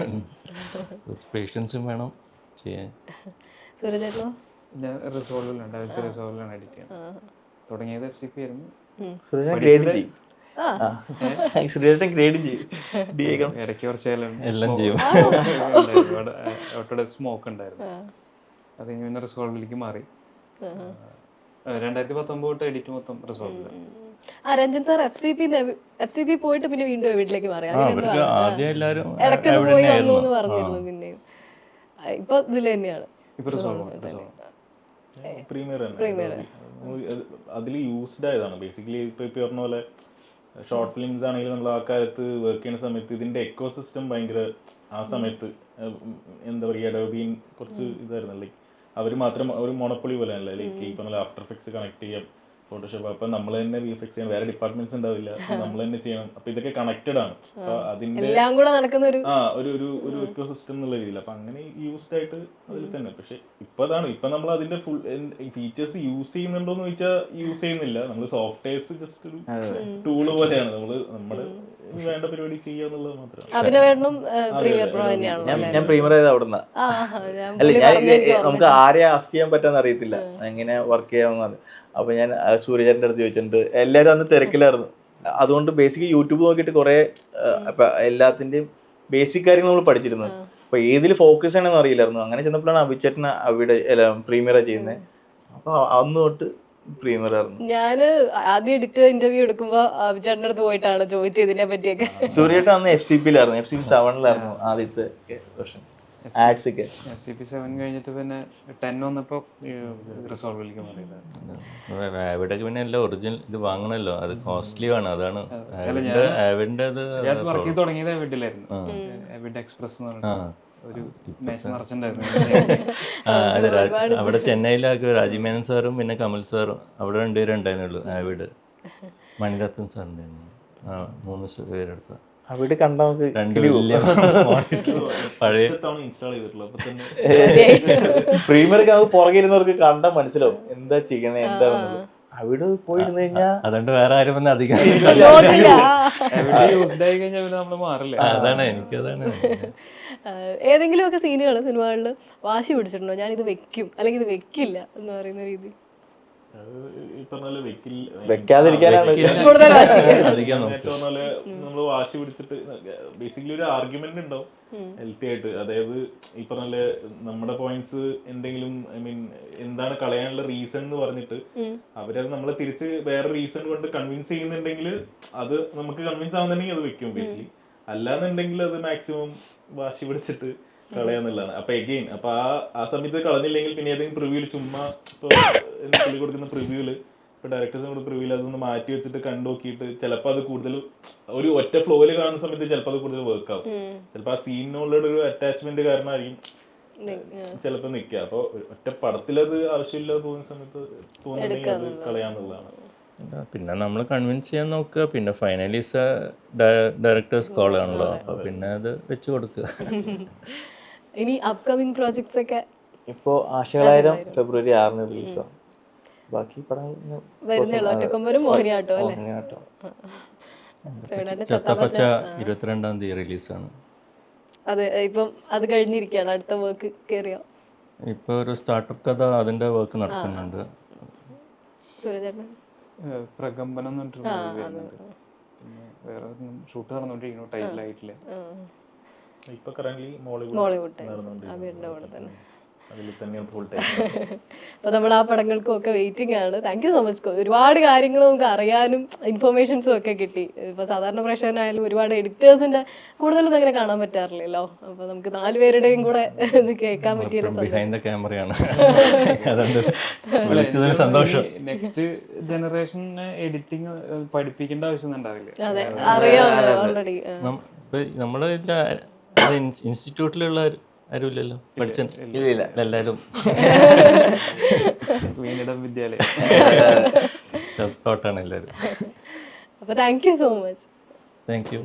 പേഷ്യൻസും വേണം ചെയ്യാൻ. ഞാൻ റിസോൾവിലുണ്ട്, റിസോൾവിലാണ് എഡിറ്റ് ചെയ്യുന്നത്. തുടങ്ങിയത് FCP ആയിരുന്നു. ഇടയ്ക്ക് കുറച്ച് എല്ലാം ചെയ്യും. സ്മോക്ക് ഉണ്ടായിരുന്നു. അത് കഴിഞ്ഞ് പിന്നെ റിസോൾവിലേക്ക് മാറി. 2019 തൊട്ട് എഡിറ്റ് മൊത്തം റിസോൾവിലാണ്. രഞ്ജൻ സാർ FCP പോയിട്ട് പിന്നെ വീണ്ടും വീട്ടിലേക്ക് മാറി. ആദ്യം എല്ലാവരും ഇടയ്ക്കൊന്ന് പോയി വന്നു എന്ന് പറഞ്ഞിരുന്നു. പിന്നെയും ഇപ്പൊ ഇതിൽ തന്നെയാണ്. പ്രീമിയർ അതിൽ യൂസ്ഡ് ആയതാണ് ബേസിക്കലി. ഇപ്പൊ പറഞ്ഞ പോലെ ഷോർട്ട് ഫിലിംസ് ആണെങ്കിലും നമ്മൾ ആ കാലത്ത് വർക്ക് ചെയ്യുന്ന സമയത്ത് ഇതിന്റെ എക്കോ സിസ്റ്റം ഭയങ്കര ആ സമയത്ത് എന്താ പറയുക, അഡോബിയും കുറച്ച് ഇതായിരുന്നു. ലൈക്ക് അവർ മാത്രം ഒരു മോണപ്പൊളി പോലെ അല്ല. ലൈക്ക് ഈ പറഞ്ഞ ആഫ്റ്റർ എഫക്ട്സ് കണക്ട് ചെയ്യാം, ഫോട്ടോഷോപ്പ്. അപ്പൊ നമ്മൾ തന്നെ VFX ചെയ്യണം, വേറെ ഡിപ്പാർട്ട്മെന്റ്സ് ഉണ്ടാവില്ല, നമ്മൾ തന്നെ ചെയ്യണം. അപ്പൊ ഇതൊക്കെ കണക്റ്റഡ് ആണ്. അപ്പൊ അതിന്റെ ഒരു എക്കോ സിസ്റ്റം എന്നുള്ള രീതിയിൽ അപ്പൊ അങ്ങനെ യൂസ്ഡ് ആയിട്ട് അതിൽ തന്നെ. പക്ഷെ ഇപ്പൊ നമ്മൾ അതിന്റെ ഫുൾ ഫീച്ചേഴ്സ് യൂസ് ചെയ്യുന്നുണ്ടോന്ന് ചോദിച്ചാൽ യൂസ് ചെയ്യുന്നില്ല. നമ്മൾ സോഫ്റ്റ്വെയർസ് ജസ്റ്റ് ഒരു ടൂള് പോലെയാണ്. നമ്മുടെ വേണ്ട പരിപാടി ചെയ്യാന്നുള്ളത് മാത്രമാണ്. ഞാൻ പ്രീമിയർ ആയത് അവിടെ നിന്നാ. അല്ല, നമുക്ക് ആരെ ആസ്ക് ചെയ്യാൻ പറ്റാന്ന് അറിയത്തില്ല എങ്ങനെ വർക്ക് ചെയ്യാമെന്നാണ്. അപ്പൊ ഞാൻ സൂര്യചേട്ടൻ്റെ അടുത്ത് ചോദിച്ചിട്ടുണ്ട്. എല്ലാവരും അന്ന് തിരക്കിലായിരുന്നു. അതുകൊണ്ട് ബേസിക് യൂട്യൂബ് നോക്കിയിട്ട് കുറെ എല്ലാത്തിന്റെയും ബേസിക് കാര്യങ്ങൾ നമ്മൾ പഠിച്ചിരുന്നത്. അപ്പൊ ഏതിൽ ഫോക്കസ് ചെയ്യണമെന്ന് അറിയില്ലായിരുന്നു. അങ്ങനെ ചെന്നപ്പോഴാണ് അഭിചേട്ടനെ അവിടെ പ്രീമിയറാ ചെയ്യുന്നത്. അപ്പൊ അന്ന് തൊട്ട് പ്രീമിയർ ആയിരുന്നു. ഞാന് ആദ്യം എഡിറ്റർ ഇന്റർവ്യൂ എടുക്കുമ്പോ അഭിചേട്ടൻ്റെ അടുത്ത് പോയിട്ടാണ് ചോദിച്ചത് ഇതിനെ പറ്റിയൊക്കെ. സൂര്യചേട്ടൻ അന്ന് FCP-ലായിരുന്നു, FCP 7-ലായിരുന്നു ആദ്യത്തെ വർഷം. FCP 7 കഴിഞ്ഞിട്ട് പിന്നെ 10 വന്നപ്പോ റിസോൾവിലേക്ക് മാറിയത്. ആവിഡൊക്കെ പിന്നെ എല്ലാം ഒറിജിനൽ ഇത് വാങ്ങണല്ലോ, അത് കോസ്റ്റ്ലി ആണ്. അതാണ് ആവിഡിന്റെ. ഞാൻ വർക്ക് ചെയ്ത് തുടങ്ങിയത് ആവിഡിലായിരുന്നു. ആവിഡ് എക്സ്പ്രസ് എന്ന് പറഞ്ഞിട്ട് ഒരു നൈസ് മർച്ചന്റ് ആയിരുന്നു. അവിടെ ചെന്നൈയിലൊക്കെ രാജീവ് മേനോൻ സാറും പിന്നെ കമൽ സാറും അവിടെ 2 പേരെ ഉണ്ടായിരുന്നുള്ളൂ. ആവിഡ് മണിരത്നം സാറുണ്ടായിരുന്നു. 3 പേരെടുത്ത അവിടെ കണ്ട പഴയ ഇൻസ്റ്റാൾ ചെയ്തിട്ടുള്ളത്. പ്രീമിയർക്ക് അത് പുറകെ ഇരുന്നവർക്ക് കണ്ടാൽ മനസ്സിലാവും എന്താ ചെയ്യണേ എന്താണെന്നുള്ളത്. അവിടെ പോയിരുന്നു കഴിഞ്ഞാൽ അതുകൊണ്ട് വേറെ ആരും പിന്നെ അധികം യൂസ്ഡ് ആയി കഴിഞ്ഞാൽ പിന്നെ നമ്മൾ മാറില്ല. അതാണ് എനിക്കതാണ്. ഏതെങ്കിലും ഒക്കെ സീനുകൾ സിനിമകളിൽ വാശി പിടിച്ചിട്ടുണ്ടോ? ഞാൻ ഇത് വെക്കും അല്ലെങ്കിൽ ഇത് വെക്കില്ല എന്ന് പറയുന്ന രീതി? നമ്മള് വാശി പിടിച്ചിട്ട് ബേസിക്കലി ഒരു ആർഗ്യുമെന്റ് ഉണ്ടാവും ഹെൽത്തി ആയിട്ട്. അതായത് ഈ പറഞ്ഞ നമ്മുടെ പോയിന്റ്സ് എന്തെങ്കിലും എന്താണ് കളയാനുള്ള റീസൺ എന്ന് പറഞ്ഞിട്ട് അവരത് നമ്മളെ തിരിച്ച് വേറെ റീസൺ കൊണ്ട് കൺവിൻസ് ചെയ്യുന്നുണ്ടെങ്കിൽ അത് നമുക്ക് കൺവിൻസ് ആവുന്നുണ്ടെങ്കിൽ അത് വെക്കും ബേസിക്കലി. അല്ലാന്നുണ്ടെങ്കിൽ അത് മാക്സിമം വാശി പിടിച്ചിട്ട് കളയാന്നുള്ളതാണ്. അപ്പൊ എഗെയിൻ അപ്പൊ ആ സമയത്ത് കളഞ്ഞില്ലെങ്കിൽ പിന്നെ ഏതെങ്കിലും പ്രിവ്യൂല് ചുമ്മാ ഇപ്പൊ കൊടുക്കുന്ന പ്രിവ്യൂല് ഇപ്പൊ ഡയറക്ടേഴ്സും കൂടെ പ്രിവ്യൂല് അതൊന്ന് മാറ്റി വെച്ചിട്ട് കണ്ടുനോക്കിയിട്ട് ചിലപ്പോൾ അത് കൂടുതൽ ഒരു ഒറ്റ ഫ്ലോയില് കാണുന്ന സമയത്ത് ചിലപ്പോൾ അത് കൂടുതൽ വർക്ക് ആവും. ചിലപ്പോൾ ആ സീനിനുള്ള ഒരു അറ്റാച്ച്മെന്റ് കാരണമായിരിക്കും ചിലപ്പോൾ നിൽക്കുക. അപ്പൊ ഒറ്റ പടത്തിലത് ആവശ്യമില്ലാതെ തോന്നുന്ന സമയത്ത് തോന്നുന്നുണ്ടെങ്കിൽ അത് കളയാന്നുള്ളതാണ്. പിന്നെ നമ്മൾ കൺവിൻസ് ചെയ്യാൻ നോക്കുക. പിന്നെ ഫൈനലി ഡയറക്ടേഴ്സ് കോൾ ആണല്ലോ, അപ്പൊ പിന്നെ അത് വെച്ച് കൊടുക്കുക. ഇനി അപ്കമിങ് പ്രോജക്ട്സ് ഒക്കെ ഇപ്പോൾ ആശകളായിരം ഫെബ്രുവരി 6 റിലീസാണ്. ബാക്കി പടം വരുന്നുള്ളൂ. ഒറ്റക്കൊമ്പനും മോഹിനിയാട്ടോ അല്ലേ? മോഹിനിയാട്ടം. പ്രവീണേട്ടൻ ചത്തപ്പച്ച 22-ാം തീയതി റിലീസാണ്. അതെ, ഇപ്പം അത് കഴിഞ്ഞിരിക്കുകയാണ്. അടുത്ത വർക്ക് കയറിയോ? ഇപ്പോൾ ഒരു സ്റ്റാർട്ടപ്പ് കഥ അതിൻ്റെ വർക്ക് നടക്കുന്നുണ്ട്. സൂര്യചേട്ടൻ പ്രകമ്പനം എന്ന് പറഞ്ഞിട്ട് movie വരുന്നുണ്ട്. പിന്നെ വേറെ ഷൂട്ട് നടന്നുകൊണ്ടിരിക്കുന്നു, ടൈറ്റിൽ ആയിട്ടില്ല. ഇപ്പൊ കറന്റ് മോളിവുഡ് അമീറിന്റെ കൂടെ തന്നെ. അതിൽ തന്നെയാണ് ഫുൾ ടൈം. അപ്പോൾ നമ്മൾ ആ പടങ്ങൾക്കും ഒക്കെ വെയിറ്റിംഗ് ആണ്. Thank you so much. ഒരുപാട് കാര്യങ്ങൾ നമുക്ക് അറിയാനും ഇൻഫർമേഷൻസും ഒക്കെ കിട്ടി. ഇപ്പോൾ സാധാരണ പ്രേക്ഷകനായാലും ഒരുപാട് എഡിറ്റേഴ്സിന്റെ കൂടുതലൊന്നും അങ്ങനെ കാണാൻ പറ്റാറില്ലല്ലോ. അപ്പോൾ നമുക്ക് 4 പേരുടെയും കൂടെ ഇത് കേൾക്കാൻ പറ്റിയ ബിഹൈൻഡ് ദ ക്യാമറയാണ്. അതുകൊണ്ട് വിളിച്ചതിൽ സന്തോഷം. നെക്സ്റ്റ് ജനറേഷനെ എഡിറ്റിംഗ് പഠിപ്പിക്കേണ്ട ആവശ്യം ഉണ്ടാവില്ല. അതെ, അറിയാമല്ലോ ഓൾറെഡി. നമ്മുടെ ഇൻസ്റ്റിറ്റ്യൂട്ടിലുള്ള ആരുമില്ലല്ലോ പഠിച്ച എല്ലാവരും വീണിടം വിദ്യാലയം തോട്ടാണ് എല്ലാവരും. അപ്പോൾ thank you so much. Thank you.